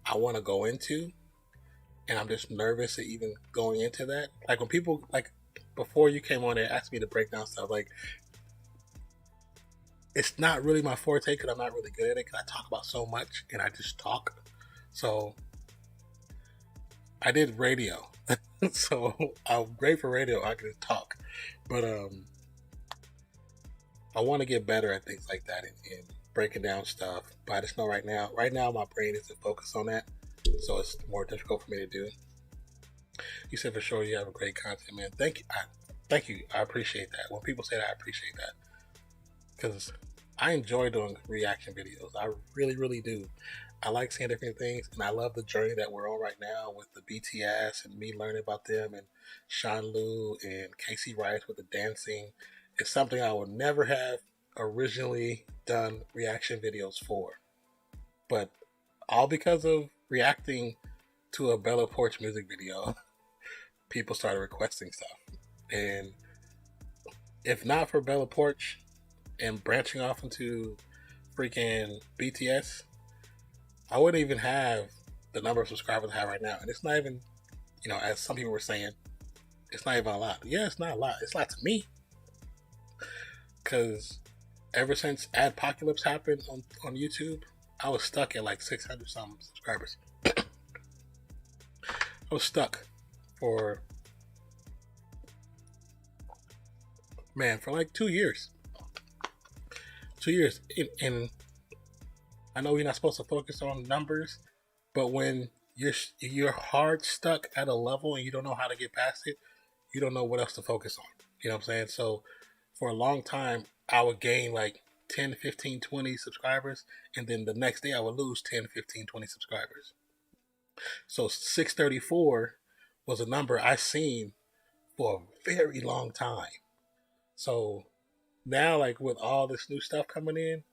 I want to go into, and I'm just nervous of even going into that. Like when people, like before you came on there, asked me to break down stuff, like it's not really my forte because I'm not really good at it because I talk about so much and I just talk. So I did radio. So I'm great for radio. I can just talk. But I want to get better at things like that and breaking down stuff. But I just know right now my brain isn't focused on that. So it's more difficult for me to do. You said for sure you have a great content, man. Thank you. I appreciate that. When people say that, I appreciate that. Because I enjoy doing reaction videos. I really, really do. I like seeing different things, and I love the journey that we're on right now with the BTS and me learning about them, and Sean Liu and Casey Rice with the dancing. It's something I would never have originally done reaction videos for. But all because of reacting to a Bella Porch music video, people started requesting stuff. And if not for Bella Porch and branching off into freaking BTS, I wouldn't even have the number of subscribers I have right now. And it's not even, as some people were saying, it's not even a lot. Yeah, it's not a lot. It's a lot to me. Because ever since Adpocalypse happened on YouTube, I was stuck at like 600 something subscribers. I was stuck for like 2 years. 2 years. And I know you're not supposed to focus on numbers, but when you're hard stuck at a level and you don't know how to get past it, you don't know what else to focus on. You know what I'm saying? So for a long time, I would gain like 10, 15, 20 subscribers, and then the next day I would lose 10, 15, 20 subscribers. So 634 was a number I seen for a very long time. So now, like with all this new stuff coming in,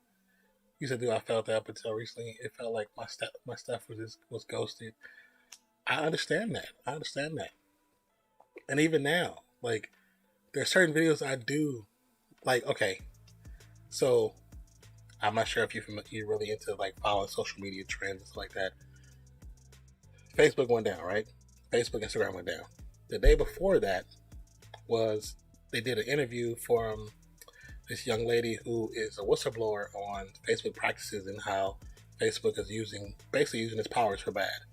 you said, dude, I felt that up until recently. It felt like my stuff was ghosted. I understand that. And even now, like, there's certain videos I do, like, okay, so I'm not sure if you're really into like following social media trends and stuff like that. Facebook went down, right? Facebook, Instagram went down. The day before that was they did an interview for this young lady who is a whistleblower on Facebook practices and how Facebook is basically using its powers for bad.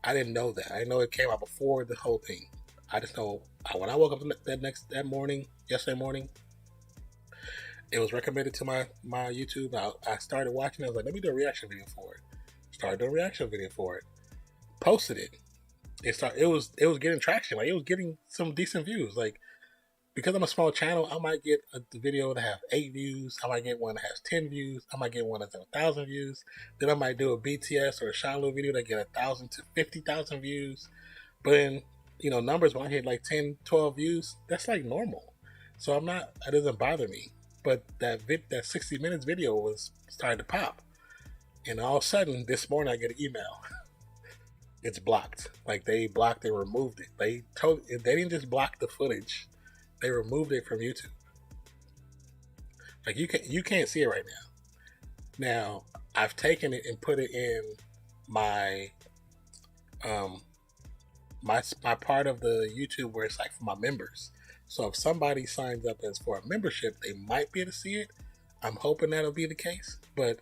I didn't know that. I know it came out before the whole thing. I just know when I woke up yesterday morning, it was recommended to my YouTube. I started watching it. I was like, let me do a reaction video for it. Started doing a reaction video for it. Posted it. It was getting traction. Like, it was getting some decent views. Like, because I'm a small channel, I might get the video that have 8 views. I might get one that has 10 views. I might get one that has 1,000 views. Then I might do a BTS or a Shanlu video that get 1,000 to 50,000 views. But in numbers, when I hit like 10, 12 views, that's like normal. So it doesn't bother me. But that 60 minutes video was starting to pop, and all of a sudden this morning I get an email. It's blocked. Like they blocked and removed it. They didn't just block the footage. They removed it from YouTube. Like you can't see it right now. Now I've taken it and put it in my my part of the YouTube where it's like for my members. So if somebody signs up as for a membership, they might be able to see it. I'm hoping that'll be the case. But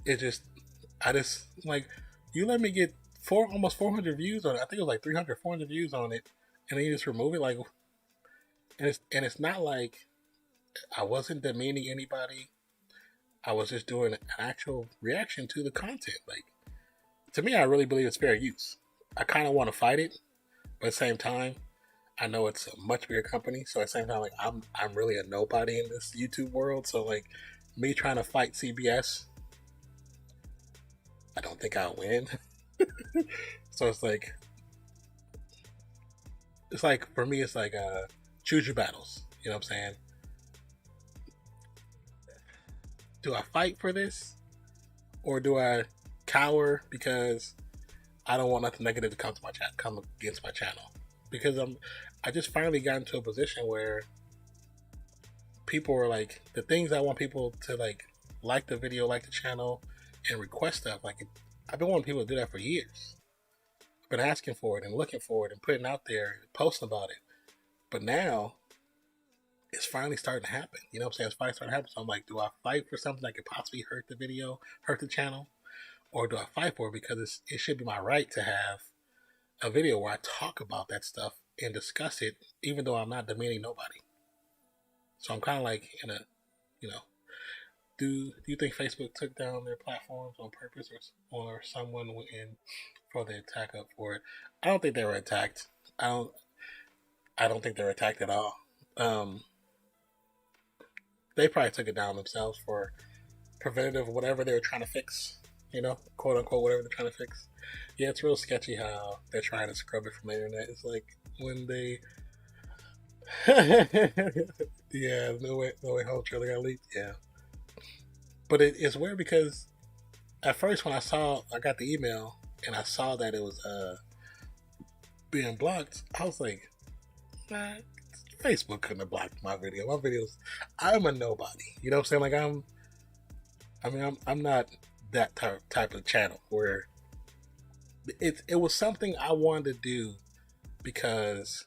I just like, you let me get almost 400 views on it. I think it was like 300, 400 views on it, and then you just remove it. Like, and it's not like I wasn't demeaning anybody. I was just doing an actual reaction to the content. Like, to me, I really believe it's fair use. I kind of want to fight it, but at the same time, I know it's a much bigger company. So at the same time, like I'm really a nobody in this YouTube world. So like me trying to fight CBS, I don't think I'll win. So it's like for me, it's like choose your battles. You know what I'm saying? Do I fight for this, or do I cower because I don't want nothing negative to come against my channel? Because I just finally got into a position where people are like, the things I want people to like the video, like the channel, and request stuff. Like, I've been wanting people to do that for years. I've been asking for it and looking for it and putting out there and posting about it. But now it's finally starting to happen. You know what I'm saying? It's finally starting to happen. So I'm like, do I fight for something that could possibly hurt the video, hurt the channel? Or do I fight for it because it should be my right to have a video where I talk about that stuff and discuss it, even though I'm not demeaning nobody. So I'm kind of like in a, do you think Facebook took down their platforms on purpose, or someone went in for the attack up for it? I don't think they were attacked. I don't think they were attacked at all. They probably took it down themselves for preventative, whatever they were trying to fix. Quote unquote, whatever they're trying to fix. Yeah, it's real sketchy how they're trying to scrub it from the internet. It's like when they, yeah, no way home trailer got leaked. Yeah, but it's weird because at first when I got the email and I saw that it was being blocked, I was like, nah, Facebook couldn't have blocked my video. My videos, I'm a nobody. You know what I'm saying? Like I'm not that type of channel where it was something I wanted to do because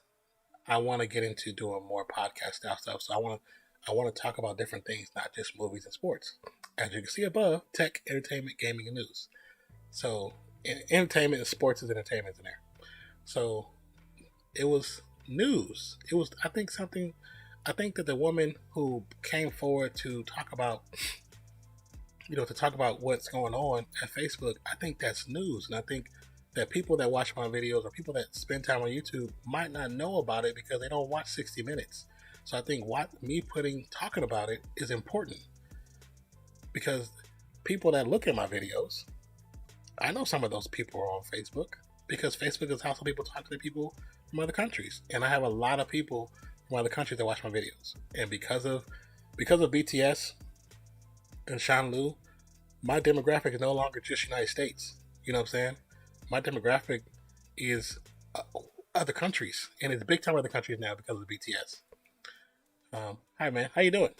I want to get into doing more podcast style stuff. So I want to talk about different things, not just movies and sports. As you can see above, tech, entertainment, gaming, and news. So entertainment and sports is entertainment in there. So it was news. It was I think that the woman who came forward to talk about what's going on at Facebook, I think that's news. And I think that people that watch my videos or people that spend time on YouTube might not know about it because they don't watch 60 minutes. So I think me talking about it is important because people that look at my videos, I know some of those people are on Facebook because Facebook is how some people talk to people from other countries. And I have a lot of people from other countries that watch my videos. And because of BTS and Shanlu, my demographic is no longer just United States. You know what I'm saying? My demographic is other countries, and it's big time other countries now because of BTS. Hi man, how you doing?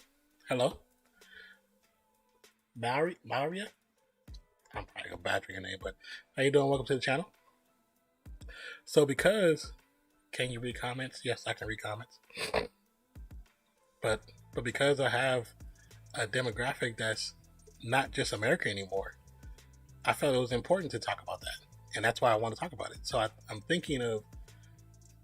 Hello, Maria. I'm probably gonna butcher your name, but how you doing? Welcome to the channel. So can you read comments? Yes, I can read comments. But because I have a demographic that's not just America anymore, I felt it was important to talk about that, and that's why I want to talk about it. So I'm thinking of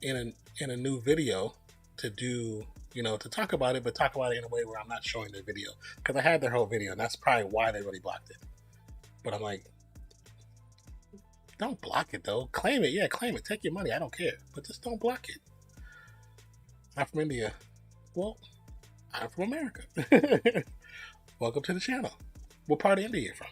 in a new video to do, to talk about it, but talk about it in a way where I'm not showing their video because I had their whole video, and that's probably why they really blocked it. But I'm like, don't block it though. Claim it, yeah, claim it. Take your money. I don't care, but just don't block it. I'm from India. Well, I'm from America. Welcome to the channel. What part of India are you from?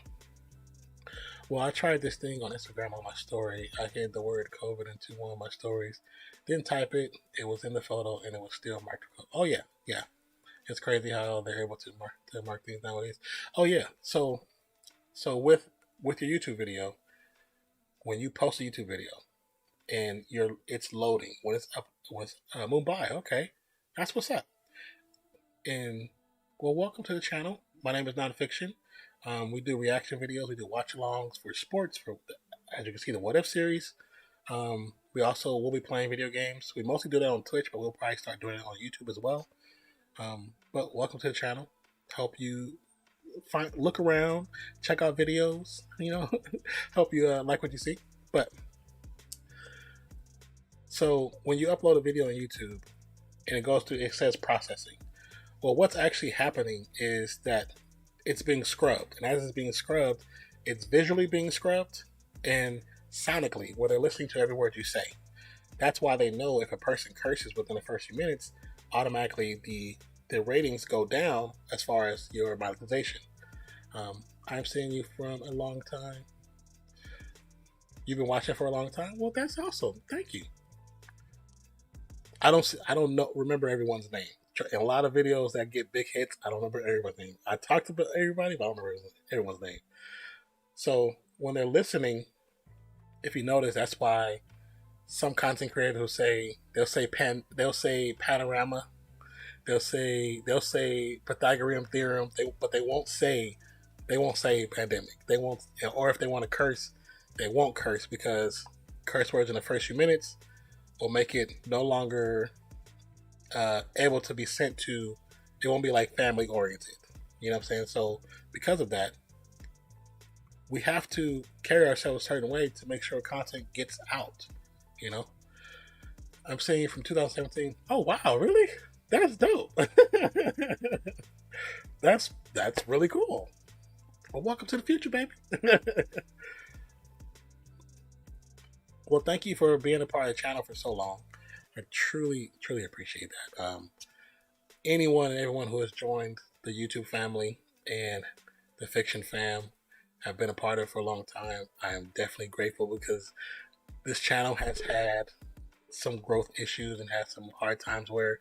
Well, I tried this thing on Instagram on my story. I hid the word COVID into one of my stories. Didn't type it. It was in the photo, and it was still marked. Oh yeah, yeah. It's crazy how they're able to mark things nowadays. Oh yeah. So with your YouTube video, when you post a YouTube video and it's loading when it's up with Mumbai. Okay, that's what's up. And well, welcome to the channel. My name is Nonfiction. We do reaction videos. We do watch-alongs for sports. For as you can see, the What If series. We also will be playing video games. We mostly do that on Twitch, but we'll probably start doing it on YouTube as well. But welcome to the channel. Help you look around, check out videos. You know, help you like what you see. But so when you upload a video on YouTube and it says processing. Well, what's actually happening is that it's being scrubbed, and as it's being scrubbed, it's visually being scrubbed and sonically, where they're listening to every word you say. That's why they know if a person curses within the first few minutes, automatically the ratings go down as far as your monetization. I'm seeing you from a long time. You've been watching for a long time. Well, that's awesome. Thank you. I don't remember everyone's name. In a lot of videos that get big hits, I don't remember everyone's name. I talked about everybody, but I don't remember everyone's name. So when they're listening, if you notice, that's why some content creators they'll say panorama, they'll say Pythagorean theorem, but they won't say pandemic. They won't, or if they want to curse, they won't curse because curse words in the first few minutes will make it no longer able to be sent to. It won't be like family oriented. You know what I'm saying? So because of that, we have to carry ourselves a certain way to make sure content gets out. You know, I'm saying from 2017. Oh wow, really? That's dope. that's really cool. Well, welcome to the future, baby. Well, thank you for being a part of the channel for so long. I truly appreciate that. Anyone and everyone who has joined the YouTube family and the Fiction fam have been a part of it for a long time. I am definitely grateful because this channel has had some growth issues and had some hard times where,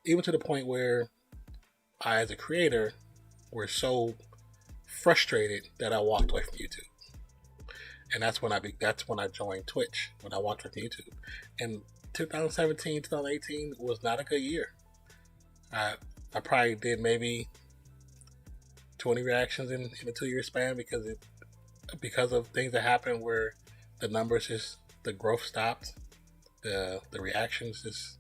even to the point where I, as a creator, were so frustrated that I walked away from YouTube. And that's when I joined Twitch, when I walked away from YouTube. And 2017, 2018 was not a good year. I probably did maybe 20 reactions in a 2-year span because of things that happened where the numbers the growth stopped, the reactions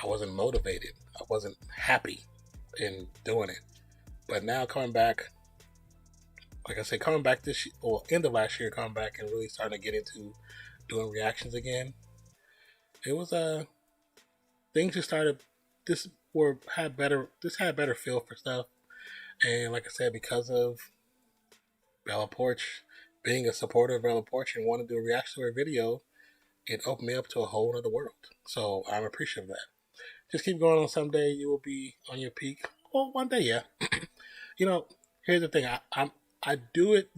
I wasn't motivated. I wasn't happy in doing it. But now coming back, like I said, coming back end of last year, coming back and really starting to get into doing reactions again. It was things just started. Had better feel for stuff, and like I said, because of Bella Porch, being a supporter of Bella Porch and wanting to do a reaction to her video, it opened me up to a whole other world. So I'm appreciative of that. Just keep going on. Someday you will be on your peak. Well, one day, yeah. You know, here's the thing. I do it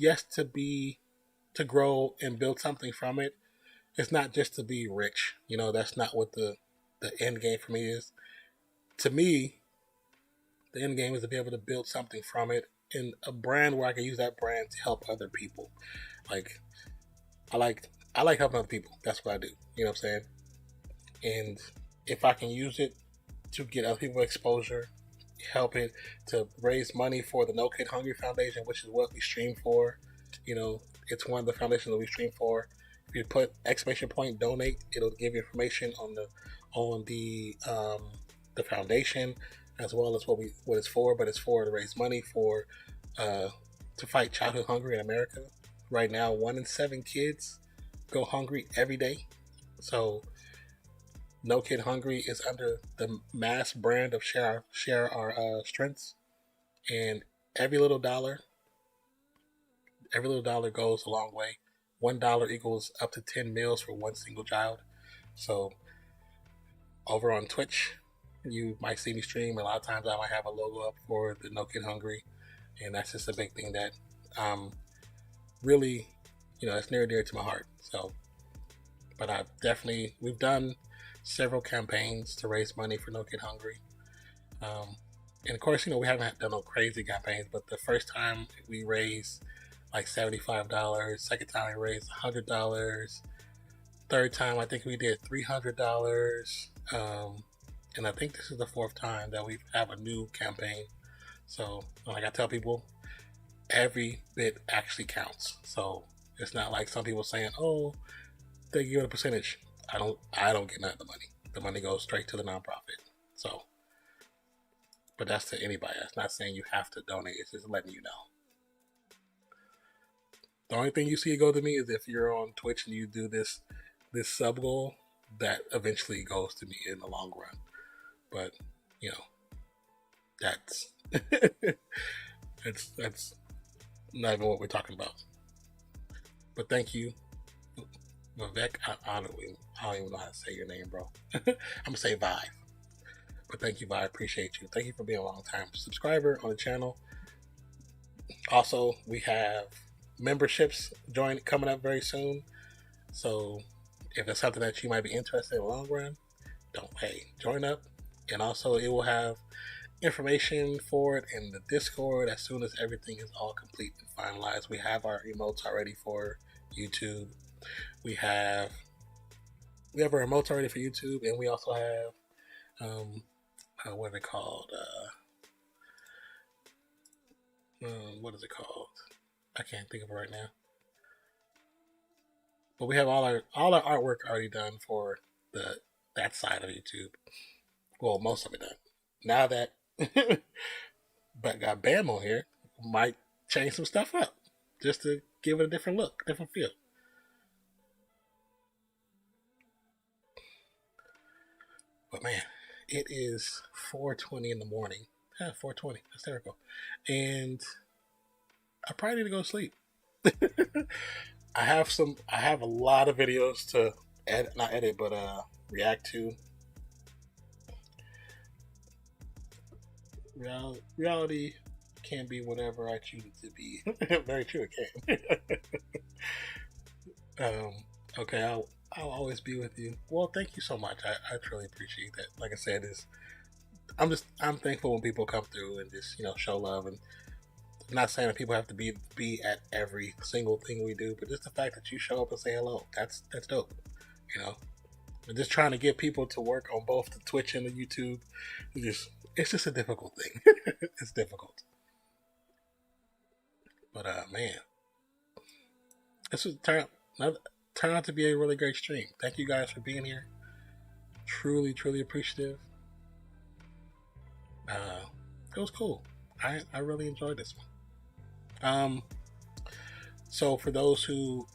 to grow and build something from it. It's not just to be rich. You know, that's not what the end game for me is. To me, the end game is to be able to build something from it in a brand where I can use that brand to help other people. Like, I like helping other people. That's what I do. You know what I'm saying? And if I can use it to get other people exposure, help it to raise money for the No Kid Hungry Foundation, which is what we stream for. You know, it's one of the foundations that we stream for. If you put ! donate, it'll give you information on the foundation, as well as what it's for. But it's for to raise money for to fight childhood hunger in America. Right now, 1 in 7 kids go hungry every day. So No Kid Hungry is under the mass brand of share our strengths, and every little dollar goes a long way. $1 equals up to 10 meals for one single child. So over on Twitch, you might see me stream. A lot of times I might have a logo up for the No Kid Hungry, and that's just a big thing that really, it's near and dear to my heart. So, but we've done several campaigns to raise money for No Kid Hungry. And of course, we haven't done no crazy campaigns, but the first time we raised like $75, second time we raised $100, third time I think we did $300, and I think this is the fourth time that we have a new campaign. So, like I tell people, every bit actually counts. So it's not like some people saying, "Oh, they give a percentage." I don't get none of the money. The money goes straight to the nonprofit. So. But that's to anybody. That's not saying you have to donate. It's just letting you know. The only thing you see go to me is if you're on Twitch and you do this sub goal, that eventually goes to me in the long run. But that's that's not even what we're talking about. But thank you, Vivek. I don't even know how to say your name, bro. I'm gonna say Vive. But thank you, Vi. I appreciate you. Thank you for being a long-time subscriber on the channel. Also, we have memberships coming up very soon. So if it's something that you might be interested in the long run, join up. And also, it will have information for it in the Discord as soon as everything is all complete and finalized. We have our emotes already for YouTube. We have our emotes already for YouTube, and we also have what are they called? What is it called? I can't think of it right now. But we have all our artwork already done for that side of YouTube. Well, most of it done. Now that but got Bam on here, might change some stuff up just to give it a different look, different feel. But man, it is 4:20 in the morning. 4:20. That's terrible. And I probably need to go to sleep. I have a lot of videos to react to. Reality can be whatever I choose it to be. Very true, it can. Okay, I'll always be with you. Well, thank you so much. I truly appreciate that. Like I said, I'm thankful when people come through and just show love. And I'm not saying that people have to be at every single thing we do, but just the fact that you show up and say hello, that's dope. And just trying to get people to work on both the Twitch and the YouTube, it's just a difficult thing. It's difficult. But man, this was turned out to be a really great stream. Thank you guys for being here. Truly, truly appreciative. It was cool. I really enjoyed this one. So for those who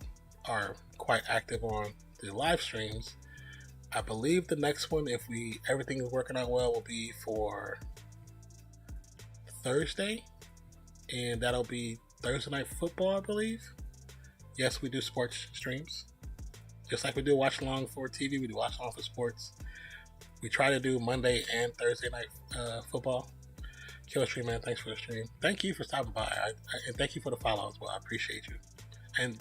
are quite active on the live streams, I believe the next one, if everything is working out well, will be for Thursday, and that'll be Thursday Night Football, I believe. Yes, we do sports streams. Just like we do watch along for TV, we do watch along for sports. We try to do Monday and Thursday night football. Killer Stream, man, thanks for the stream. Thank you for stopping by. And thank you for the follow as well. I appreciate you. And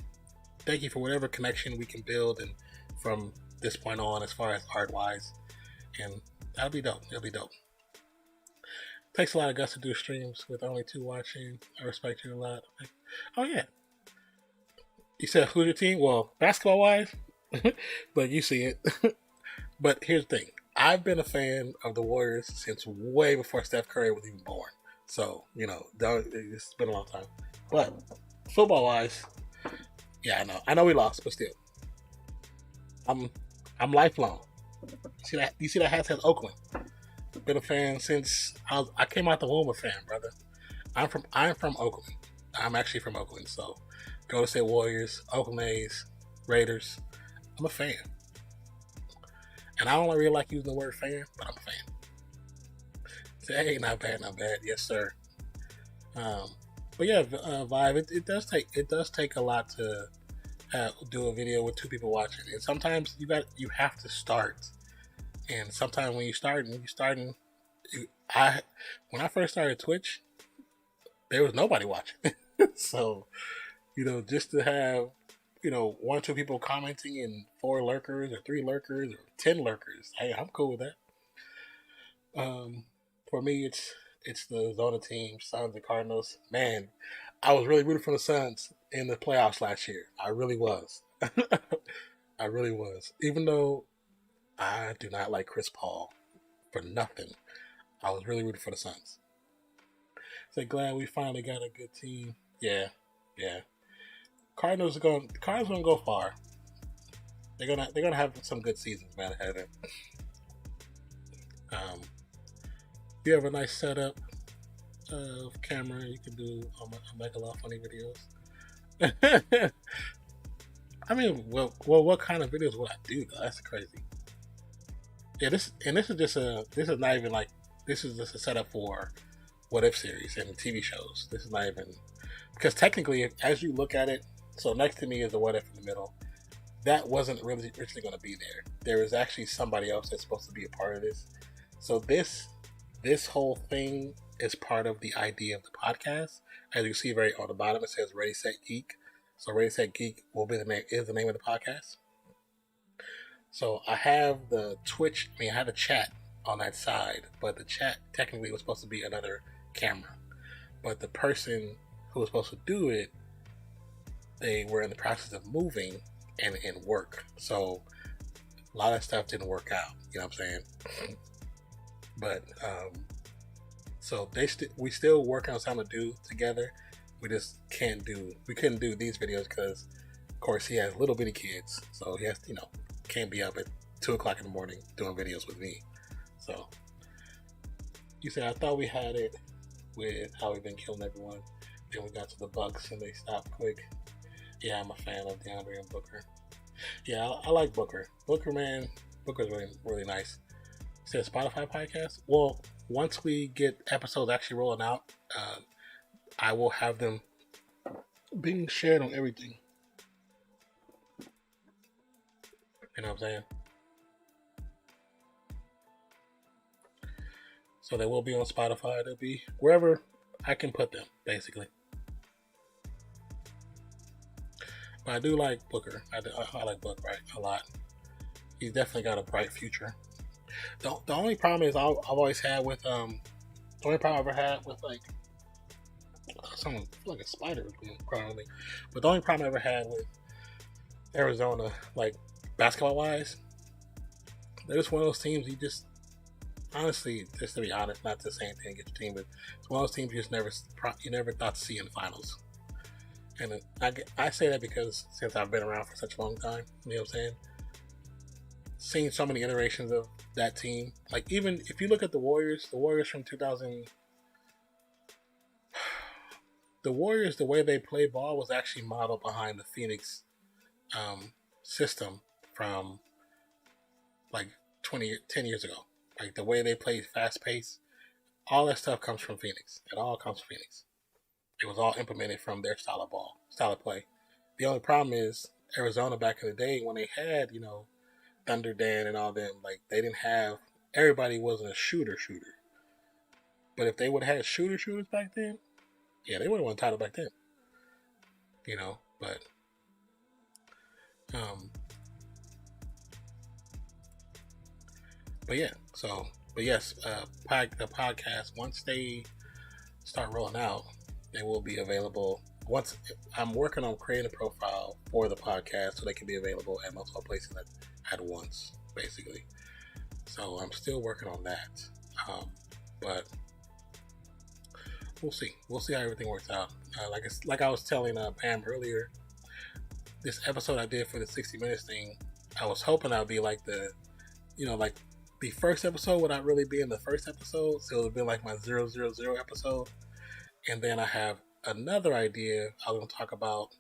thank you for whatever connection we can build and from this point on as far as art-wise. And that'll be dope. It'll be dope. Takes a lot of guts to do streams with only 2 watching. I respect you a lot. Oh, yeah. You said, who's your team? Well, basketball-wise, but you see it. But here's the thing. I've been a fan of the Warriors since way before Steph Curry was even born. So, it's been a long time. But football-wise, yeah, I know we lost, but still. I'm lifelong. You see that hat says Oakland. Been a fan since I came out the womb a fan, brother. I'm from Oakland. I'm actually from Oakland, so Golden State Warriors, Oakland A's, Raiders. I'm a fan. And I don't really like using the word fan, but I'm a fan. Say, hey, not bad. Yes, sir. But yeah, Vibe, it does take a lot to do a video with 2 people watching. And sometimes you have to start And sometimes when when I first started Twitch, there was nobody watching. So, just to have, one or two people commenting and 4 lurkers or 3 lurkers or 10 lurkers, hey, I'm cool with that. For me, it's the Zona team, Suns and Cardinals. Man, I was really rooting for the Suns in the playoffs last year. I really was. I really was. Even though I do not like Chris Paul for nothing, I was really rooting for the Suns. So glad we finally got a good team. Yeah. Cardinals are gonna go far. They're gonna have some good seasons, man, ahead of them. You have a nice setup of camera. You can do make a lot of funny videos. I mean, well, what kind of videos would I do though? That's crazy. Yeah, this is just a setup for what if series and TV shows. This is not even, because technically, as you look at it, so next to me is the what if in the middle. That wasn't really originally going to be there. There was actually somebody else that's supposed to be a part of this. So this whole thing is part of the idea of the podcast. As you see right on the bottom, it says Ready Set Geek. So Ready Set Geek is the name of the podcast. So I have the Twitch. I had a chat on that side, but the chat technically was supposed to be another camera. But the person who was supposed to do it, they were in the process of moving and in work. So a lot of stuff didn't work out. You know what I'm saying? But so we still working on something to do together. We just we couldn't do these videos because, of course, he has little bitty kids, so he has can't be up at 2:00 in the morning doing videos with me. So you said I thought we had it with how we've been killing everyone. Then we got to the Bucks and they stopped quick. Yeah, I'm a fan of DeAndre and Booker. Yeah, I like Booker. Booker's really, really nice. You said Spotify podcast? Well, once we get episodes actually rolling out, I will have them being shared on everything. You know what I'm saying? So they will be on Spotify. They'll be wherever I can put them, basically. But I do like Booker. I like Booker a lot. He's definitely got a bright future. The only problem is I've always had with the only problem I ever had with like someone like a spider probably, but the only problem I ever had with Arizona, like basketball wise, they're just one of those teams you just honestly, just to be honest, not to say anything against your team, but it's one of those teams you just never thought to see in the finals. And I say that because since I've been around for such a long time, you know what I'm saying? Seeing so many iterations of that team. Like, even if you look at the Warriors from 2000, the Warriors, the way they play ball was actually modeled behind the Phoenix system from like 10 years ago. Like, the way they play fast pace, all that stuff comes from Phoenix. It all comes from Phoenix. It was all implemented from their style of play. The only problem is Arizona back in the day when they had, Thunder Dan and all them, like, they didn't have, everybody wasn't a shooter. But if they would have had shooters back then, yeah, they would have won a title back then. But yeah, but yes, the podcast, once they start rolling out, they will be available. Once I'm working on creating a profile for the podcast so they can be available at multiple places at once, basically. So I'm still working on that. But we'll see. We'll see how everything works out. Like I was telling Pam earlier, this episode I did for the 60 Minutes thing, I was hoping I'd be like the first episode would not really be in the first episode, so it would be like my 000 episode. And then I have another idea. I was going to talk about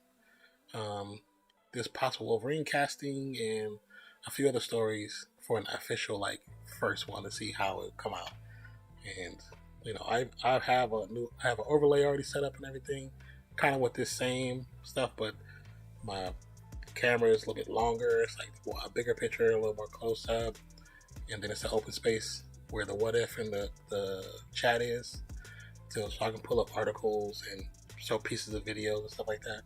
this possible Wolverine casting and a few other stories for an official first one to see how it come out. And I have an overlay already set up and everything, kind of with this same stuff, but my camera is a little bit longer. It's like a bigger picture, a little more close up. and then it's an open space where the what if and the chat is, so I can pull up articles and show pieces of videos and stuff like that,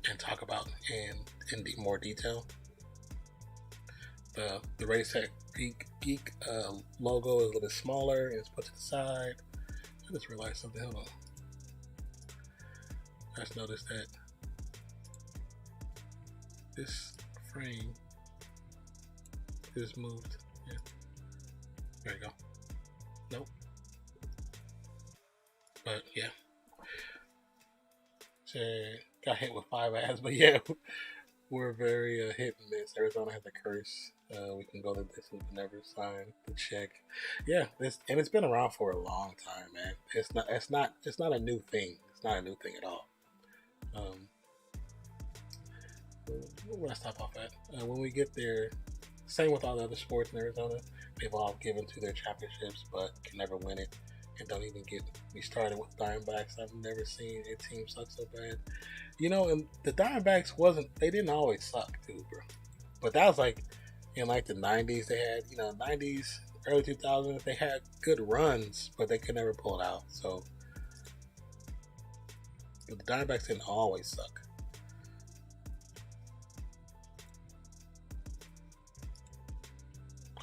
and talk about in more detail. The Ready Set Geek logo is a little bit smaller and it's put to the side. I just realized something. Hold on. I just noticed that this frame is moved. Yeah. There you go. Nope. But yeah. So got hit with 5 ads, but yeah, we're very hit and miss. Arizona has a curse. We can go to this and never sign the check. Yeah, it's been around for a long time, man. It's not a new thing. It's not a new thing at all. Where I stop off at? When we get there, same with all the other sports in Arizona. They've all given to their championships, but can never win it, and don't even get me started with Diamondbacks. I've never seen a team suck so bad. You know, and the Diamondbacks they didn't always suck too, bro. But that was like in like the 90s. They had, 90s, early 2000s. They had good runs, but they could never pull it out. So the Diamondbacks didn't always suck.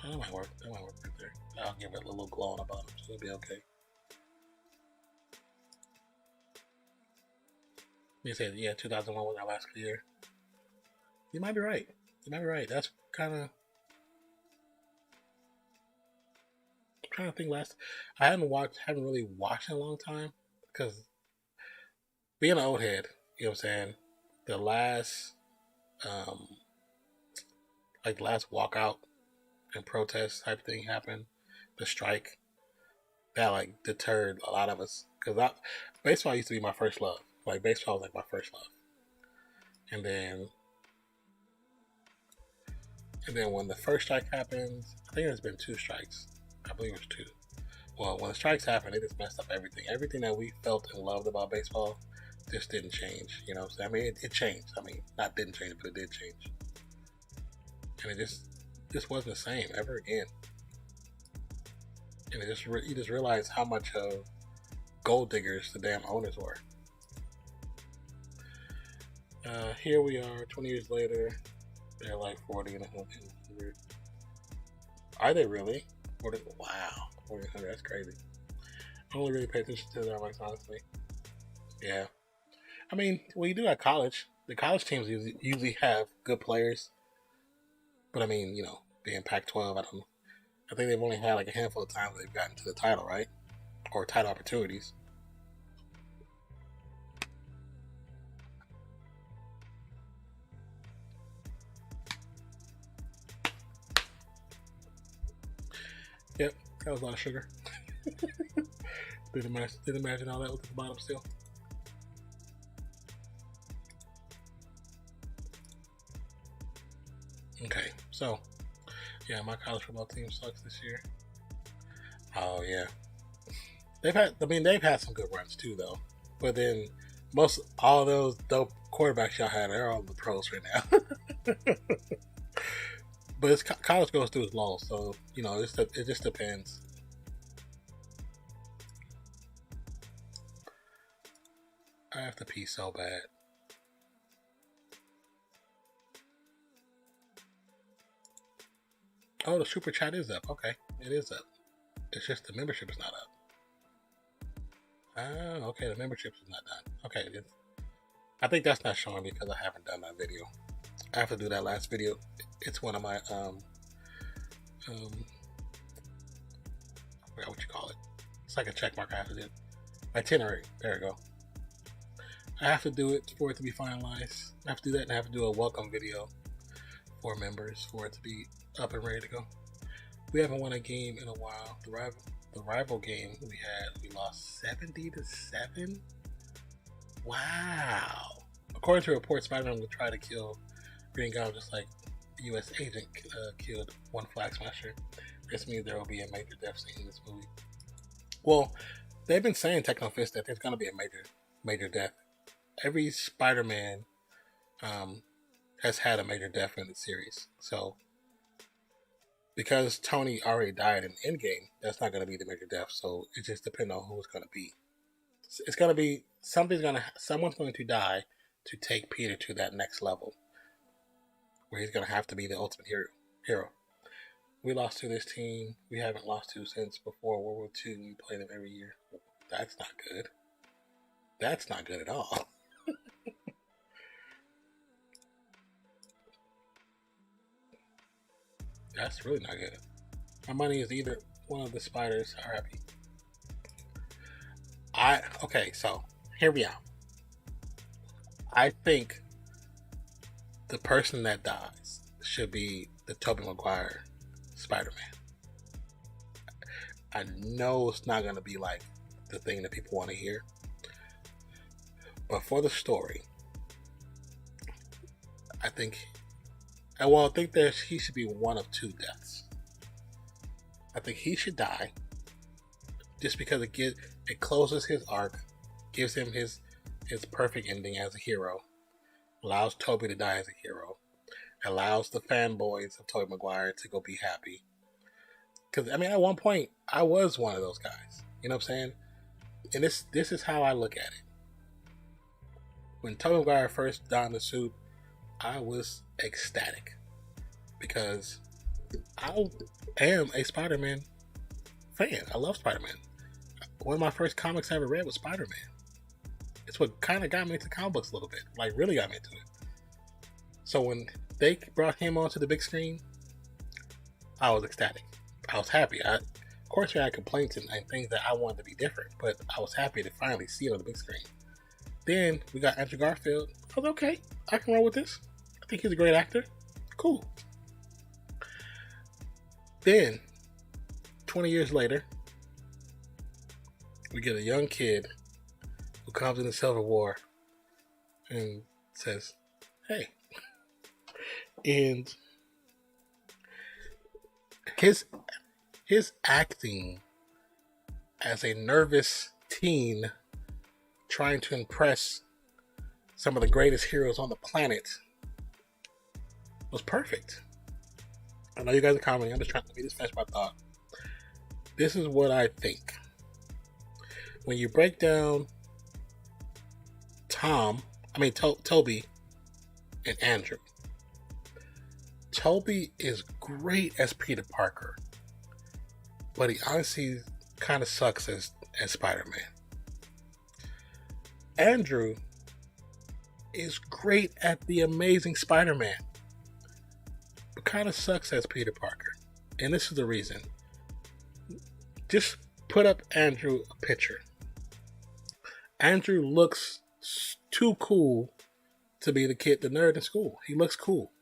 That might work. That might work right there. I'll give it a little glow on the bottom, so it'll be okay. You said, yeah, 2001 was our last year. You might be right. That's kind of. I'm trying to think last. I haven't really watched in a long time because being an old head, you know what I'm saying. The last, last walkout and protest type thing happened. The strike that like deterred a lot of us because baseball used to be my first love. Like baseball was like my first love, and then when the first strike happened, I think there's been 2 strikes. I believe it was 2. Well, when the strikes happened, it just messed up everything. Everything that we felt and loved about baseball just didn't change. You know what I'm saying? I mean, it changed. I mean, not didn't change, but it did change, and it just wasn't the same ever again. And you just realize how much of gold diggers the damn owners were. Here we are, 20 years later. They're like 40 and 100. Are they really? 40? Wow, 40 and 100. That's crazy. I only really pay attention to their ranks, honestly. Yeah. I mean, when you do at college, the college teams usually have good players. But I mean, being Pac-12, I think they've only had like a handful of times they've gotten to the title, right? Or title opportunities. Yep, that was a lot of sugar. Didn't imagine all that was at the bottom still. Okay, so yeah, my college football team sucks this year. Oh yeah, they've had some good runs too though. But then all those dope quarterbacks y'all had, they're all the pros right now. But college goes through its lows, so it just depends. I have to pee so bad. Oh, the super chat is up. Okay, it is up. It's just the membership is not up. Oh, okay, the membership is not done. Okay, I think that's not showing because I haven't done that video. I have to do that last video. It's one of my I forgot what you call it. It's like a check mark I have to do. Itinerary. There we go. I have to do it for it to be finalized. I have to do that, and I have to do a welcome video for members for it to be up and ready to go. We haven't won a game in a while. The rival game we lost 70-7. Wow. According to reports, Spider-Man will try to kill Green Goblin just like the U.S. agent killed one Flag Smasher. This means there will be a major death scene in this movie. Well, they've been saying Technofist that there's going to be a major death. Every Spider-Man has had a major death in the series. So because Tony already died in Endgame, that's not going to be the major death. So it just depends on who it's going to be. It's going to be someone's going to die to take Peter to that next level, where he's going to have to be the ultimate hero. We lost to this team. We haven't lost to since before World War II. We play them every year. That's not good. That's not good at all. That's really not good. My money is either one of the spiders are happy. Okay, so here we are. I think the person that dies should be the Tobey Maguire Spider-Man. I know it's not going to be like the thing that people want to hear, but for the story, I think he should be one of two deaths. I think he should die just because it closes his arc, gives him his perfect ending as a hero, allows Tobey to die as a hero, allows the fanboys of Tobey Maguire to go be happy. Because I mean, at one point, I was one of those guys. You know what I'm saying? And this is how I look at it. When Tobey Maguire first donned the suit, I was ecstatic because I am a Spider-Man fan. I love Spider-Man. One of my first comics I ever read was Spider-Man. It's what kind of got me into comic books a little bit. Like, really got me into it. So when they brought him onto the big screen, I was ecstatic. I was happy. Of course, I had complaints and things that I wanted to be different, but I was happy to finally see it on the big screen. Then we got Andrew Garfield. I was okay. I can roll with this. I think he's a great actor. Cool. Then, 20 years later, we get a young kid who comes in the Civil War and says, hey. And his acting as a nervous teen trying to impress some of the greatest heroes on the planet was perfect. I know you guys are commenting. I'm just trying to finish my thought. This is what I think. When you break down Tobey and Andrew, Tobey is great as Peter Parker, but he honestly kind of sucks as Spider-Man. Andrew is great at the Amazing Spider-Man, but kind of sucks as Peter Parker. And this is the reason. Just put up Andrew a picture. Andrew looks too cool to be the nerd in school. He looks cool.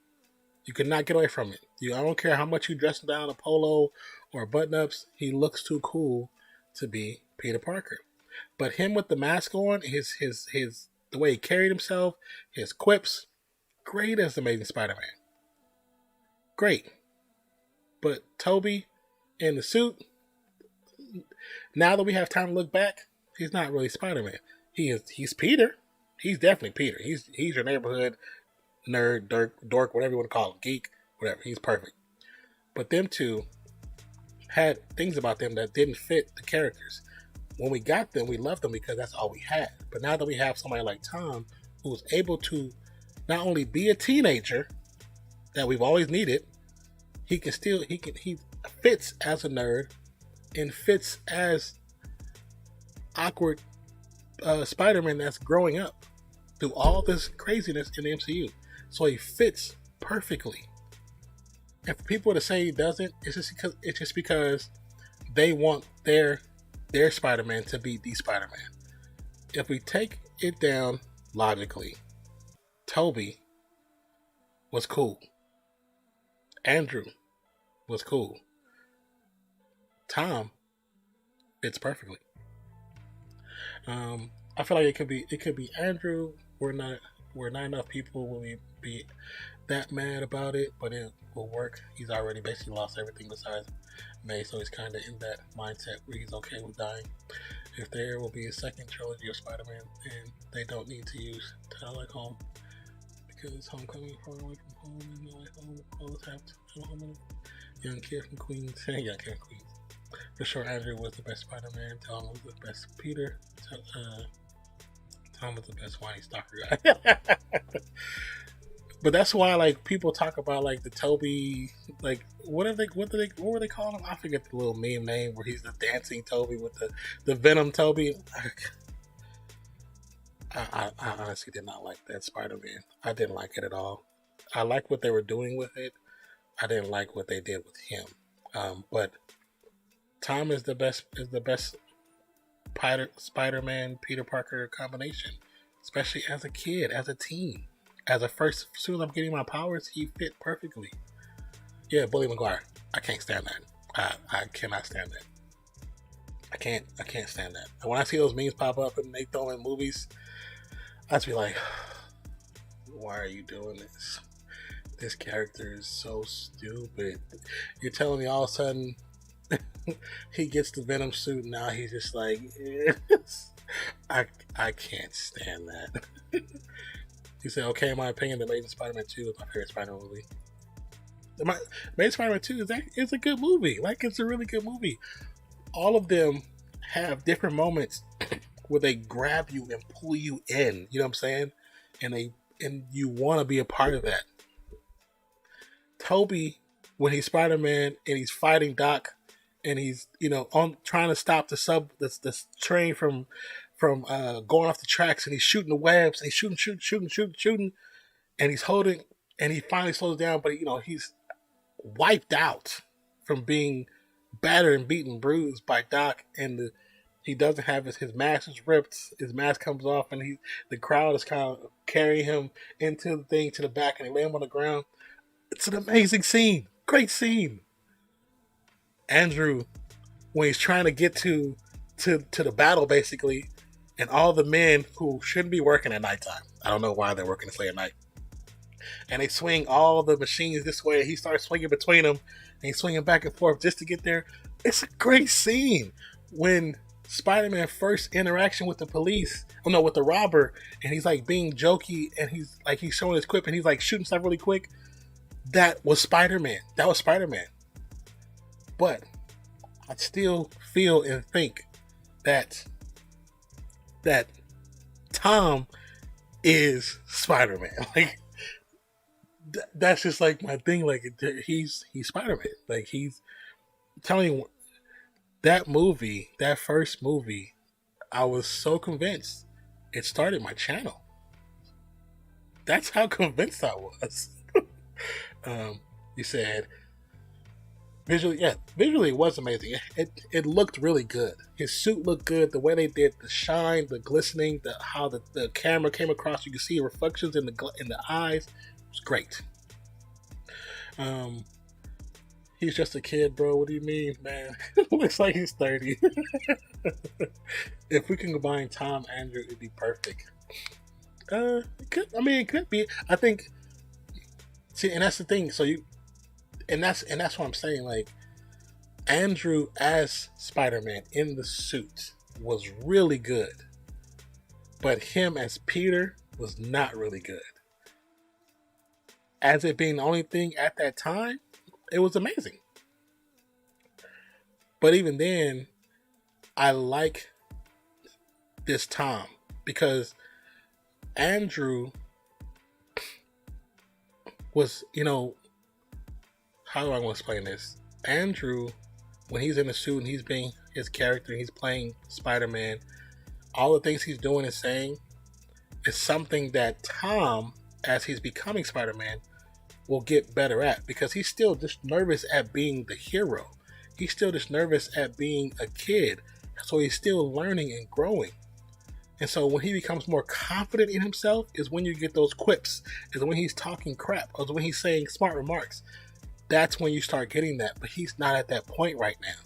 You cannot get away from it. I don't care how much you dress him down a polo or button-ups. He looks too cool to be Peter Parker. But him with the mask on, the way he carried himself, his quips, great as the Amazing Spider-Man. Great. But Tobey in the suit, now that we have time to look back, he's not really Spider-Man. He's Peter. He's definitely Peter. He's your neighborhood nerd, dork, whatever you want to call him, geek, whatever. He's perfect. But them two had things about them that didn't fit the characters. When we got them, we loved them because that's all we had. But now that we have somebody like Tom, who's able to not only be a teenager that we've always needed, he fits as a nerd and fits as awkward Spider-Man that's growing up through all this craziness in the MCU. So he fits perfectly. And for people to say he doesn't, it's just because they want their Spider-Man to be the Spider-Man. If we take it down logically, Tobey was cool. Andrew was cool. Tom fits perfectly. I feel like it could be Andrew. We're not enough people will be that mad about it, but it will work. He's already basically lost everything besides May, so he's kind of in that mindset where he's okay with dying. If there will be a second trilogy of Spider-Man, then they don't need to use Title Like Home, because Homecoming, Far Away From Home, and No Way Home always have to home. Young kid from Queens. Young kid from Queens. For sure, Andrew was the best Spider-Man. Tom was the best Peter. Tom was the best whiny stalker guy. But that's why like people talk about like the Toby, like what were they calling him? I forget the little meme name where he's the dancing Toby with the Venom Toby. I honestly did not like that Spider-Man. I didn't like it at all. I liked what they were doing with it. I didn't like what they did with him. But Tom is the best Spider-Man Peter Parker combination, especially as a kid, as a teen. As soon as I'm getting my powers, he fit perfectly. Yeah, Bully Maguire. I can't stand that. I cannot stand that. I can't stand that. And when I see those memes pop up and they throw in movies, I just be like, why are you doing this? This character is so stupid. You're telling me all of a sudden he gets the Venom suit and now he's just like, I can't stand that. He said, okay, in my opinion, The Amazing Spider-Man 2 is my favorite Spider-Man movie. The Amazing Spider-Man 2 is a good movie. Like, it's a really good movie. All of them have different moments where they grab you and pull you in. You know what I'm saying? And you want to be a part of that. Toby, when he's Spider-Man and he's fighting Doc and he's, on trying to stop the train from going off the tracks, and he's shooting the webs, and he's shooting, and he's holding, and he finally slows down, but he's wiped out from being battered and beaten, bruised by Doc, and he doesn't have his mask is ripped, his mask comes off, and the crowd is kind of carrying him into the thing to the back, and they lay him on the ground. It's an amazing scene, great scene. Andrew, when he's trying to get to the battle, basically. And all the men who shouldn't be working at nighttime. I don't know why they're working this late at night. And they swing all the machines this way. He starts swinging between them. And he's swinging back and forth just to get there. It's a great scene. When Spider-Man first interaction with the police. With the robber. And he's like being jokey. And he's showing his quip. And he's like shooting stuff really quick. That was Spider-Man. But I still feel and think that Tom is Spider-Man. Like, that's just like my thing. Like, he's Spider-Man. Like, he's telling you that first movie, I was so convinced it started my channel. That's how convinced I was. You said visually it was amazing. It looked really good. His suit looked good. The way they did the shine, the glistening, how the camera came across, you could see reflections in the eyes. It was great. He's just a kid, bro. What do you mean, man? Looks like he's 30. If we can combine Tom and Andrew, it'd be perfect. It could be. I think. See, and that's the thing. And that's what I'm saying. Like, Andrew as Spider-Man in the suit was really good, but him as Peter was not really good. As it being the only thing at that time, it was amazing. But even then, I like this Tom because Andrew was, how do I want to explain this? Andrew, when he's in the suit and he's being his character, he's playing Spider-Man, all the things he's doing and saying is something that Tom, as he's becoming Spider-Man, will get better at, because he's still just nervous at being the hero. He's still just nervous at being a kid. So he's still learning and growing. And so when he becomes more confident in himself is when you get those quips, is when he's talking crap, or when he's saying smart remarks. That's when you start getting that. But he's not at that point right now.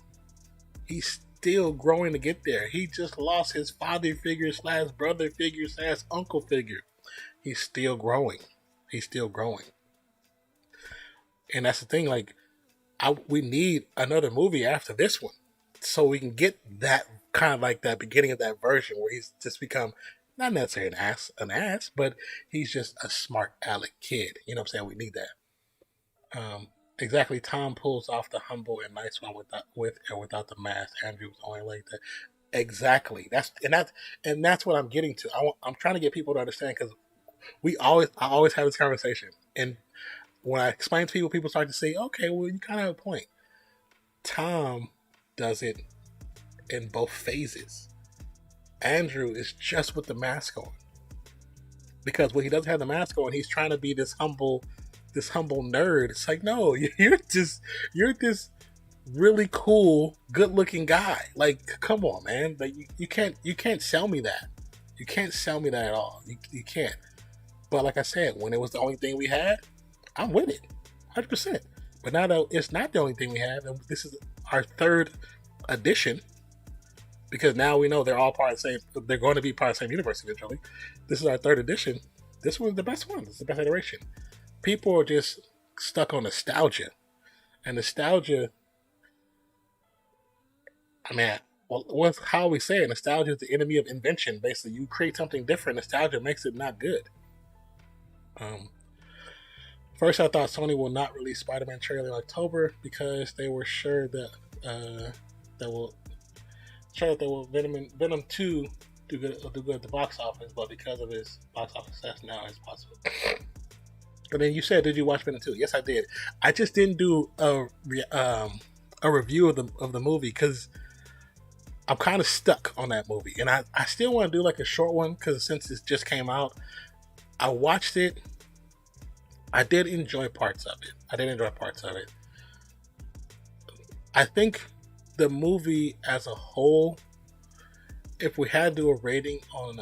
He's still growing to get there. He just lost his father figure / brother figure / uncle figure. He's still growing. He's still growing. And that's the thing, like, we need another movie after this one, so we can get that kind of like that beginning of that version where he's just become not necessarily an ass, but he's just a smart aleck kid. You know what I'm saying? We need that. Exactly. Tom pulls off the humble and nice one with and without the mask. Andrew was only like that. Exactly. That's what I'm getting to. I'm trying to get people to understand because I always have this conversation, and when I explain to people, people start to say, "Okay, well, you kind of have a point." Tom does it in both phases. Andrew is just with the mask on because when he doesn't have the mask on, he's trying to be this humble nerd. It's like, no, you're this really cool, good looking guy. Like, come on, man. Like, you can't sell me that. You can't sell me that at all. You can't. But like I said, when it was the only thing we had, I'm with it, 100%. But now that it's not the only thing we have, and this is our third edition, because now we know they're all part of the same. They're going to be part of the same universe eventually. This is our third edition. This was the best one. This is the best iteration. People are just stuck on nostalgia, and nostalgia. I mean, what's how we say it? Nostalgia is the enemy of invention. Basically, you create something different. Nostalgia makes it not good. First, I thought Sony will not release Spider-Man trailer in October because they were sure that they will Venom 2 do good at the box office, but because of his box office success, now it's possible. And then you said, did you watch Venom 2? Yes, I did. I just didn't do a review of the movie because I'm kind of stuck on that movie, and I still want to do like a short one because since it just came out, I watched it. I did enjoy parts of it. I think the movie as a whole, if we had to do a rating on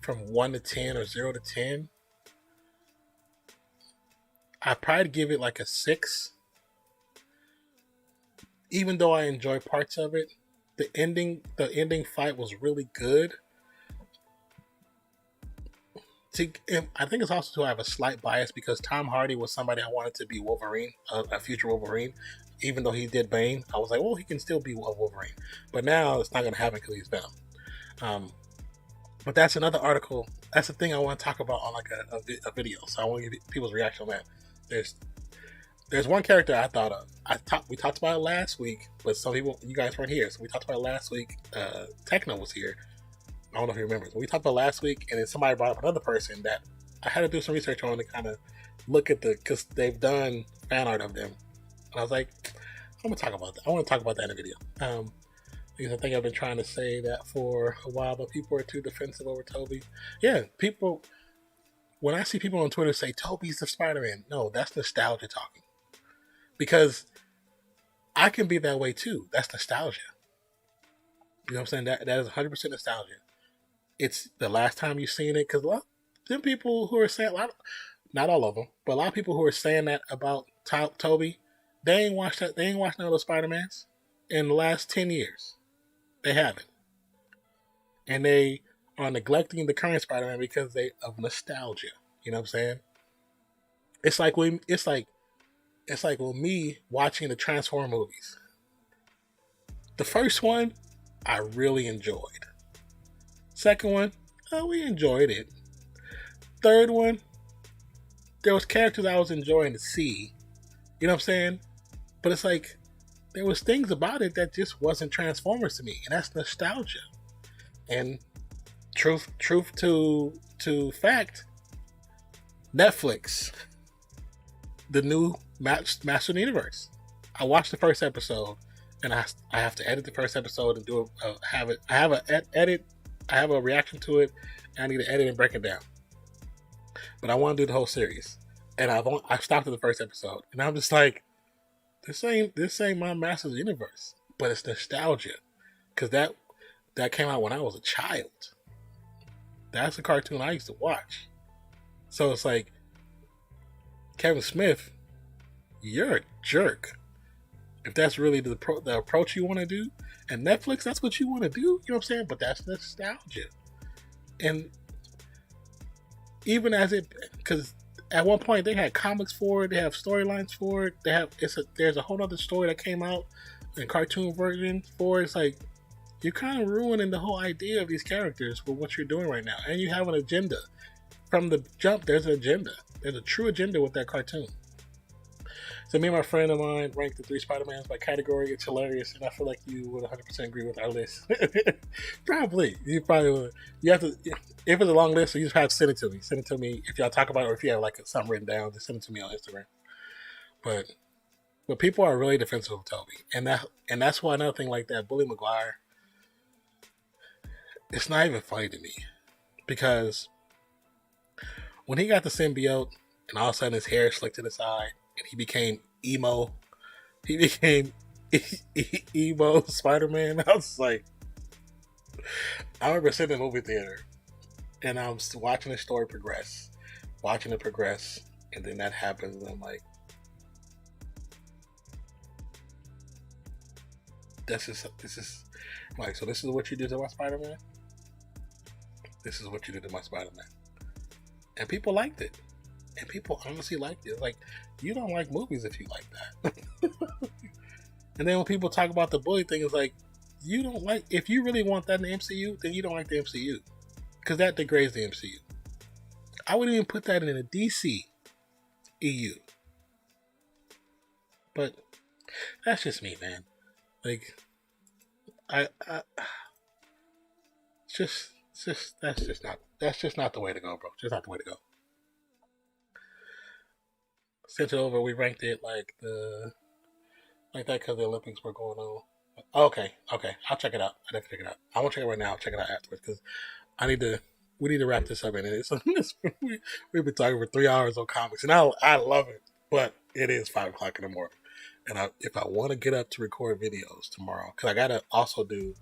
from 1 to 10 or 0 to 10, I'd probably give it like a 6. Even though I enjoy parts of it, the ending fight was really good. I think it's also too I have a slight bias because Tom Hardy was somebody I wanted to be Wolverine, a future Wolverine. Even though he did Bane, I was like, well, he can still be a Wolverine. But now it's not going to happen because he's Venom. But that's another article. That's the thing I want to talk about on like a video. So I want to get people's reaction on that. There's one character I thought of. We talked about it last week, but some people, you guys weren't here, so we talked about it last week. Techno was here. I don't know if you remember. So we talked about last week, and then somebody brought up another person that I had to do some research on to kind of look at because they've done fan art of them. And I was like, I'm gonna talk about that. I want to talk about that in a video. Because I think I've been trying to say that for a while, but people are too defensive over Toby. Yeah, people. When I see people on Twitter say Toby's the Spider-Man, no, that's nostalgia talking. Because I can be that way too. That's nostalgia. You know what I'm saying? That is 100% nostalgia. It's the last time you've seen it, because a lot of them people who are saying, not all of them, but a lot of people who are saying that about Toby, they ain't watched none of those Spider-Mans in the last 10 years. They haven't. And they are neglecting the current Spider-Man because of nostalgia. You know what I'm saying? It's like with me watching the Transformers movies. The first one, I really enjoyed. Second one, we enjoyed it. Third one, there was characters I was enjoying to see. You know what I'm saying? But it's like, there was things about it that just wasn't Transformers to me. And that's nostalgia. And truth to fact, Netflix, the new Master of the Universe. I watched the first episode, and I have to edit the first episode and do I have a reaction to it, and I need to edit and break it down. But I want to do the whole series, and I stopped at the first episode, and I'm just like, this ain't my Master of the Universe, but it's nostalgia, because that came out when I was a child. That's a cartoon I used to watch. So it's like, Kevin Smith, you're a jerk. If that's really the approach you want to do, and Netflix, that's what you want to do, you know what I'm saying? But that's nostalgia. And even because at one point they had comics for it, they have storylines for it, there's a whole other story that came out in cartoon version for it. It's like, you're kind of ruining the whole idea of these characters with what you're doing right now. And you have an agenda. From the jump, there's an agenda. There's a true agenda with that cartoon. So me and my friend of mine ranked the 3 Spider-Mans by category. It's hilarious, and I feel like you would 100% agree with our list. Probably. You probably would. You have to, if it's a long list, so you just have to send it to me. Send it to me if y'all talk about it, or if you have like something written down, just send it to me on Instagram. But people are really defensive of Toby, and that's why another thing like that, Bully Maguire, it's not even funny to me, because when he got the symbiote and all of a sudden his hair slicked to the side and he became emo, he became emo Spider-Man. I was like, I remember sitting in the movie theater and I was watching the story progress, and then that happens, and I'm like, this is like, so this is what you did to my Spider-Man? This is what you did to my Spider-Man. And people liked it. And people honestly liked it. Like, you don't like movies if you like that. And then when people talk about the bully thing, it's like, you don't like, if you really want that in the MCU, then you don't like the MCU. Because that degrades the MCU. I wouldn't even put that in a DC EU. But that's just me, man. Like, that's just not the way to go, bro. Just not the way to go. Sent it over. We ranked it like that because the Olympics were going on. Okay. I'll check it out. I didn't check it out. I won't check it right now. I'll check it out afterwards because we need to wrap this up. And we've been talking for 3 hours on comics, and I love it, but it is 5 o'clock in the morning, and if I want to get up to record videos tomorrow, because I gotta also do.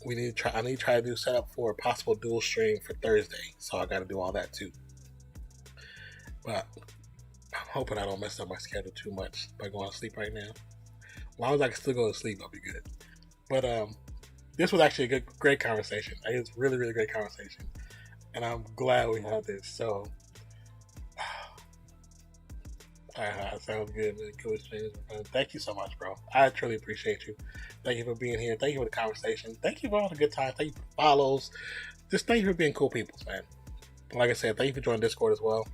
I need to try to do setup for a possible dual stream for Thursday, so I got to do all that too. But I'm hoping I don't mess up my schedule too much by going to sleep right now. As long as I can still go to sleep, I'll be good. But this was actually a great conversation. It was really, really great conversation, and I'm glad we had this. So, sounds good, man. Coach James, thank you so much, bro. I truly appreciate you. Thank you for being here. Thank you for the conversation. Thank you for all the good times. Thank you for the follows. Just thank you for being cool people, man. Like I said, thank you for joining Discord as well.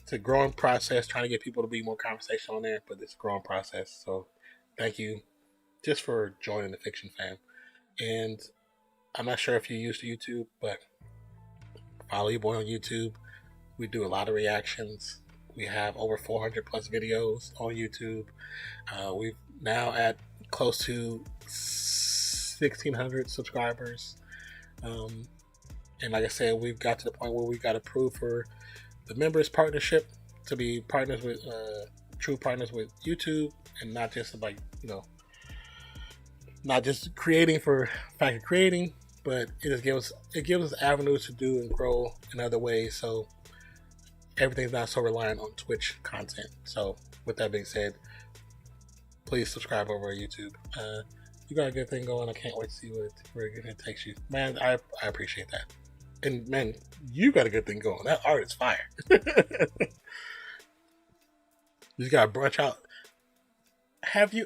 It's a growing process, trying to get people to be more conversational on there, but it's a growing process. So thank you just for joining the Fiction Fam. And I'm not sure if you're used to YouTube, but follow your boy on YouTube. We do a lot of reactions. We have over 400 plus videos on YouTube. We've now at close to 1,600 subscribers. And like I said, we've got to the point where we got approved for the members partnership to be partners with, true partners with YouTube, and not just like, not just creating for fact of creating, but it gives us avenues to do and grow in other ways. So everything's not so reliant on Twitch content. So with that being said, please subscribe over at YouTube. You got a good thing going. I can't wait to see where it takes you. Man, I appreciate that. And man, you got a good thing going. That art is fire. You just gotta branch out.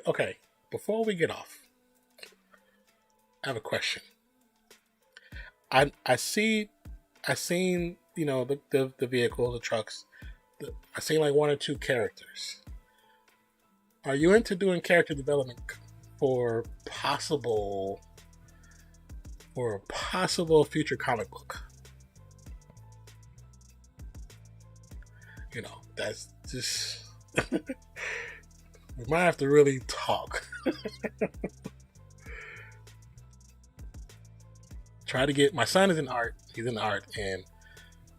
Okay, before we get off, I have a question. I seen, the vehicles, the trucks. I seen like 1 or 2 characters. Are you into doing character development for a possible future comic book? That's just we might have to really talk. Try to get my son is in art. He's in art, and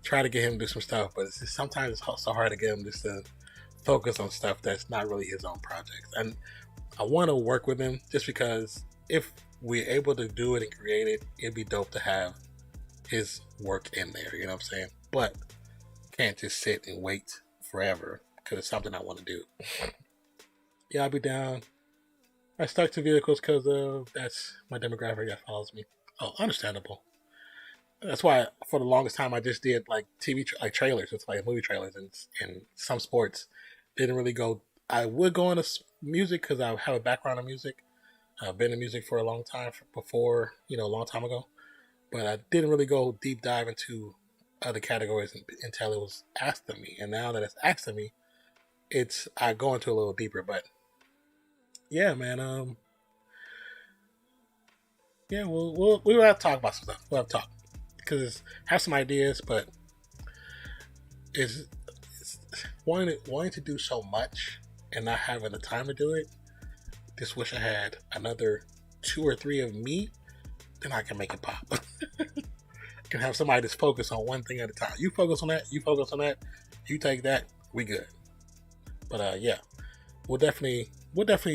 try to get him to do some stuff. But it's just, sometimes it's so hard to get him just to focus on stuff that's not really his own projects. And I want to work with him just because if we're able to do it and create it, it'd be dope to have his work in there. You know what I'm saying? But can't just sit and wait forever because it's something I want to do. Yeah, I'll be down. I stuck to vehicles because that's my demographic that follows me. Oh, understandable. That's why for the longest time I just did like TV trailers, it's like movie trailers and some sports. Didn't really go. I would go into music because I have a background in music. I've been in music for a long time before, a long time ago. But I didn't really go deep dive into other categories until it was asked of me. And now that it's asked of me, I go into a little deeper, but yeah, man. Yeah, we'll have to talk about some stuff. We'll have to talk because have some ideas, but it's wanting to do so much and not having the time to do it. Just wish I had another 2 or 3 of me, then I can make it pop. I can have somebody that's focused on one thing at a time. You focus on that. You focus on that. You take that. We good. But yeah, we'll definitely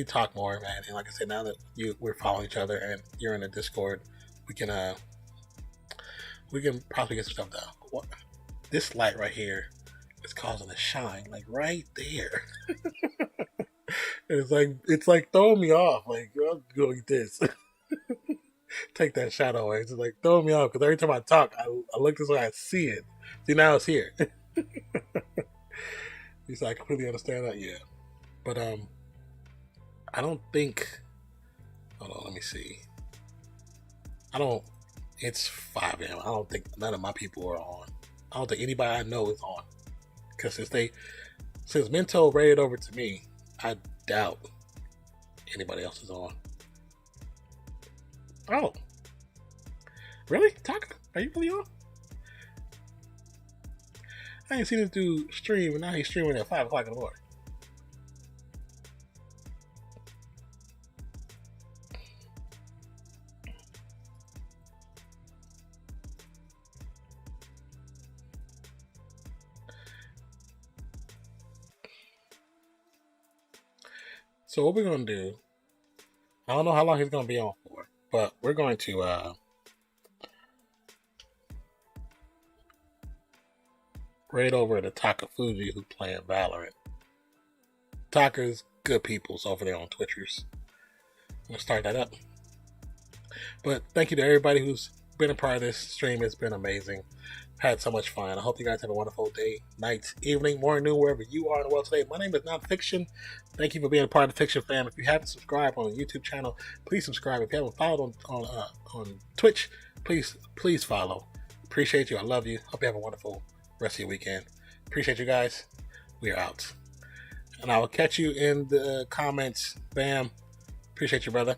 talk more, man. And like I said, now that we're following each other and you're in the Discord, we can probably get some stuff done. What? This light right here is causing a shine, like right there. It's like throwing me off. Like I'm going this. Take that shadow away. It's just like throwing me off because every time I talk, I look this way, I see it. See, now it's here. He's like, I completely understand that, yeah. But I don't think. Hold on, let me see. It's 5 a.m. I don't think none of my people are on. I don't think anybody I know is on. Because since Minto raided over to me, I doubt anybody else is on. Oh. Really? Taka? Are you really on? I ain't seen this dude stream, and now he's streaming at 5 o'clock in the morning. So what we're going to do, I don't know how long he's going to be on for, but we're going to raid over to Taka Fuji, who's playing Valorant. Taka's good peoples over there on Twitchers. I'm going to start that up. But thank you to everybody who's been a part of this stream. It's been amazing. Had so much fun. I hope you guys have a wonderful day, night, evening, morning, noon, wherever you are in the world today. My name is NONPFIXION. Thank you for being a part of the Fiction fam. If you haven't subscribed on the YouTube channel, please subscribe. If you haven't followed on Twitch, please follow. Appreciate you. I love you. Hope you have a wonderful rest of your weekend. Appreciate you guys. We are out. And I will catch you in the comments. Bam. Appreciate you, brother.